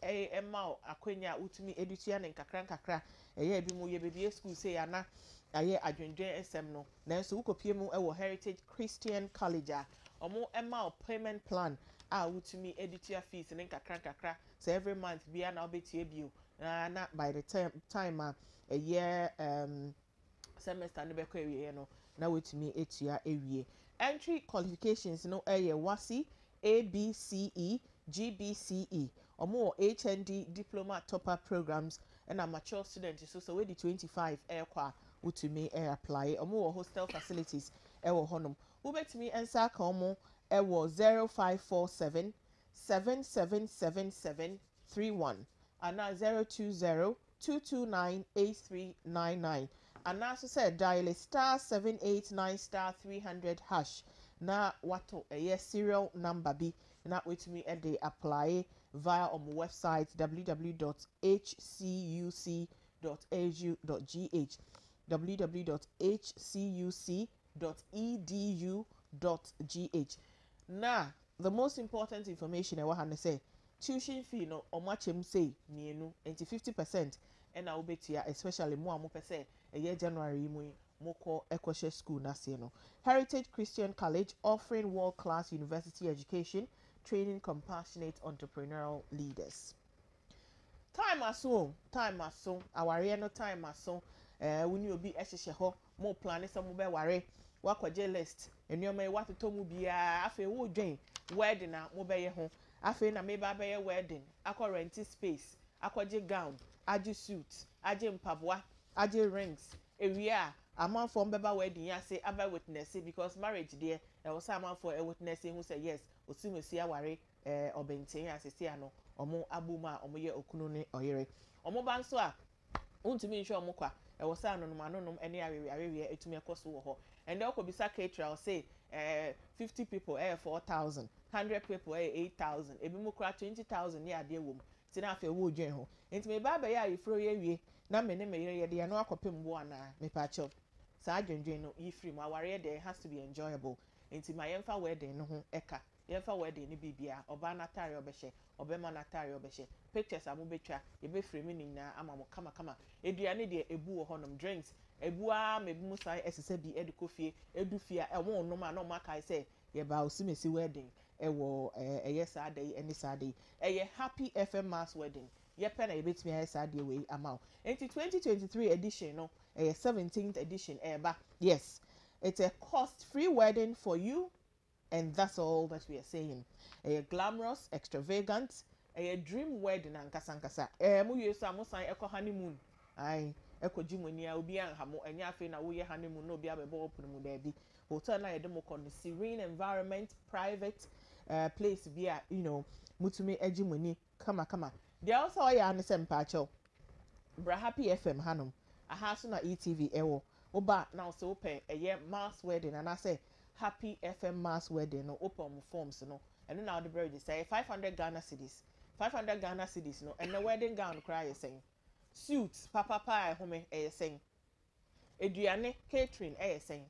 Emma akwenya utumi edutia ne nkakra bi mu ye bebie school say ana aye adwendwen SM no nanso wukopie mu Heritage Christian College Emma payment plan utumi edutia fees ne nkakra so every month bia na obetie bio na by the time a year semester no beko ewie no na wetumi etua ewie entry qualifications no WASSCE ABCE GBCE HND diploma topper programs and a mature student so we the 25 kwa wutumi apply hostel facilities honum wubetumi ensa ka 0547 777731 and 020 229 8399 and now so said dial *789 *300 hash na wato serial number b na wetumi dey apply via our website www.hcuc.edu.gh www.hcuc.edu.gh. Now, the most important information I want to say, tuition fee no omachem say mienu enti 50% and I will bet you especially more pese a year January moko ekoshe school nasi no. Heritage Christian College offering world-class university education, training compassionate entrepreneurial leaders. Time aso, our no time aso. When you be eshe ho mo plan some mo be ware wakɔgye list nneɛma yi watoto mu biara afei wo dwen wedding a mo bɛyɛ ho afei na me ba bɛyɛ wedding akɔ rent space akɔgye gown agye suit agye mpaboa agye rings ewia amanfo mbɛba wedding ya say aba witness because marriage there e was amanfo e witness who say yes osimesi aware obenten asese ano omo abuma omo ye okunu ne oyere omo ba nso a untumi nhwe omo kwa e was anonom ene awewe etumi ekoso wo ho and they ko bisa caterer say 50 people 4,000 100 people 8,000 ebi mu kra 20,000 ne ade wom ti na afa wo dwen ho enti me ba ya ifro ye wie na me ne me ye de ya no akopem bo ana me pa cho sa adwendwen no yifri mu aware there has to be enjoyable enti ma yemfa wedding no ho eka yemfa wedding ni bibia oba na tare obehye obema na tare obehye pictures amu betwa ye be frame ni na ama mo kama eduane de ebu wo honom drinks ebu a mebu mu sai esese bi edukofie edufia ewo no ma na ma kai say ye ba osimesi wedding ewo eye saday eni saday eye happy FM mass wedding ye pe na ye betimi eye saday we amount enti 2023 edition no 17th edition eba yes it's a cost free wedding for you and that's all that we are saying a glamorous extravagant a dream wedding and kasankasa mu yesu amusan eko honeymoon ai eko jimonia obi anhamo enya afi na wo ye honeymoon no obi abebo open mu da bi hotel na yede mo kon serene environment private place bi a you know mutumi ejimoni kama they also ya an sempacho bra happy FM hanom aha so na ETV ewo oba now so open a mass wedding and I say happy FM mass wedding no open forms no and now the bread say 500 Ghana cedis 500 Ghana cedis no and the wedding gown cry is saying suits papa home saying eduane catering saying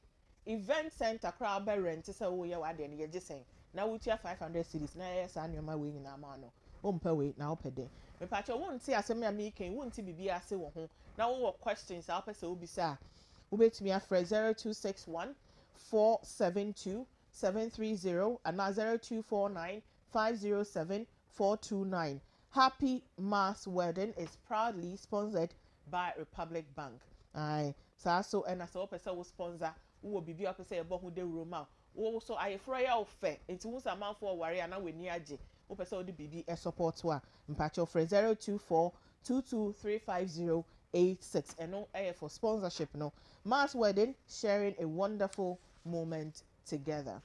event center crowd be rent say wo ye wade ne ye saying na wo tia 500 cedis na yes anoma we nyina ma no o mpa we na opede me pa cho won ti asem ya me ken won ti bibia ase wo ho na wo questions a opese obisa wo betumi afre 0261 472 730 and 0249 507 429. Happy Mass Wedding is proudly sponsored by Republic Bank. Aye, so and as opesa wo sponsor wo bibi opesa e bo hu de roma wo so aye froya ofe enti wo sama for ware ana weni age opesa wo de bibi e support wa mpacho fre 024 2235086 and no aye for sponsorship no Mass Wedding, sharing a wonderful moment together.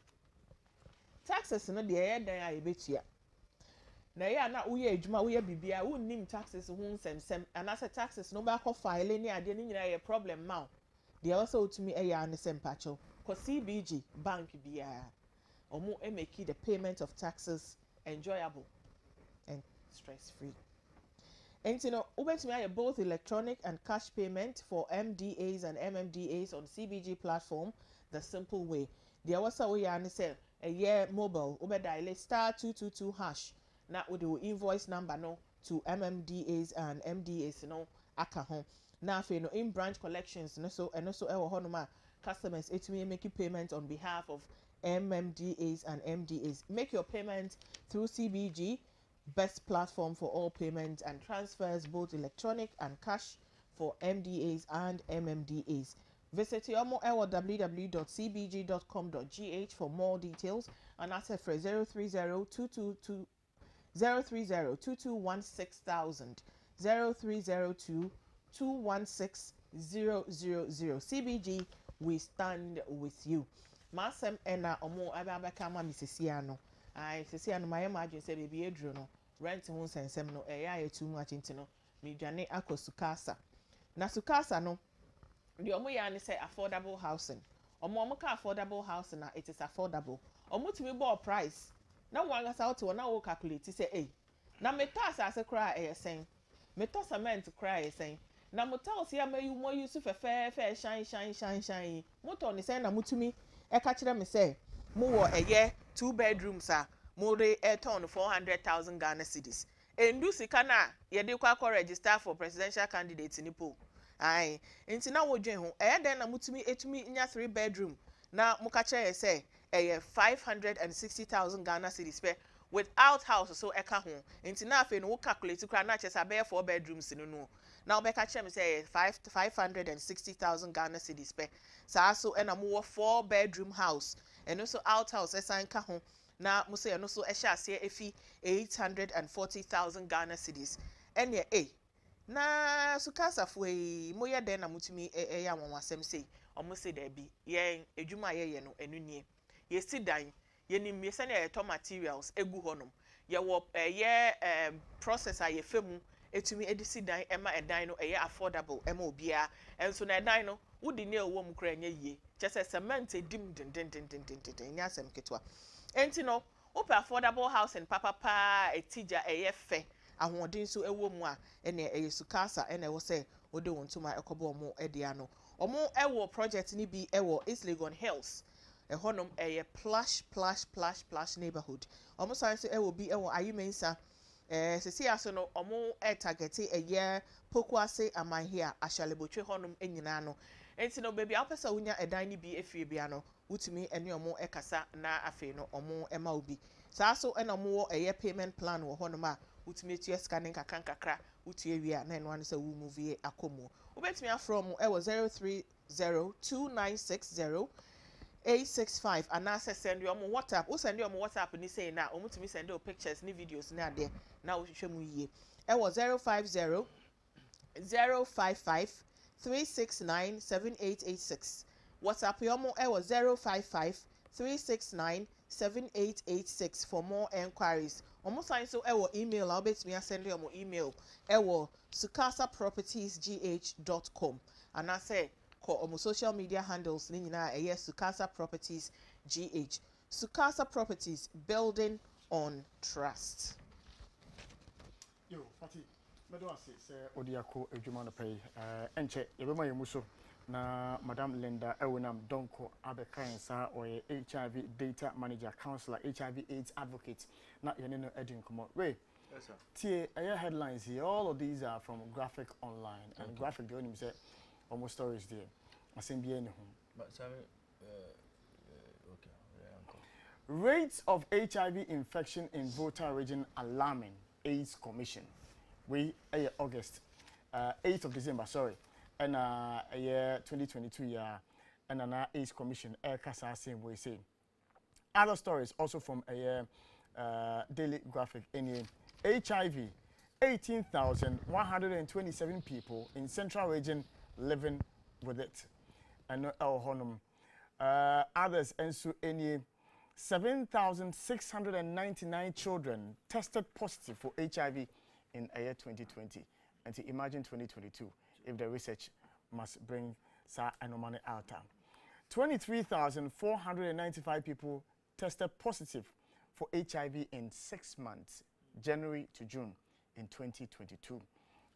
Taxes no de aye dan aye betia na ya na uye adwuma uye bibia unnim taxes hu nsemsem anase taxes no ba ko file ni ade ni nyina ye problem ma de also to me eya ne sempacho ko CBG bank bia omo make the payment of taxes enjoyable and stress free. And you know, ubetumi both electronic and cash payment for MDAs and MMDAs on CBG platform the simple way. The also we are say a year mobile ube dial *222# na with the invoice number no to MMDAs and MDAs no aka home. Now for no in branch collections no so and also honoma customers etumi make payment on behalf of MMDAs and MDAs. Make your payment through CBG, best platform for all payments and transfers, both electronic and cash for MDAs and MMDAs. Visit www.cbg.com.gh for more details and ask for 030-221-6000, 030-216-000. CBG, we stand with you. Masem ena omo ababaka ma misesiano. Ai sesiano ma imagine say baby edro no rent ho sensem no eya too much intino mi dwane akosukasa. Na sukasa no the omo ya ne say affordable housing. Omo ka affordable housing na it is affordable. Omo timi bo price. Na wanga sa to na wo calculate say eh. Na metas ase kra sen. Meto cement kra sen. Na motel se amayu mo yusu fe shine. Moto ni say na mutumi e ka kire me say mo wo eye 2 bedrooms a mo re turn 400,000 Ghana cedis. Endu sika na ye de kwa register for presidential candidate ni po. Aye, enti na wo dwen ho den na mutumi etumi nya 3 bedroom na mo ka kire say 560,000 Ghana cedis pe without house so eka ho enti na afi no wo calculate kra na chesa be 4 bedrooms no Now be catch me say 560,000 Ghana cedis pe. Sa so and am 4-bedroom house and also outhouse esan ka ho. Na mo say no so e sha ase efi 840,000 Ghana cedis. Ene na sukasa fwe mo ye den na mutumi ya wanwasem sei omo say da bi ye edwuma ye no enu nie ye si dan ye nim ye sene ye to materials egu honom ye wo ye processor ye femu etumi edisi dan ema edan no ye affordable ema obia enso na edan no wudi ne owo mu kra nya yie chese cement edim den nya asem ketwa enti no ope affordable house and papa etija ye fe ahoɔden so ɛwɔ mu a ɛna ɛyɛ sukasa ɛna ɛwɔ sɛ wɔde wɔn ntoma ɛkɔbɔ ɔmo ɛde ano ɔmo ɛwɔ project ni bi ɛwɔ East Legon Hills ɛhɔnom ɛyɛ plush neighborhood ɔmo san so ɛwɔ bi ɛwɔ Ayimensa sisi aso no ɔmo ɛtargete ɛyɛ Pokuase Amanhia Ashalebotwe hɔnom ɛnyinaa no enti no baby apɛsɛ wonya ɛdan ni bi efie bia no wutumi ɛne ɔmo ɛkasa na afei no ɔmo ɛma obi saa so ɛna ɔmo wɔ ɛyɛ payment plan wɔ hɔnom a utumi tu scanning kakra utu area na eno anu se wo movie akomo obetumi afrom e 0302960865 and na send you on WhatsApp o send you on WhatsApp ni say na o mutumi send you pictures ni videos na there na o hwehwe mu yie e 050-055-369-7886 WhatsApp yo mo e 055-369-7886 for more enquiries. Almost sign so ewo email I'll bet me send you my email ewo sukasapropertiesgh.com and I say call almost social media handles ni nyina Sukasa Properties GH. Sukasa Properties, building on trust. Yo Fati medo ase se odiako edwuma no pay enche yebema yemuso na Madam Linda Ewenam Donko Abekansa or HIV data manager counselor HIV AIDS advocate na yeneno edin komo we yes sir tie headlines here all of these are from Graphic Online and Graphic the only say almost stories there asen bia ne ho but sorry okay rates of HIV infection in Volta region alarming AIDS Commission we August 8th of December sorry and a year 2022 year and an AIDS Commission kasa same way say other stories also from a year Daily Graphic in HIV 18,127 people in Central Region living with it and our honum others and so any 7,699 children tested positive for HIV in a year 2020 and to imagine 2022 if the research must bring sa anomaly out. 23,495 people tested positive for HIV in 6 months, January to June in 2022.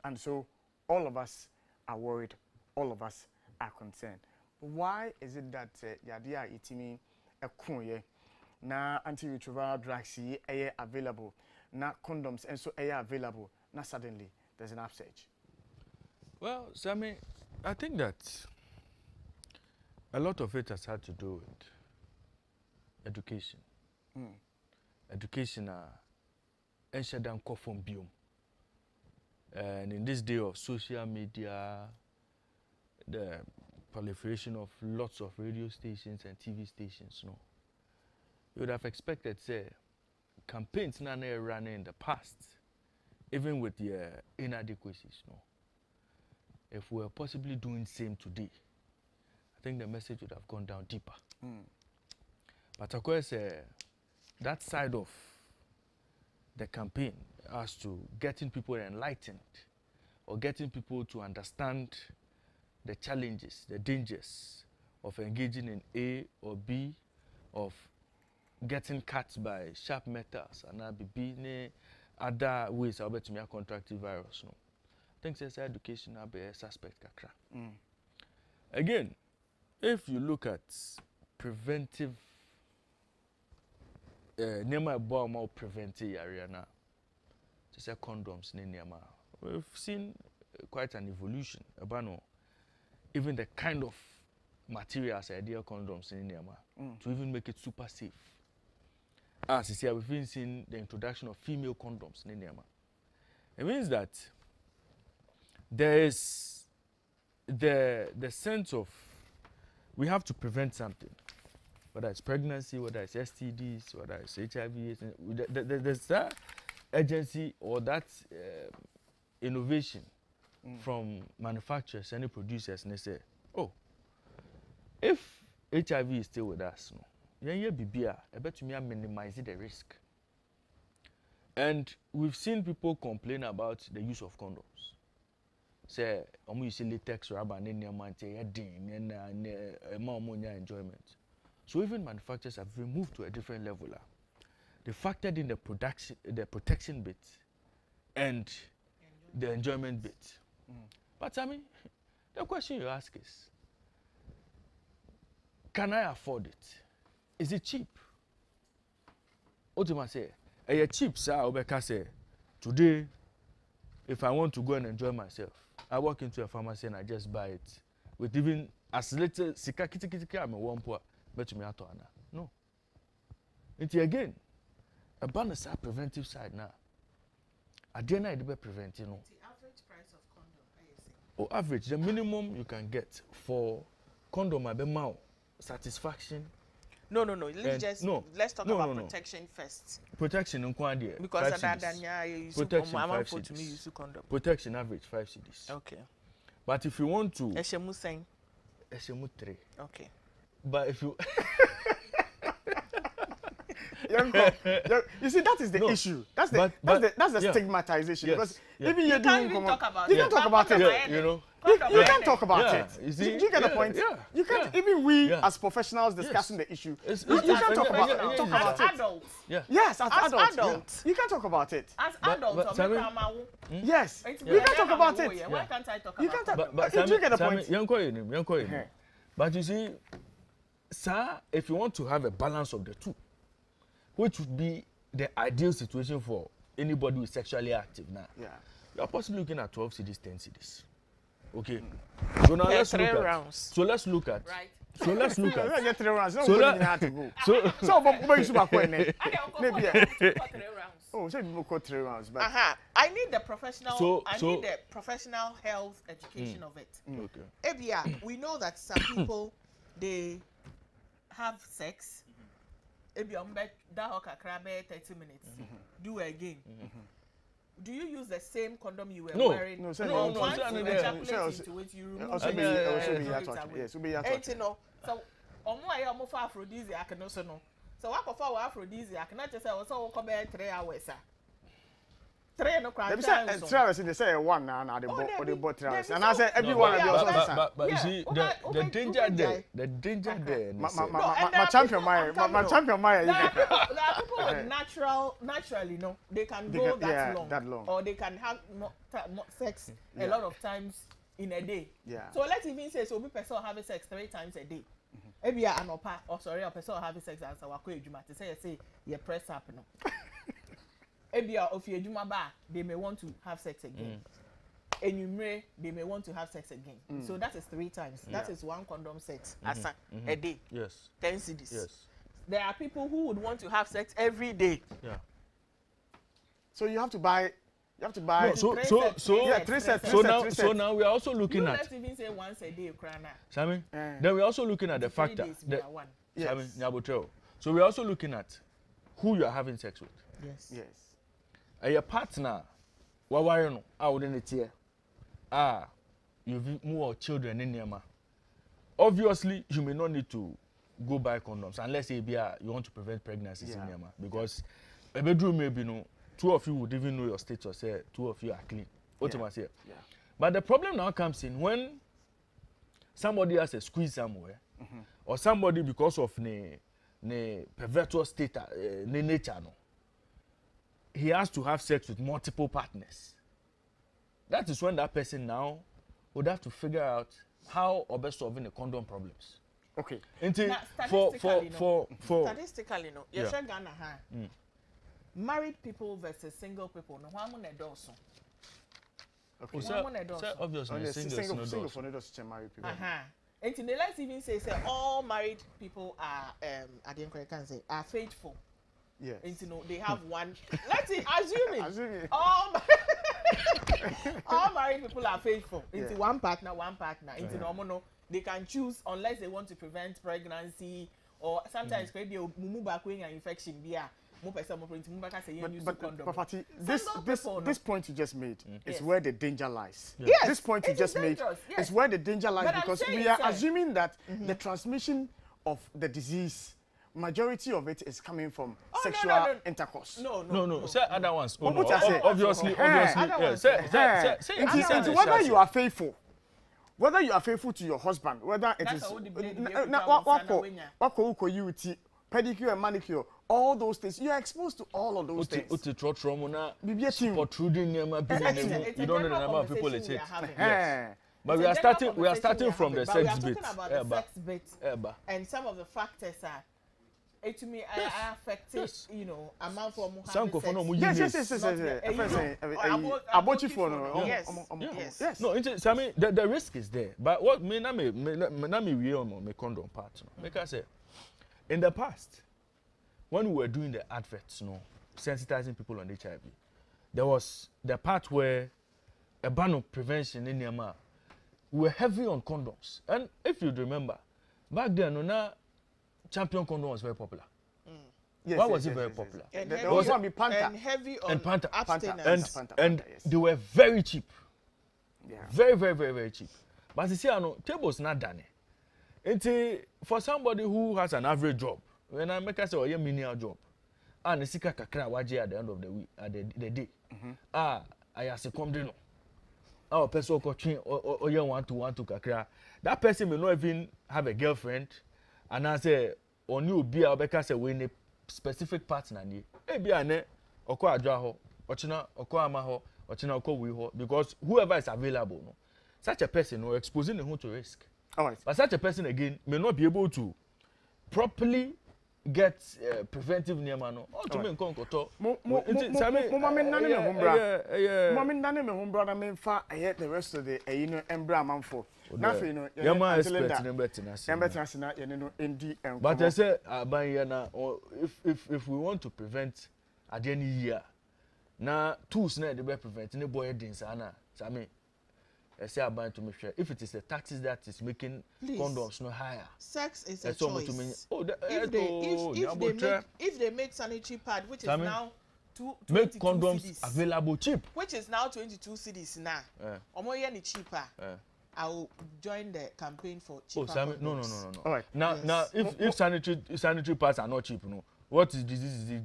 And so all of us are worried, all of us are concerned. Why is it that yadia itimi ekunye na antiretroviral drugs are available, na condoms and so are available, na suddenly there's an upsurge? Well, Sammy, I think that a lot of it has had to do with education. Education and in this day of social media, the proliferation of lots of radio stations and TV stations, you would have expected, say, campaigns now running in the past, even with the inadequacies, if we were possibly doing same today, I think the message would have gone down deeper. But of course, that side of the campaign as to getting people enlightened or getting people to understand the challenges, the dangers of engaging in A or B, of getting cut by sharp metals and other ways of getting contractive virus. I think it's education will be a suspect. Again, if you look at preventive, more preventive area now, just say condoms, we've seen quite an evolution about even the kind of materials ideal condoms in to even make it super safe. As you see, we've been seeing the introduction of female condoms in it means that there is the sense of we have to prevent something, whether it's pregnancy, whether it's STDs, whether it's HIV. There's that urgency or that innovation from manufacturers and producers, and they say, oh, if HIV is still with us, I bet you minimize the risk. And we've seen people complain about the use of condoms. Say, I'm using latex rubber and enjoyment. So even manufacturers have moved to a different level. They factored in the protection bit and the enjoyment bit. But I mean, the question you ask is, can I afford it? Is it cheap? Ultimately, say, a cheap, sir, Obeka say, today, if I want to go and enjoy myself, I walk into a pharmacy and I just buy it. With even as little, sika kitikiti, I'm a one poor, but me ato ana. No. It's again, a bonus preventive side now. I dare not be preventing. No. The average price of condom, I say. Oh, average, the minimum you can get for condom, I be mau satisfaction. No. Let's talk about protection first. Protection in Kwandia. Because protection 5 cedis. Protection average 5 cedis. Okay. But if you want to, Eshemu saying. Eshemu 3. Okay. But if you you see, that is the issue. That's the stigmatization. Yes, because yes. even you can't even talk about it. You can't talk about it. You know. You can't talk about it. You see? Do you get the point? Yeah. You can't, even we as professionals discussing the issue, you can't talk about it. As adults. Yeah. Yes, as adults. adults. You can't talk about it. As adults, Yes. You can't talk about it. Why can't I talk You about can't it? talk. Do you get the point? But you see, sir, if you want to have a balance of the two, which would be the ideal situation for anybody who is sexually active now, you are possibly looking at 12 cedis, 10 cedis. Okay. So now let's look at. So let's look at. Right. So let's look at. Get 3 rounds. So oh, so people call 3 rounds, but I need the professional. I need the professional health education of it. Okay. Ebia, we know that some people they have sex. Ebia, that hoka krabe 30 minutes. Do again. Do you use the same condom you were wearing? No. Once you ejaculate into it, you remove it. So omo for aphrodisiac no so no. So what for aphrodisiac? Not just say also come 3 hours. 3 no crowd. They say 3 hours. They say 1 now. They bought 3 hours. And I say everyone of you. But you see the danger there. The danger there. My champion Maya. My champion Maya. There are people with naturally, no, they can go that long, or they can have more sex a lot of times in a day. Yeah. So let's even say we person having sex 3 times a day. Maybe an opa, or sorry, a person having sex as our ejuma to say you press up no. Maybe if you ejuma ba, they may want to have sex again. Enumere, they may want to have sex again. So that is 3 times. That is 1 condom sex a day. Yes. 10 cedis. Yes. There are people who would want to have sex every day. Yeah. So you have to buy. No, so now we are also looking at. Let's even say once a day, Ukraine. Sami, then we are also looking at the factor. Sami, so we are also looking at who you are having sex with. Yes. Your partner, what are you? Out in it here. You've more children in Yama. Obviously, you may not need to go buy condoms unless you want to prevent pregnancies in Yama, because a bedroom maybe no. 2 of you would even know your status. Say 2 of you are clean. But the problem now comes in when somebody has a squeeze somewhere, or somebody because of ne perverted state, nature, no, he has to have sex with multiple partners. That is when that person now would have to figure out how or best solving the condom problems. Okay. Statistically, no. You should Ghana, married people versus single people. No, one money also. Okay. Obviously, single for not married people. And today, let's even say all married people are I didn't say are faithful. Yes. And they have one. Let's assume it. Assume it. All married people are faithful. It's Yeah. one partner. It's normal. They can choose unless they want to prevent pregnancy or sometimes maybe mumu back when an infection be a more person more print mumu back say use condom. But Fati, this point you just made is Yes. where the danger lies. Yes, This point you it just is made dangerous, yes. is where the danger lies But I'm because saying, we are sir, assuming that the transmission of the disease, majority of it is coming from sexual intercourse. No. Say other ones. But what I say? Obviously. Other ones. Say Into whether you are faithful, whether you are faithful to your husband, whether it That's is how the blade be able to wako UT, pedicure and manicure, all those things, you are exposed to all of those things. Uti trauma na Bibi a team. protruding near my It's you a don't know the general number of people conversation it we are takes. having. Eh. But It's we a are general starting from the conversation we are sex having, bit. but we are talking about the sex bit, And and some of the factors are. It to me, I affect it, you know, amount for more some having sex. Yes. Abochi for no. Yes. No, it's, I mean, the risk is there. But what me we on me condom part. Because say, in the past, when we were doing the adverts, sensitizing people on HIV, there was the part where a ban of prevention in Myanmar, we were heavy on condoms. And if you remember, back then, Champion condom was very popular. Why was it very popular? And There heavy, was one with Panta. and heavy on And Panta. abstinence. And yes. they were very cheap. Yeah. Very, very, very, very cheap. But you see, tables not done. For somebody who has an average job, when I make us say, oh, yeah, menial job, and the sika kakra waje at the end of the week, at the day, I succumbed no. Our person coaching or you want to kakra. That person may not even have a girlfriend, and I say, on you be a because say we need specific partner. Be ane oko adwa ho, ochina oko ama ho, ochina oko wi ho, because whoever is available, no, such a person no exposing him to risk. All right. But such a person again may not be able to properly get preventive near no. Oh, to me nkonkoto. Mommy nane me home brother me fa the rest of the embra man for. Nothing, no. Yama expert number na ye no endi enko. But I say aban here na if we want to prevent at any year, na tools na dey prevent any boy dins ana. So I mean, I say aban to me sure if it is the taxes that is making condoms no higher. Sex is a choice. If If they make sanitary pad, which is now make condoms cities, available cheap. which is now 22 cities now. Omo ye ni cheaper. I will join the campaign for cheaper. Oh, Sammy, no. All right. Now, if sanitary pads are not cheap, what is disease is it?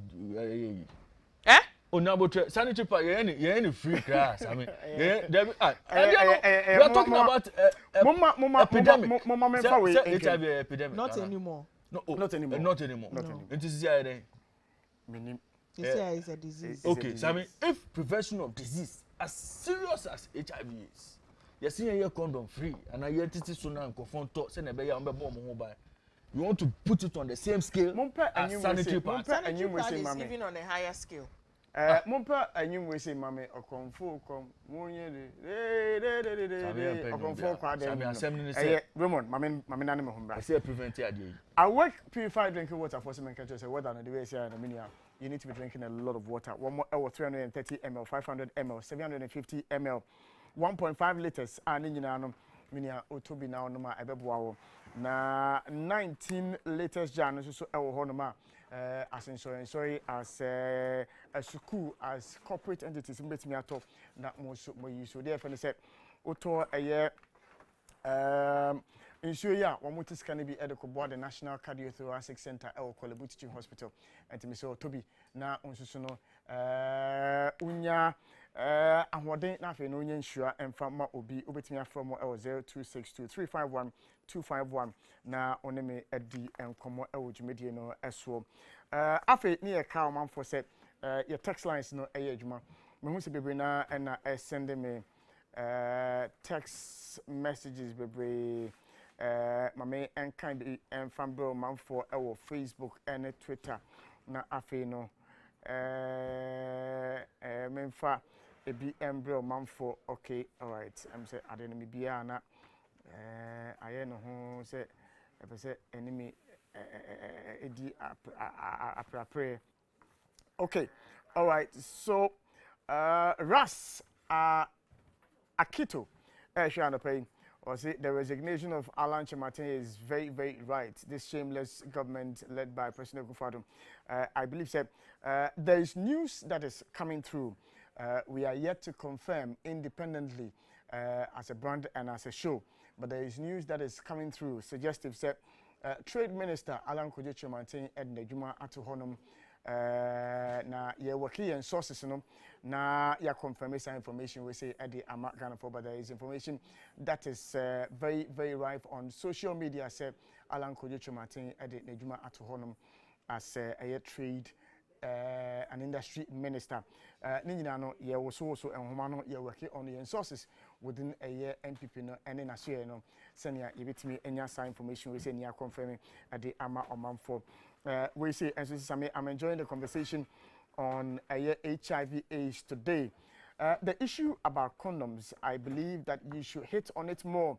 Oh, now but sanitary pads, you any free class. I mean, we are talking about epidemic. HIV epidemic. Not anymore. No, Not anymore. Not anymore. It is here. This year is a disease. Okay, Sammy, if prevention of disease as serious as HIV is, you see a condom free, and I hear this so now confront talk, send a baby on the bomb mobile. You want to put it on the same scale as sanitary pads. Sanitary pad is even on a higher scale. Mompa anyum we say mame okonfo kom monye de okonfo kwa de Raymond mame nane me hombra. I say prevent here. I work purified drinking water for some countries say weather no the way say na minia you need to be drinking a lot of water. One more 330 ml, 500 ml, 750 ml, 1.5 liters and nyina no minia otobi na onoma ebeboa wo na 19 liters jan so ewo ho no ma as insurance as a school as corporate entities mbetimi ato na mo use so there for say oto eye insure ya one motor scan be ediko board the National Cardiothoracic Center e Kolebu Teaching Hospital enti me say otobi na onsusu no unya ahoden na afi no unya insure emfa ma obi obetimi afrom 0262351251 na oneme edi enkomo e wojumedie no eso afi ni e ka omanfo say your text lines no eye adwuma me hu se bebre na na send me text messages bebre mame enkan enfam bro manfo e Facebook and Twitter na afi no memfa ebi embro manfo okay all right I'm say ade no me bia na aye no ho say e say enemy edi apra okay all right so Ras Akito, or say the resignation of Alan Kyerematen is very, very right. This shameless government led by President Akufo-Addo, I believe, said there is news that is coming through. We are yet to confirm independently as a brand and as a show, but there is news that is coming through. Suggestive said Trade Minister Alan Kyerematen and Nejuma Atu Honum. Na ye working and sources no na ya confirm some information we say at the Ghana for, but there is information that is very, very rife on social media. Say Alan Kyerematen at the Nejuma Atu Honum as a trade an industry minister. Ninja no ye was also and humano ye working on the sources within a year NPP no and in a share no senior you bit me any information we say near confirming at the for. We say, as we say, I'm enjoying the conversation on HIV/AIDS today. The issue about condoms, I believe that you should hit on it more,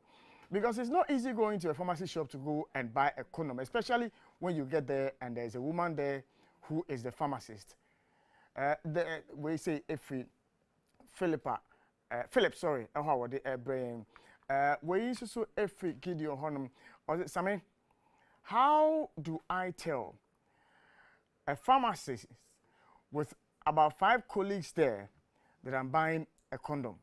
because it's not easy going to a pharmacy shop to go and buy a condom, especially when you get there and there's a woman there who is the pharmacist. We say if we Philip, sorry, how are the brain? We used to so if we Gideon Honum or is it Sammy? How do I tell a pharmacist with about 5 colleagues there that I'm buying a condom?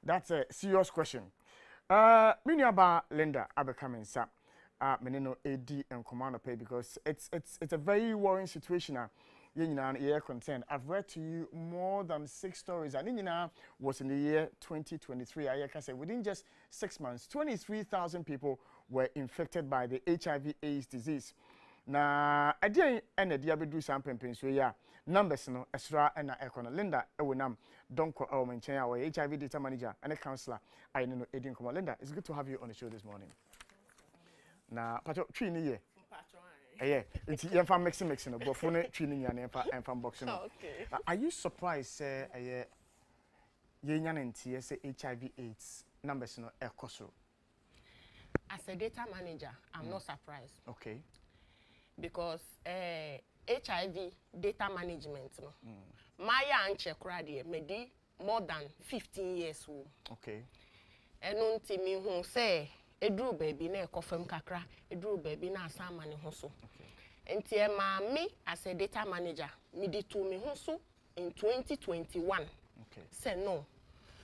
That's a serious question. Many about Linda Abekamin Sap, Menino AD and Commander Pay, because it's a very worrying situation. Concerned. I've read to you more than 6 stories, and Inina was in the year 2023. I can say within just 6 months, 23,000 people were infected by the HIV/AIDS disease. Na adi ene dia bedu sampempen so ya numbers no esra na ekona Linda ewonam donko menchen ya HIV data manager and a counselor I know Edin Komo. Linda, it's good to have you on the show this morning. Na pacho twi ni ye yeah, it's yemfa mixing but for training and from boxing. Okay. Are you surprised ye nyanenti say HIV/AIDS numbers no ekoso? As a data manager, I'm not surprised. Okay. Because HIV data management no. Maya anche krade medi more than 15 years old. Okay. Eno ntimi hu say edru baby na ekofam kakra edru baby na asama ne ho so. Enti e ma me as a data manager me di to me ho so in 2021. Okay. Say no.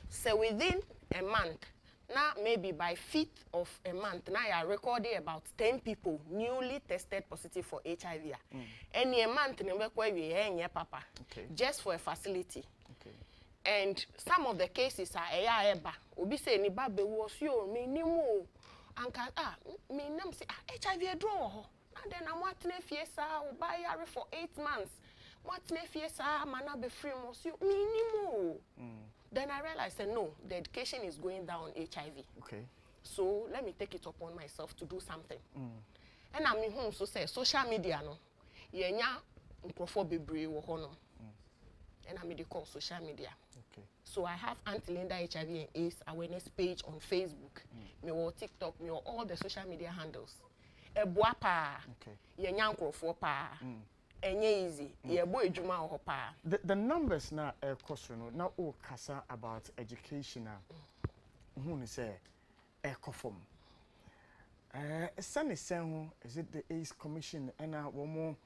Say within a month, now maybe by 5th of a month, now I recorded about 10 people newly tested positive for HIV. And a month we papa. Okay. Just for a facility. Okay. And some of the cases are eba. Obi say ni babe was yo me ni mo. Anka me nam say HIV draw. And then I'm watching fiesa buy for 8 months. Watching fiesa mana be free mo so me ni mo. Then I realized that no, the education is going down on HIV. Okay. So let me take it upon myself to do something. And I'm in home so say social media no. Yenya microphone bebre wo hono. And I'm in the call social media. Okay. So I have Auntie Linda HIV and AIDS awareness page on Facebook. Me or TikTok, me or all the social media handles. Eboa pa. Okay. Yenya microphone pa. Enye easy. Yebo ejuma ho pa. The numbers now no now all kasa about education who ni say ekofom. Sani sen is it the AIDS Commission and womo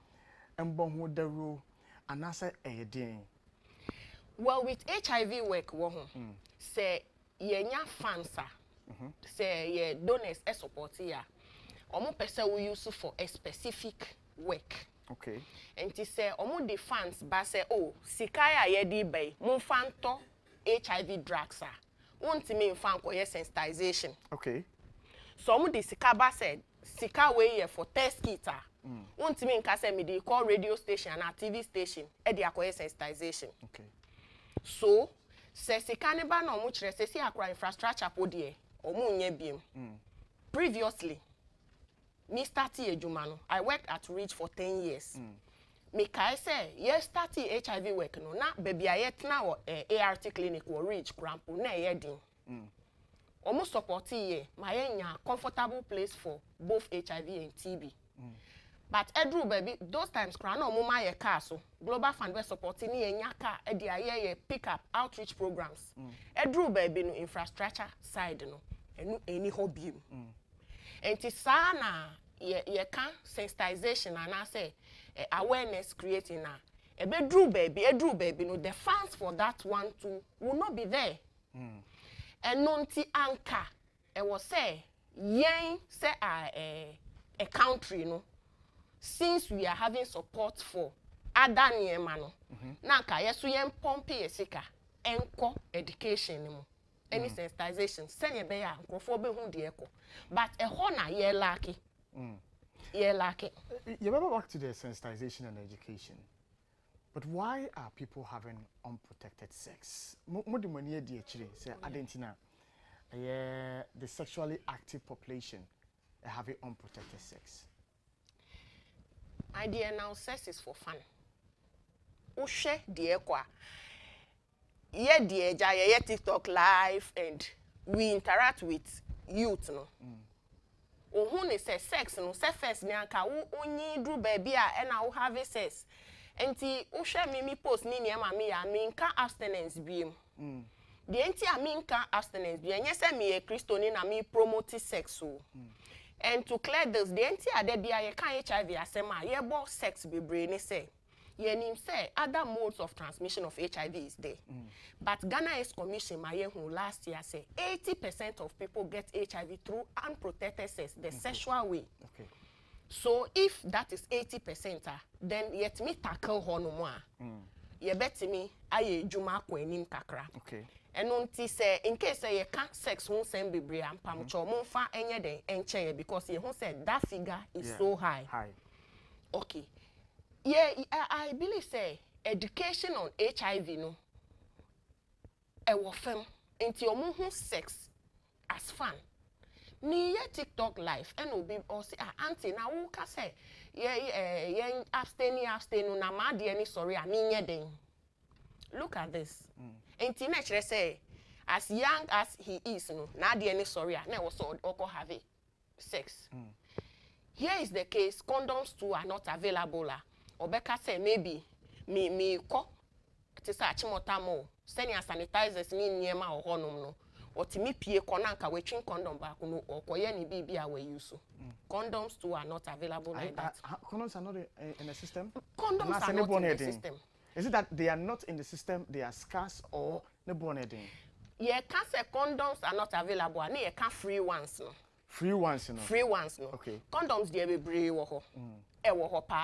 embo ho daro anasa eyedin? Well, with HIV work wo ho say yenya fansa. Say ye donors e support ya. Omo pese we use for a specific work. Okay. And to say, omo the fans ba say, oh, sikaya yedi bay, mon fanto HIV drugs are. Won't me fan koye sensitization. Okay. So omo the sika ba said, sika way for test kit. Won't me nka say me the call radio station and TV station, e di akoye sensitization. Okay. So, se sika ne ba na omo kire se si akra infrastructure podie, omo nye biem. Previously, me started ejuma. I worked at Reach for 10 years. Me kai say, yes, started HIV work no. Na baby I yet now ART clinic or Reach Grampo na yedin. Almost support ye. My comfortable place for both HIV and TB. but edru baby those times kra na omuma ye car so Global Fund we supporting ni enya car e dia ye pick up outreach programs edru baby no infrastructure side no enu eni hobby enti sa na ye can sensitization and I say awareness creating na edru baby no the funds for that one too will not be there and nonti anka e was say yen say a country no since we are having support for other niema no na ka yeso yen pompe yesika enko education mo any sensitization senya be ya nkrofo be hu de eko but e ho na ye laki ye laki you remember back to the sensitization and education, but why are people having unprotected sex? Modi mani di achire say adentina the sexually active population having unprotected sex. Idea now sex is for fun. Ushe die kwa. Ye die ja ye TikTok live and we interact with youth no. Ohun ni say sex no say first ni anka wo onyi dru baby a na wo have sex. Enti ushe mimi post ni niema mi ya mi nka abstinence biem. The enti a mi nka abstinence biem nye say me Christo ni na mi promote sex so. And to clear this, the entire day ye can HIV asema ye bo sex be brain say ye nim say other modes of transmission of HIV is there. But Ghana Health Commission my who last year say 80% of people get HIV through unprotected sex, the sexual way. Okay. So if that is 80%, then yet me tackle hono ye bet me aye juma ko enim kakra. Okay. And unti say in case you can't sex won't send be bria pamucho monfa enye den enche because you said that figure is so high. Okay. Yeah, I believe say education on HIV no e wo fem enti omo sex as fun. Me ye TikTok live and obi or say auntie na wo ka say ye abstain na ma de any sorry a me nye den. Look at this. Enti na chere say as young as he is no na de any sorry na was oko have sex. Here is the case, condoms too are not available. Obeka say maybe me ko te say achimota mo senior sanitizers ni niema ohonom no otimi pie ko na nka wetwin condom back no okoye ni bibia we use. Condoms too are not available like that. Condoms are not in the system? Condoms are not in the system. Is it that they are not in the system, they are scarce, or the boneding? Yeah, can't say condoms are not available, and you can't free ones. No. Free ones, no? Free ones, no. Okay. Condoms, they be brave,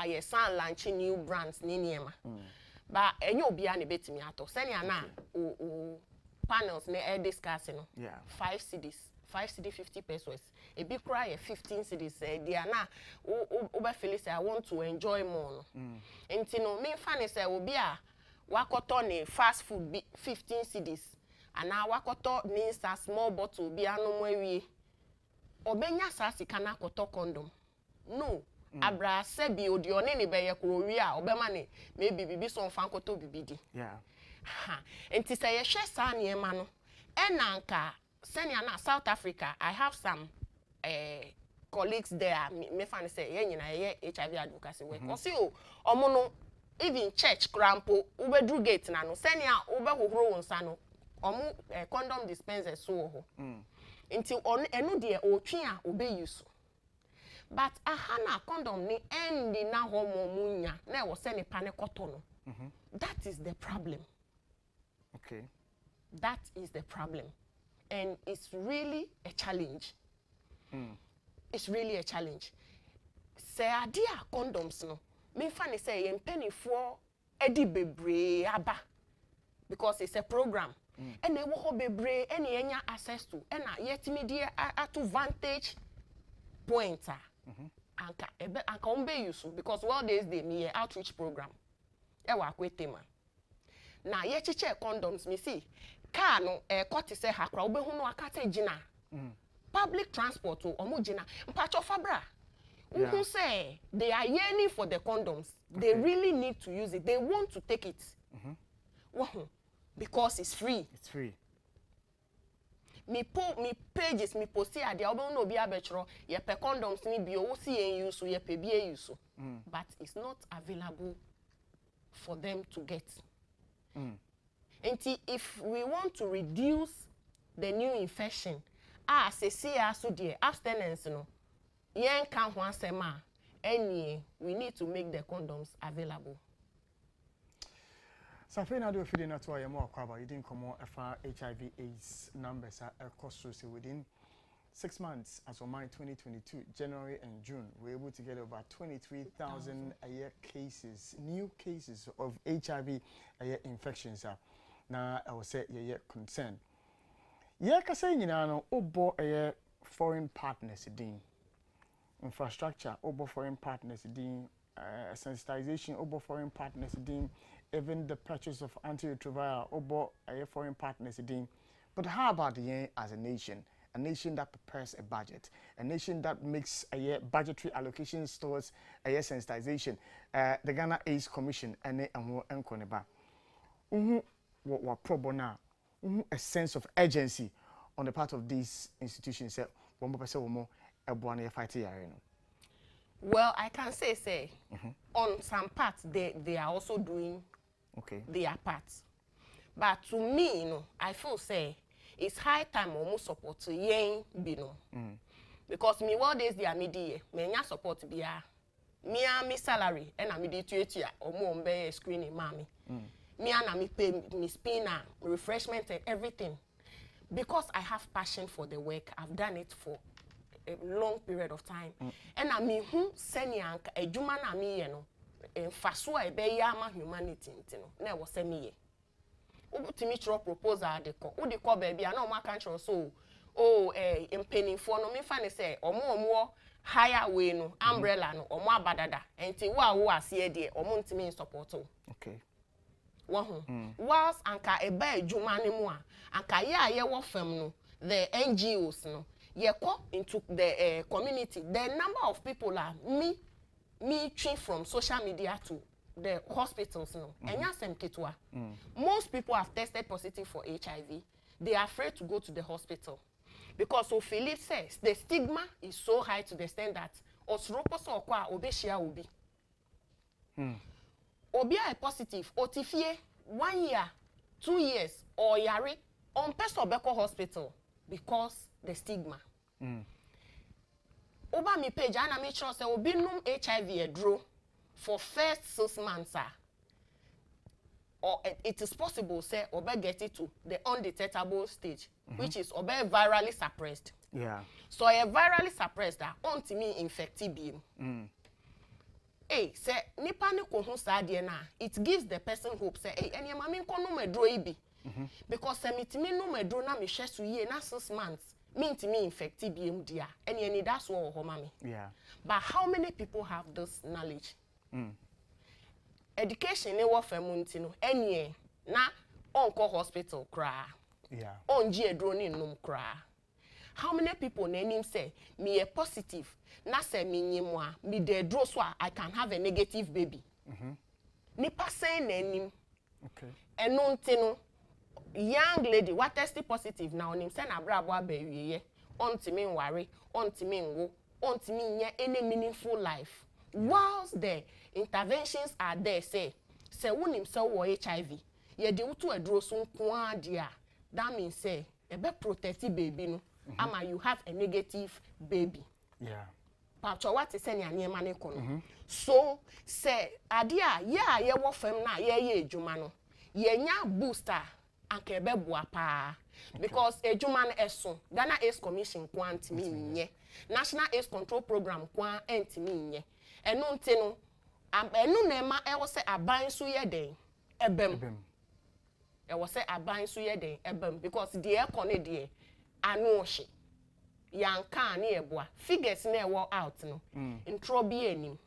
ye san launching new brands, niniema. But and you'll be an bit me at all. Send na panels, ne air discussing. Yeah. 5 CDs. 5 CD 50 pesos. A big cry 15 CDs. They are now over Phyllis. I want to enjoy more. And you know, me funny say will be a wakoto fast food be 15 CDs. And now wakoto needs a small bottle be no way. Obenya sasi kana koto condom. No. Abra sebi odi one be ye kro wi a obema ne maybe bibi so fan koto bibidi. Yeah. Ha. Enti say ye hwe sa niema no. Enanka senior na South Africa, I have some colleagues there. Me fan say ye nyina ye HIV advocacy work. Osi o omo no even church crampo ubedru gate na no senior ube hohoro wonsa no omo condom dispensers so ho. Nti on enu de otwe a obe use. But ahana condom ni endi na homo munya na e wo se ni pane koto no. That is the problem. Okay. That is the problem. And it's really a challenge. It's really a challenge. Say adia condoms no. Me funny say yen penny for edi bebre aba because it's a program. And they wo bebre any enya access to and yet media to vantage pointer. Anka umbe use because well days they me outreach program. E wa kwetema. Na ye chiche condoms me see car no court say hakra obehu no akate gina public transport o omo gina mpacho fabra who say they are yearning for the condoms. They really need to use it. They want to take it. Because it's free. It's free. me pages me post here there obo no be abetro ye pe condoms ni bi o si en use ye pe bi use but it's not available for them to get. And if we want to reduce the new infection, se see aso there abstinence no yen kan ho asema any we need to make the condoms available. So I now do a feeding at why more about you didn't come on HIV/AIDS numbers are cost within 6 months as of May 2022, January and June, we're able to get over 23,000 a year cases, new cases of HIV a year infections. Now I will say yeah concern. Yeah, can say you know obo a year foreign partners din infrastructure obo foreign partners din sensitization obo foreign partners din. Even the purchase of antiretroviral or foreign partners din. But how about the yen as a nation that prepares a budget, a nation that makes a budgetary allocations towards a sensitization, the Ghana AIDS Commission and Koneba. What probo now? A sense of urgency on the part of these institutions. One more a fighting. Well, I can say on some parts they are also doing their parts. But to me, I feel it's high time almost support to yen bino. Because me what days they are media, me nya support be me salary and I me di tuetia or more be screening mommy. Me and me pay me spina, refreshment and everything. Because I have passion for the work, I've done it for a long period of time. And I mean send yank a juma na me fasua e be yama humanity na wo se me ye ubutimi tro proposal de ko udi ko baby na o ma kan tro so empenifo no me fa ne say omo higher way no umbrella no omo abadada enti wo ase de omo ntimi support o whilst anka e ba adwuma ne mu a anka ye wo fam no the NGOs no ye ko into the community. The number of people are me from social media to the hospitals no. Most people have tested positive for HIV. They are afraid to go to the hospital because so Philip says the stigma is so high to the extent that osropo so kwa obeshia obi. Obi are positive otifie 1 year, 2 years or yari on person beko hospital because the stigma. Over me page and I make sure say obi num HIV a draw for first 6 months or it is possible say obe get it to the undetectable stage which is obe virally suppressed. Yeah. So a virally suppressed that onto me infected being. Say nipa ne ko hu sa de na it gives the person hope say eni ma me nko no medro ibi. Because say mitimi no medro na me hwe so ye na 6 months. Mean to me infected BM dear. Any that's what mommy. Yeah. But how many people have this knowledge? Education ne wo famunti no any na onko hospital cry. Yeah. On G drone num cry. How many people na him say me a positive na say me nyimwa me de draw so I can have a negative baby. Nipa say na him. Okay. Eno ntino young lady what tested positive now on him say na bra bo abawiye ontimi worry ontimi ngo ontimi nya any meaningful life whilst the interventions are there say wonim say wo HIV ye de wutu aduro so nko ade a that means say e be protect baby no ama you have a negative baby. Yeah. Pacho what is say nya ma ne kono so say ade a ye wo fam na ye adwuma no ye nya booster anke beboa pa because ejuman eso Ghana AIDS Commission kwant mi nye National AIDS Control Program kwa entimi nye enu nti no enu na ma e wo se aban so ye den ebem e wo se aban so ye den ebem because the ekone de anu ohye yanka na eboa figures na e wo out no intro bi enim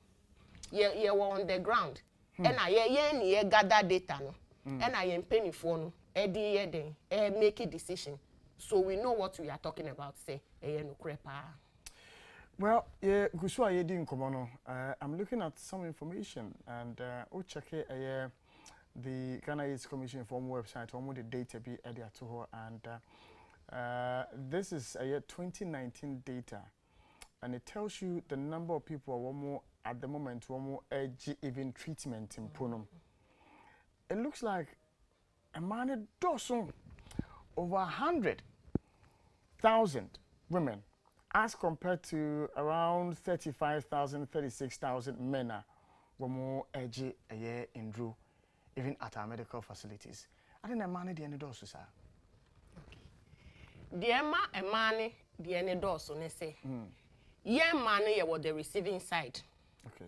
ye wo on the ground and ye ni ye gather data no and I am penny for no make a decision so we know what we are talking about say no crepa. Well, yeah, Gusua ye din komono. I'm looking at some information and check the Ghana AIDS Commission form website the data be added to her and This is a year 2019 data, and it tells you the number of people who are more at the moment who are more even treatment in Punum. It looks like a man dozen over 100,000 women, as compared to around 35,000, 36,000 men were more edgy a year in Drew, even at our medical facilities. I think a man the end does, sir. The money the end does, so they say. Yeah, money was the receiving side. Okay.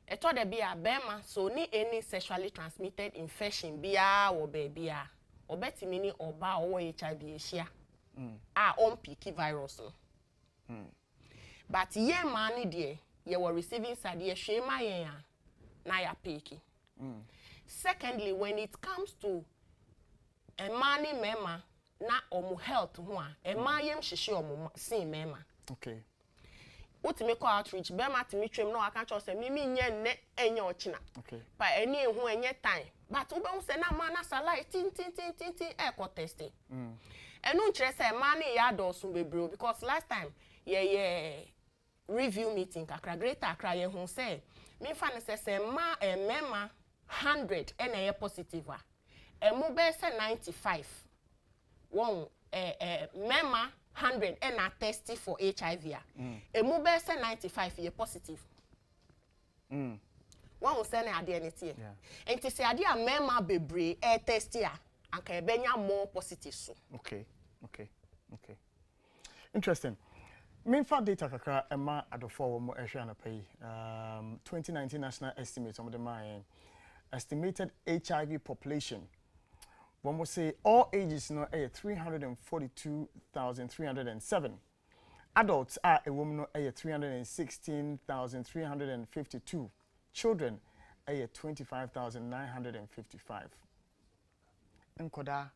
It thought there be a bema, so ni any sexually transmitted infection be a or baby or betty mini or ba or HIV issue. On picky virus. But yeah, money dear, you were receiving side ye shame my na ya picky. Secondly, when it comes to a money mema na omu health one, a mayem shishi omu see mema. Okay. What me call outreach, Bema to meet him no, I can't just say, Mimi, net and your china. Okay. But any who and yet time. But Uba say, na man, as a light, tin, echo testing. And no interest a money yard or soon be bro, because last time, review meeting, Kakra, greater crying who say, me fan says a mema 100 and a positive. A mobile say 95. One, mema 100 and are tested for HIV. A mobile say 95 year positive. One will send a DNA. And to say, I dear mema bebre air test here and can be more positive. So. Okay. Interesting. Main fact data kakra Emma Adofo mo ehwe na pay 2019 national estimates on the mine estimated HIV population. One will say all ages no 342,307. Adults are a woman 316,352. Children 25,955. Nkoda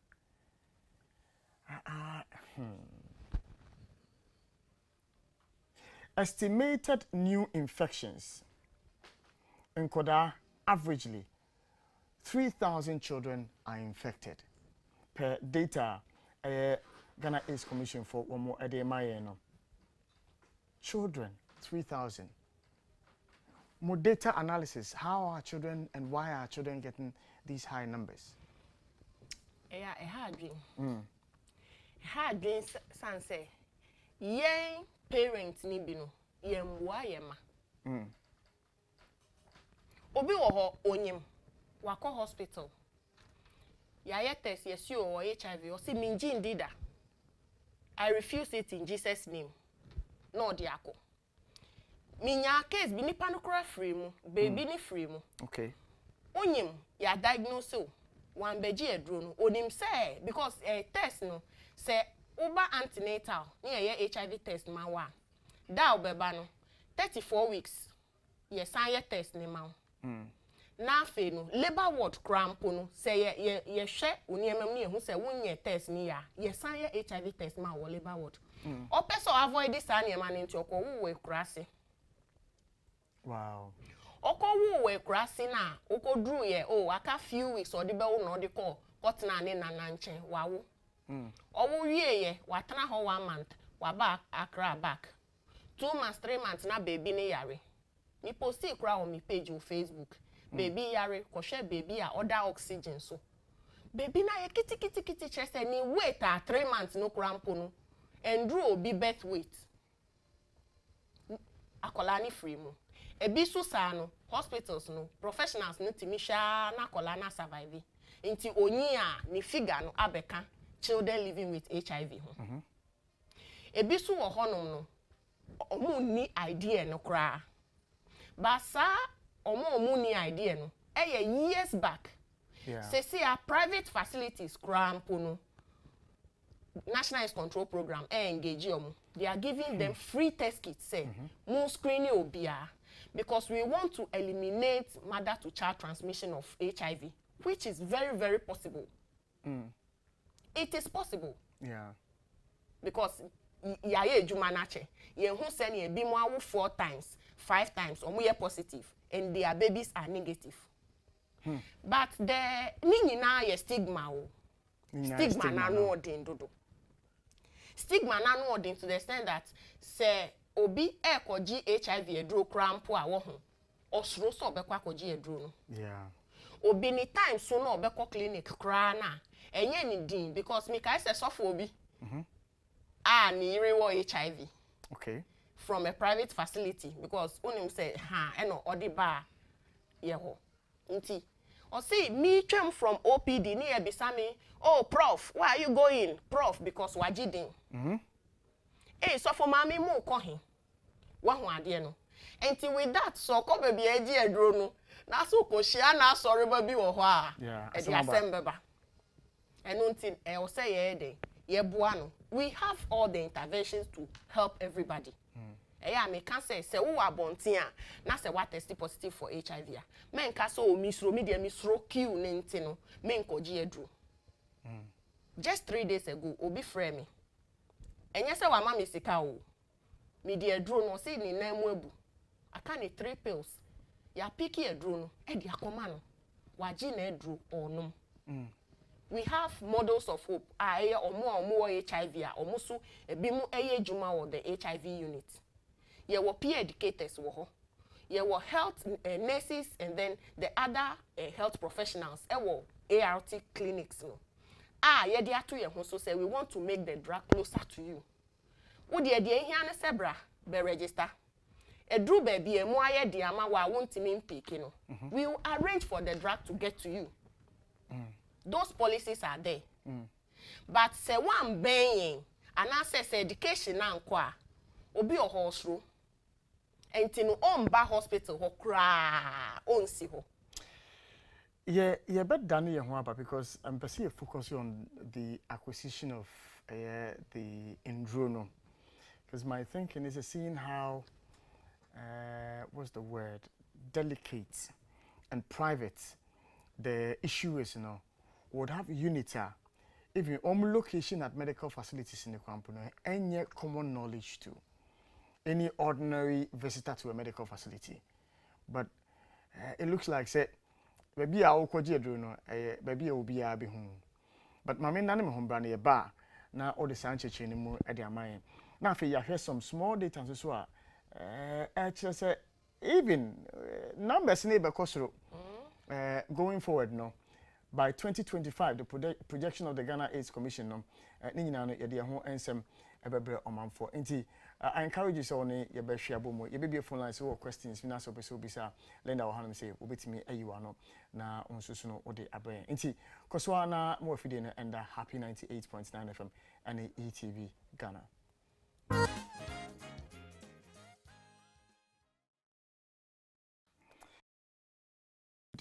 estimated new infections. Nkoda averagely 3,000 children are infected per data Ghana AIDS Commission for one more no. Children 3,000. More data analysis. How are children and why are children getting these high numbers? Yeah, a hard dream. Hard dream, son say. Yay, parents ni bino. Yem wayema. Obi wo onyem. Wako hospital. Ya test yes you or HIV or see minji indeed. I refuse it in Jesus' name. No diako. Minya case bini panukura free mu, baby ni free mu. Okay. Onyem ya diagnose o. One beji edro onim say because a test no say uba antenatal ni HIV test ma wa. Da obeba no 34 weeks. Yes an test ni ma. Na fe no labor ward cramp no say ye hwe oniemam ni ehu say wonye test ni ya yes an HIV test ma wo labor ward. O person avoid this aniema ni nti okwo we kurase. Wow. Oko wo we kurase na oko dru ye aka few weeks or the be wo no de call what na ne nananche wawo. Owo wie ye watana ho 1 month wa back Accra back. 2 months 3 months na baby ne yare. Me post it kra on my page on Facebook. Baby yare ko share baby a order oxygen so. Baby na ye kiti chest ni wait 3 months no crampo no. And drew obi birth weight. Akola ni free mu. Ebi so sa no hospitals no professionals no timisha na akola na survive. Inti onyi a ni figure no abeka children living with HIV ho. Ebi so wo honom no omu ni idea no kra. Basa omu ni idea no years back. Say a private facilities crampo no National AIDS Control Program engage them. They are giving them free test kits say more screening obia because we want to eliminate mother to child transmission of HIV, which is very, very possible. It is possible. Yeah. Because yaye jumanache ye who send ye be more 4 times, 5 times or more positive and their babies are negative. But the nini na ye stigma o. Stigma na no odin dodo. Stigma na no odin to the extent that say obi ekoji HIV eduro krampo a wo ho. Osro so obekwa koji eduro no. Yeah. Obi ni time so no obekwa clinic kra na. Enye ni din because me kai say suffer obi. Ni ire wo HIV. Okay. From a private facility because unim say eno odi ba ye ho. Nti or see me came from OPD ni ebisa me, oh prof, why are you going? Prof, because wajidin. So for mami mo ko hin. Wa ho ade no. Enti with that so ko baby eji edro no. Na so ko hia na sorry ba bi wo ho a. Yeah. E di assemble ba. Eno nti o say ye dey. Ye boa no. We have all the interventions to help everybody. Me can say who are bontia na say what test positive for HIV. Men ka so misro media misro kill nintino men koji edru. Just 3 days ago obi frame me. Enye say wa mama sika o. Media edru no say ni na mu abu. Aka ni 3 pills. Ya piki edru no e di akoma no. Waji na edru onum. We have models of hope. Omo HIV a omo so ebi mu eye juma wo the HIV unit. Ye were peer educators wo ho. Ye were health nurses and then the other health professionals ART clinics no. Ye dey ato ye ho so say we want to make the drug closer to you. Wo dey hia ne sebra be register. Edru baby emu aye dey ama wa wontimi mpiki no. We will arrange for the drug to get to you. Those policies are there. But say one being and I say education na nkwa obi o hospital enti no omba hospital ho kra onsi ho. Yeah, bet done ye ho aba because I'm perceive focus on the acquisition of the Indrono. Because my thinking is seeing how what's the word, delicate and private the issue is, would have unita even location at medical facilities in the company any common knowledge to any ordinary visitor to a medical facility. But it looks like say maybe I will no maybe will be a home. But my main name home brand ba na all the Sanchez anymore at their mind. Now if you hear some small data as well, say even numbers neighbor Kosoro going forward no. By 2025, the projection of the Ghana AIDS Commission, I encourage you so your best share bomo. You be a phone line so questions. We now so bisa lenda or hand say obit me a you are no na on susuno or the abre. Inti Koswana more fidina and happy 98.9 FM and ETV Ghana.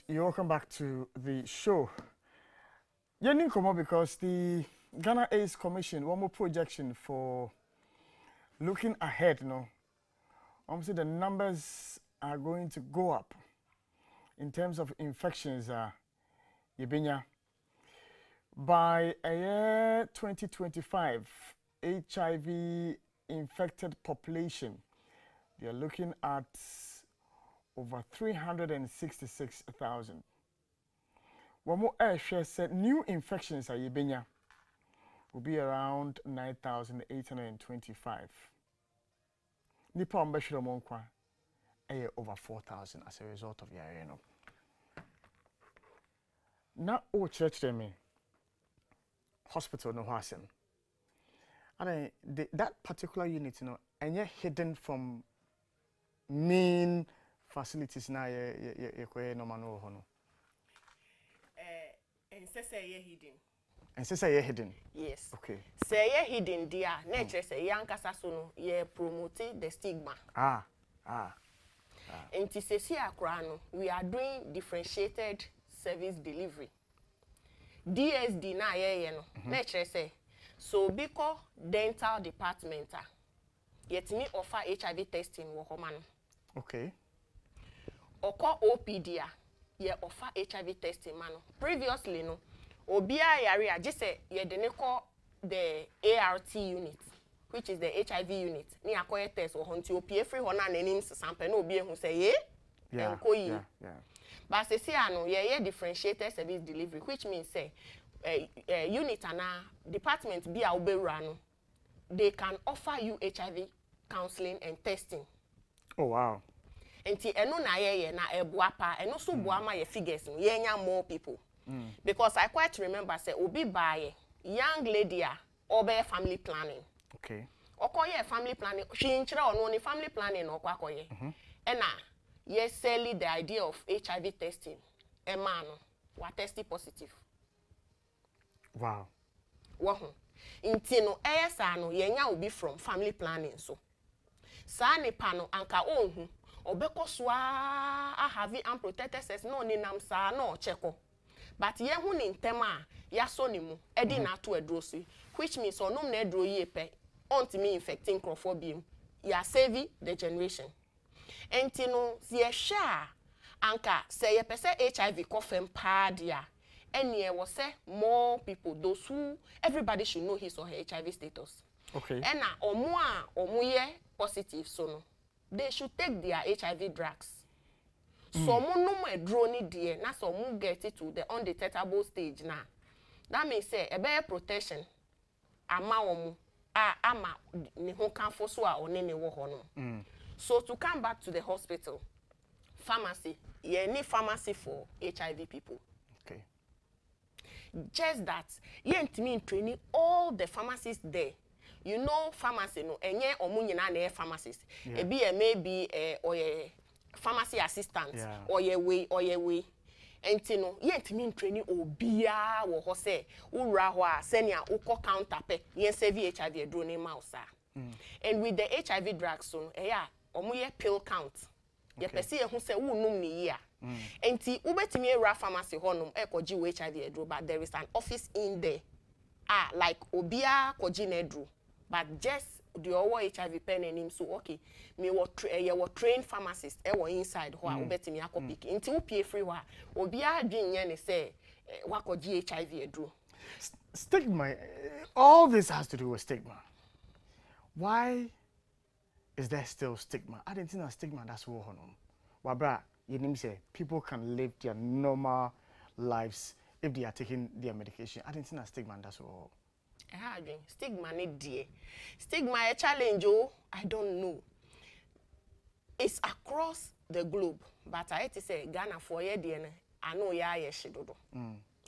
You're welcome back to the show. You didn't come up because the Ghana AIDS Commission, one more projection for looking ahead, obviously the numbers are going to go up in terms of infections. By a year 2025, HIV infected population, they are looking at over 366,000. One more share said new infections are Yebenya will be around 9,825. Nipa Mbeshiro Monkwa over 4,000 as a result of the area. Now, church them hospital no hasen. And that particular unit, and yet hidden from main facilities na ye no mano hono. And say ye hidden. And say ye hidden. Yes. Okay. Say ye hidden dia. Nature say yankasa so no ye promote the stigma. And to say we are doing differentiated service delivery. DSD na ye no. Nature say so because dental department yet me offer HIV testing wo homa no. Okay. Oko OPD ye offer HIV testing man. Previously no obia yare just say ye de call the ART unit, which is the HIV unit. Ni akoye test or hunti opie free hona nanim sample no obi ehun say ye yeah. But say no ye differentiated service delivery, which means say unit and department be a run, they can offer you HIV counseling and testing. Oh wow. Enti eno na ye na ebuapa eno so buama ye figures no ye nya more people. Because I quite remember say obi buy young lady obe family planning. Okay. Okoye family planning she nchira ono ni family planning no kwa koye. Ena ye sell the idea of HIV testing. A man wa tested positive. Wow. Wahu. Inti no ESA no ye nya obi from family planning so. Sa nipa no anka onhu obeko so a have unprotected sex no ni nam sa no cheko. But ye hu ni ntem a ya so ni mu edi na to edro so, which means onom na edro ye pe ontimi infecting crofobia. Ya save the generation. Enti no ye sha anka say ye pese HIV coffin padia. And here was say more people, those who everybody should know his or her HIV status. Okay. And now omuye positive so no, they should take their HIV drugs. So no more drone dear, na so mu get it to the undetectable stage now. That means say a better protection. Ama omu ama ni ho kan fo so a onene wo ho no. So to come back to the hospital, pharmacy, you need pharmacy for HIV people. Okay. Just that, you ain't mean training all the pharmacists there. You know, pharmacy no, enye omunyina na pharmacist. E be maybe or a pharmacy assistant or ye way. Enti no, you ain't mean training obia wo ho say, ura ho a senia uko counter pe, yen save HIV drone mouse. And with the HIV drugs so, omuye pill count. Ye pesi ye hu se wo num ni ya. Enti ubetimi era pharmacy honum ekoji HIV edro, but there is an office in there. Like obia koji nedro, but just the owo HIV pen and him so okay. Me wo trained pharmacist e wo inside ho ubetimi akopik. Enti wo pie free wa obia dwinye ne say wakoji HIV edro. Stigma, all this has to do with stigma. Why is there still stigma? I didn't think that stigma that's what honum. Wabra, you need say people can live their normal lives if they are taking their medication. I didn't think that stigma that's all. Stigma need dear. Stigma a challenge, I don't know. It's across the globe, but I hate to say Ghana for ye dear. I know ya yeshidodo.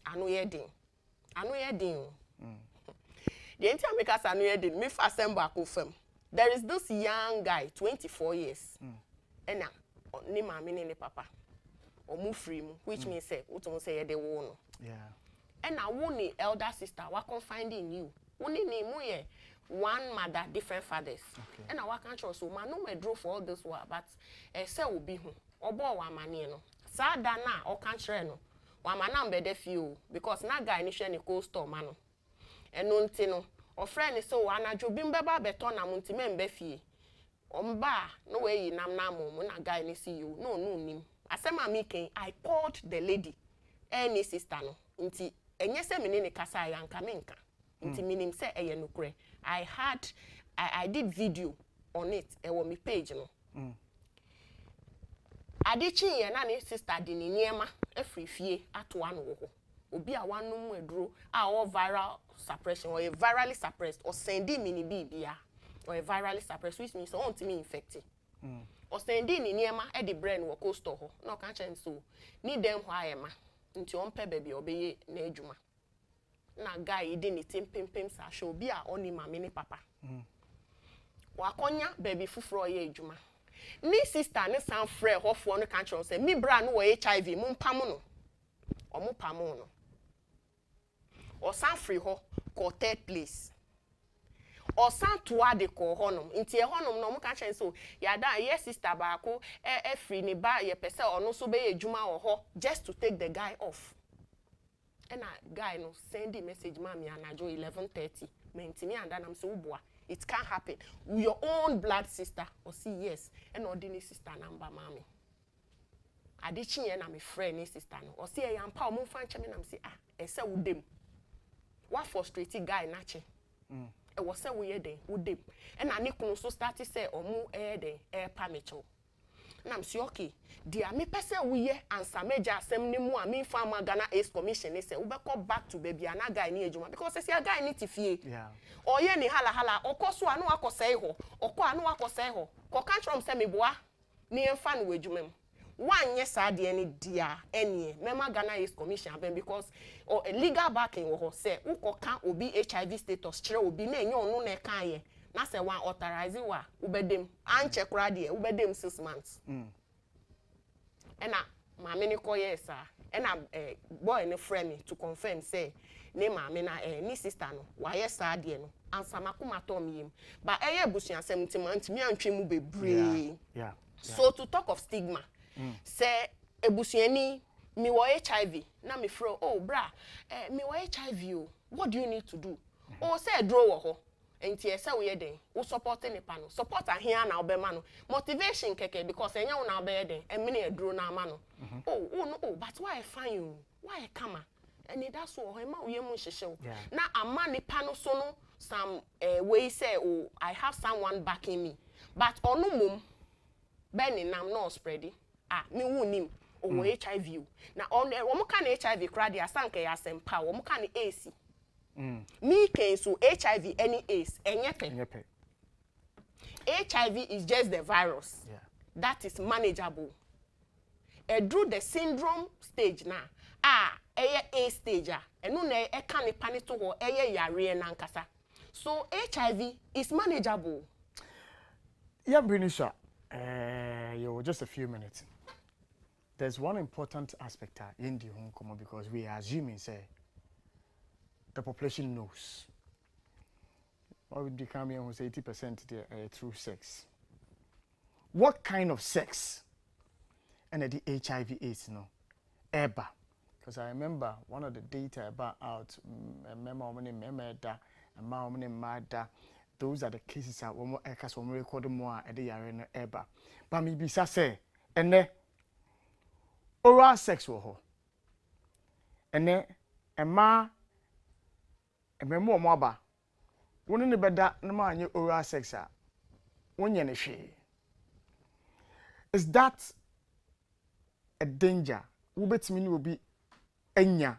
I know ye din. I know ye din. The entire makers I know ye din. Me first back of there is this young guy, 24 years. And now, ni mama ni papa. Or move free, which means say, what say they won't. Yeah. And now, one elder sister, what can find in you? Only name one mother, different fathers. Okay. And I can't trust so man no me draw for all this work, but say will be who or boy one man no. Sada na or can't share no. One man am better few because na guy initially cold store man. And no tino. Or friend is so anajo bimbeba beton na munti membe fie. Omba no way nam when a guy ni see you. No nim. Asema making I called the lady. Any sister no. Inti enye se menene kasa ya nka menka. Inti minim se eye nukre. I did video on it. Ewo mi page no. Adichi ye na ne sister di ni niema efri fie ato anu wo. Obi a one no edro all viral suppression or a virally suppressed or sending mini bibia or a virally suppressed which means on to me infected. Or sending in niema e the brain wo coast ho no kan chen so need them why ma nti on pe baby obeye na adwuma na guy di ni timpempem sa show bi a oni ma me ni papa wa konya baby fufuro ye adwuma ni sister ne san frɛ hɔfo no kan chen say me bra no wo HIV mu mpam no o mu pam no or san free ho ko third place or san toa de ko honum nti e honum no mo ka chen so ya da yes sister ba ko free ni ba ye pese ono so be adwuma wo ho just to take the guy off and a guy no send a message mami anajo 11:30 mentimi and am so uboa it can't happen your own blood sister or see yes and ordinary sister number mami adichi ye na me friend ni sister no or see e yampa o mo fa nche me na me say ese wudem what frustrated guy nache e was say we den wudem and ani kunu so start say omu den permit na I'm say okay dia me pese wo ye ansa meja asem ni mu a me fa ma Ghana Ace Commission say we be back to baby ana guy ni ejuma because say a guy ni tifie yeah oye ni hala okoso anu akosai ho okọ anu akosai ho ko kan trom say me boa ni emfa no ejuma one yes ade any dia any mema Ghana Ace Commission aben because or a legal backing wo say uko kan obi HIV status kire obi na enye onu na kan ye na say one authorize wa ubedem anche kra de ubedem 6 months ena maame ni ko yes ena boy ni friend me to confirm say ne maame na ni sister no wa yes ade no ansa makoma tom yim but eye busuan 70 months mi antwe mu bebre yeah so to talk of stigma say ebusuani me wo HIV na me fro oh bra me wo HIV o what do you need to do oh say draw wo ho enti e say wo ye den wo support ni pa no support ahia na obema no motivation keke because enya wo na obeye den e me na draw na ama no oh but why fine you why come and that's what e ma wo ye mu hihye na ama ni pa no so no some way say oh I have someone backing me but onu mum ben nam no spread me wunim o HIV na on wo ka na HIV kra dia sanka ya sempa wo ka na AC me can so HIV any AIDS enyepe HIV is just the virus that is manageable through the syndrome stage na A stage enu na e ka ne pani to ho yare na nkasa so HIV is manageable yeah Brinisha you just a few minutes. There's one important aspect in the home common because we are assuming say the population knows. What would become here was 80% through sex. What kind of sex? And the HIV AIDS no ever. Because I remember one of the data about out those are the cases that we record more at the arena ever. But maybe say and oral sex wo and then a memo moba woni ne beda na ma anye oral sex a wonye ne hwe is that a danger wo betimi ni obi anya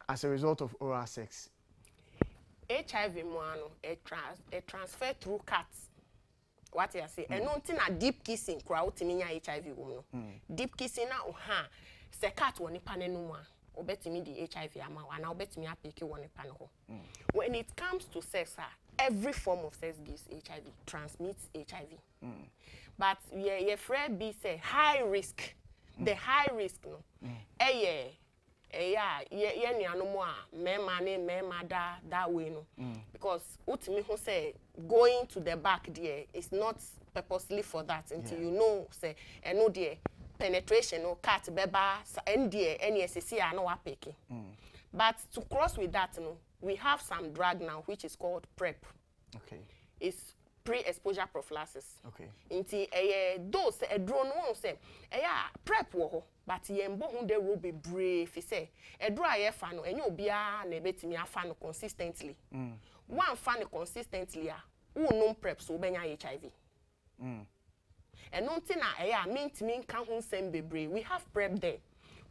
as a result of oral sex? HIV moano a transfer through cats. What you say? And no thing a deep kissing crowd to me HIV woman. Deep kissing now se cat one pane no more. Obetimi the HIV ama and obetimi apeke one pane ho. When it comes to sex, every form of sex gives HIV, transmits HIV. But ye friend be say high risk. The high risk no. Yeah, ni anomo a mema that way no because ultimately who say going to the back there is not purposely for that until you know say no there penetration no cat beba and there any SCC are no apeke but to cross with that no we have some drug now which is called PrEP. Okay, it's pre-exposure prophylaxis. Okay, inti dose drone won say PrEP wo ho but yembo hu de ro bebre fi say edro aye fa no enye obia na ebetimi afa no consistently one fa no consistently a unum PrEP so benya HIV eno nti na mintimi nka hu sem bebre we have PrEP there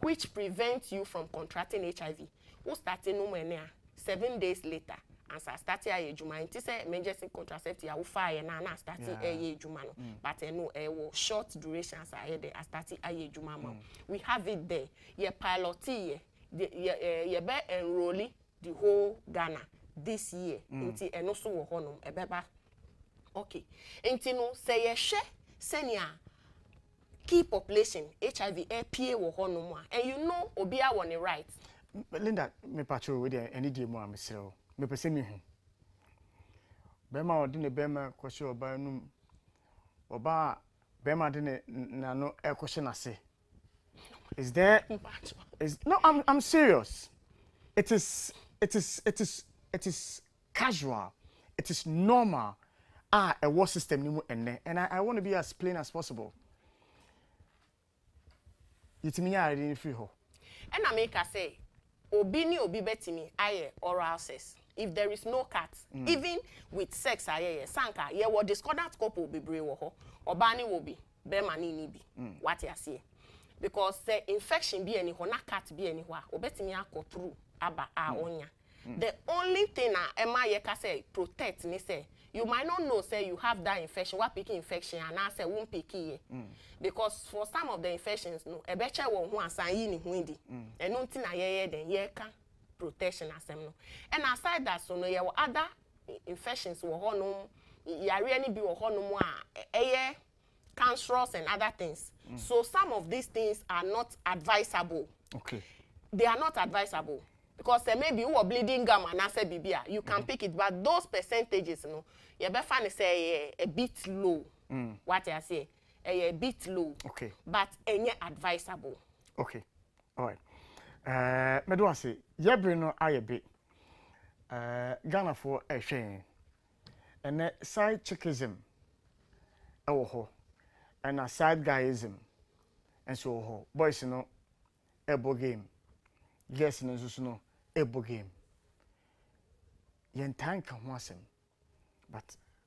which prevents you from contracting HIV who starting no many 7 days later and starting a juma nti say emergency contraceptive a fire na starting a juma no but no short durations are there starting a juma we have it there ye pilot ye be enrolling the whole Ghana this year nti eno so wo honom ebeba okay nti no say ye hwe senia key population HIV APA wo honom and you know obi a won right. Linda me patrol we dey any day mo amsero me pese mi hu bema odi ne bema kwose oba num oba bema de ne nano ekwose na se is there is no I'm serious. It is casual, it is normal a war system ni mu enne and I want to be as plain as possible. Yitimi ya ri free ho and I make say obi ni obi betimi aye oral sex if there is no cat even with sex aye sanka ye wo discordant couple bebre wo ho oba ni wo bi be mani ni bi what you say because the infection be any ho na cat be any ho obetimi akọ through aba a onya the only thing Emma ye ka say protect ni say you might not know say you have that infection what picking infection and I say won't pick it because for some of the infections no e beche won ho asan yi ni ho ndi and no tin na ye den ye ka protection asem no and aside that so no ye other infections wo ho no yare ani bi wo ho no a cancerous and other things so some of these things are not advisable. Okay, they are not advisable because maybe you are bleeding gum and I say bibia you can pick it but those percentages you know you better find say a bit low what I say a bit low okay but any advisable. Okay, all right. Me do say yebre no aye be Ghana for a hwen and side chickism ewo ho and a side guyism and so ho boys no ebo game yes no so no ebo game yen tank ho asem but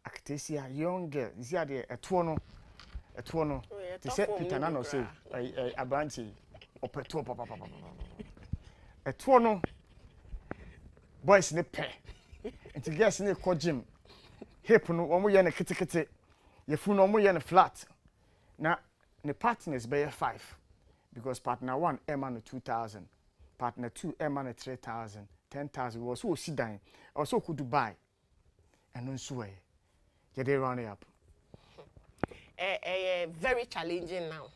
Actesia young girl is here there eto no they say Peter Nano say abanti opeto papa eto no boys ne pe nti girls ne ko gym hip no omo ye ne kitikiti ye fu no omo ye ne flat na ne partners be 5 because partner 1 earn 2,000 partner 2 earn 3,000 10,000 was so sit down also could Dubai and no so ye dey run it up very challenging now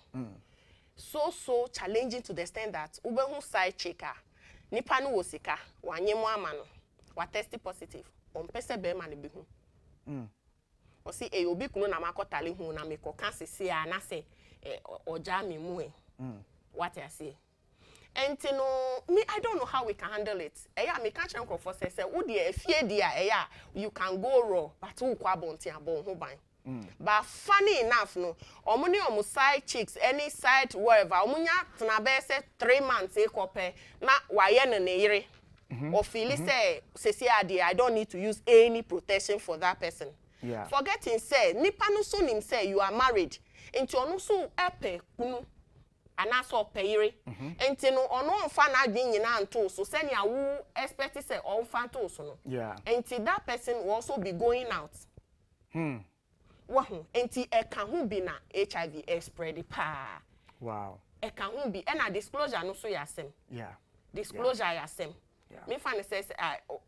so challenging to the extent that ube hu side checker nipa no wosika wanyemu ama no wa test positive on pese be ma ne be hu o si obi kunu na makotale hu na me ko kan sese a na se oja me mu what I say and you know me I don't know how we can handle it me can change for say wo de afie dia you can go raw but wo kwa bonti abon ho ban but funny enough no omo ni omo side chicks any side wherever omo nya tena be say 3 months e kope na waye ne yire or feel say ade I don't need to use any protection for that person. Yeah. Forgetting say nipa no so nim say you are married into ono so epe kunu anaso peyire enti no ono onfa na adwen nyina anto so send ya wo expect say onfa to so no. Yeah. Enti that person will also be going out. Wahu enti e kan hu bi na HIV spread pa. Wow. E kan hu bi e na disclosure no so yasem. Yeah. Disclosure yasem. Yeah. Me fan says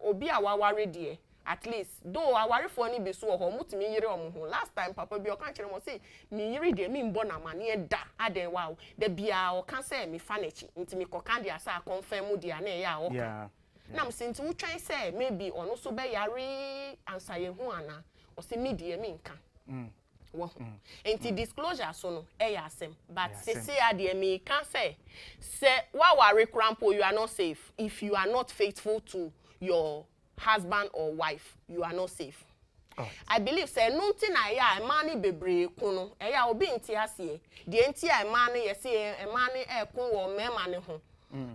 obi a waware de at least though aware for ni be so ho mutimi yire omo last time papa bi o kan kire mo say mi yire de mi mbo na mane da aden wow da bia o kan say mi fanechi ntimi ko kan dia sa confirm dia na ya o kan na m say nti wo twan say maybe ono so be yare answer ye hu ana o say mi de mi nka enti disclosure so no asem but say ade mi kan say waware crampo you are not safe if you are not faithful to your husband or wife, you are not safe. Oh. I believe say nunti na ya emani bebre kunu eya obi nti ase de nti emani yesi emani ekun wo mema ne ho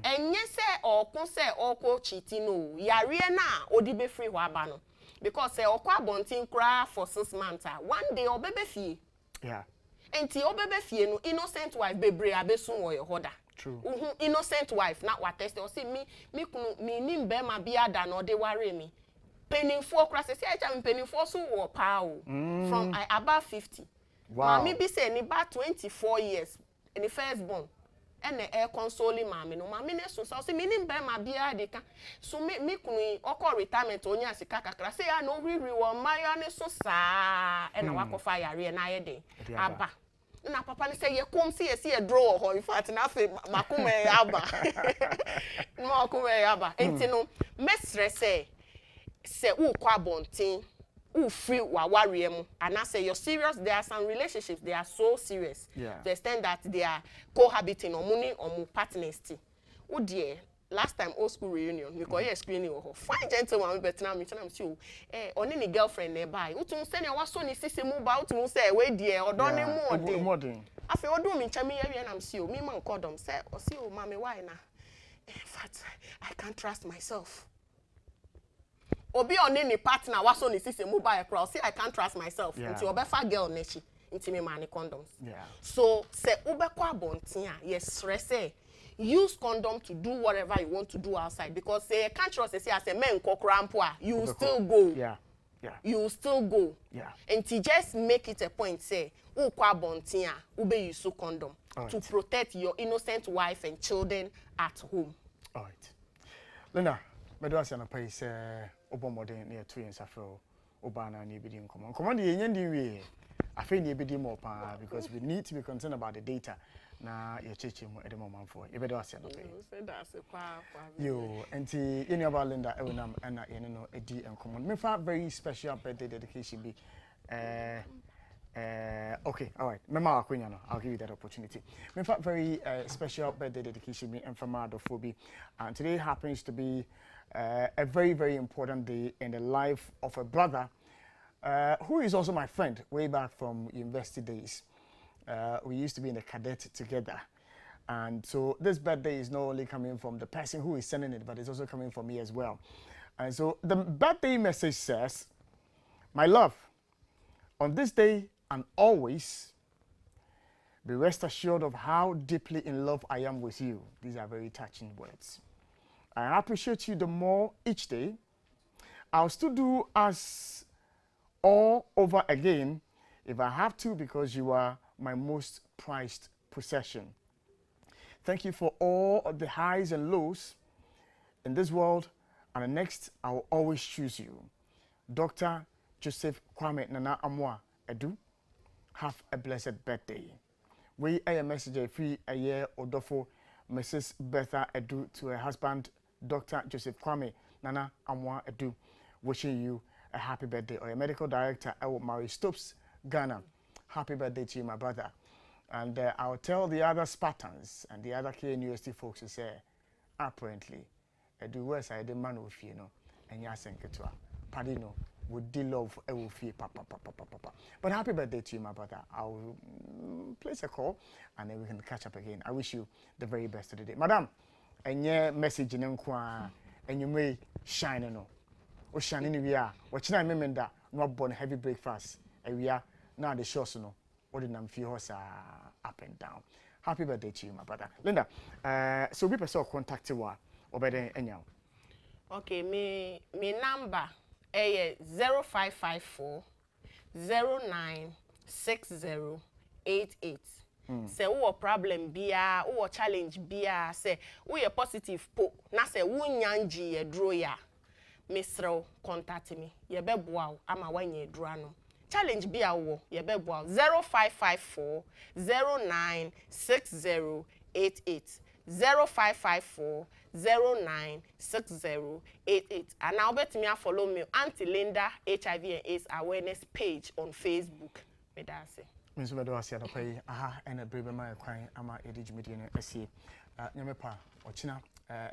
enye se okun se oko chiti no yare na odi be free ho aba no because say okwa bontin kra for 6 months one day obebe fie yeah enti obebe fie no innocent wife bebre abesun wo your hoda. True. Innocent wife not what test or see me kunu me nim be ma bia da no de worry me penning for class say I penning for so wo pa from above 50. Wow. Me be say ni ba 24 years in the first born and the air consoling mommy no mommy ne so say me nim be ma bia de ka so me kunu okọ retirement onya sika kakra say I no we wo maya ne so sa and na wakofa yare na ye de aba na papa ni say ye kom see ye draw ho in fact na fe makoma aba makoma aba enti no mesre say wo kwa bontin wo free wa ware mu and I say you're serious there are some relationships they are so serious to the extent that they are cohabiting or money or mu partners wo dear last time old school reunion because you screening ho fine gentleman better me tell am see oni ni girlfriend nearby utum say na waso ni sisi mu ba utum say we die odon ni mu odin afi odun mi ncha me ya na am see o me man kodom say o see o mama why na in fact I can't trust myself obi oni ni partner waso ni sisi mu ba e cross say I can't trust myself until obefa girl nechi inti me mani condoms. Yeah. So se ubekwa bontia, yes stress use condom to do whatever you want to do outside because say can't trust say as a men kokrampoa, you will still go. Yeah. Yeah. You will still go. Yeah. And to just make it a point say ukwa bontia ube use condom to protect your innocent wife and children at home. All right. Linda, me do ase na pay say obomode na 2 years afro obana na ebidi nkomo. Nkomo de yenye ndi wie. Afi na ebidi more pa because we need to be concerned about the data na ye cheche mu edemo manfo. Ye be do ase na pay. Say that se pa. Yo, enti yeni about Linda Ewenam na yeni no edi nkomo. Me fa very special birthday dedication be okay, all right. Mema Akwenya no, I'll give you that opportunity. Me fa very special birthday dedication me and from Adophobi. And today happens to be a very, very important day in the life of a brother who is also my friend way back from university days. We used to be in the cadet together. And so this birthday is not only coming from the person who is sending it, but it's also coming from me as well. And so the birthday message says, my love, on this day and always, be rest assured of how deeply in love I am with you. These are very touching words. I appreciate you the more each day. I'll still do as all over again if I have to because you are my most prized possession. Thank you for all of the highs and lows in this world, and the next I will always choose you. Dr. Joseph Kwame Nana Amwa Edu, have a blessed birthday. We a message free a year odofo Mrs. Bertha Edu to her husband Dr. Joseph Kwame Nana Amwa Edu, wishing you a happy birthday. Or a medical director I will Mary Stopes Ghana. Happy birthday to you, my brother. And I'll tell the other Spartans and the other KNUST folks to say, apparently, Edu West I demand with you know, and yasenketua. Padino. Would deal love I will feel papa. But happy birthday to you, my brother. I'll place a call and then we can catch up again. I wish you the very best of the day. Madam, and your message in and you may shine no. O shine in we are. Watching I remember not born heavy breakfast. And we are now the shows no. What did feel up and down. Happy birthday to you, my brother. Linda, so we person contact you or better anyhow. Okay, me number 0554 096088. Say who problem bia, who challenge bia, say we a positive po, na say who nyanji ye draw ya. Mr. contact me. Ye be boa, ama wanye draw no. Challenge bia wo, ye be boa 0554 096088. 0554 096088. And now bet me follow me Auntie Linda HIV and AIDS awareness page on Facebook. Me da say. Me so me do ase pay aha and a brave man kwan ama edij media no asie. Nyame pa ochina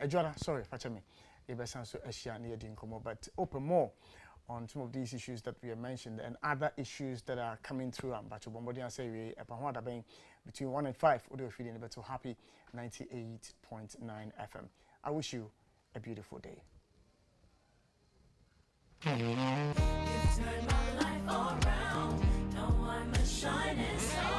ejora sorry facha me. E be san so ahia na yedi nkomo but open more on some of these issues that we have mentioned and other issues that are coming through. But Bombodi and say we between 1 and 5 audio feeding the better happy 98.9 FM. I wish you a beautiful day. You turn my life around. Now I'm a shining star.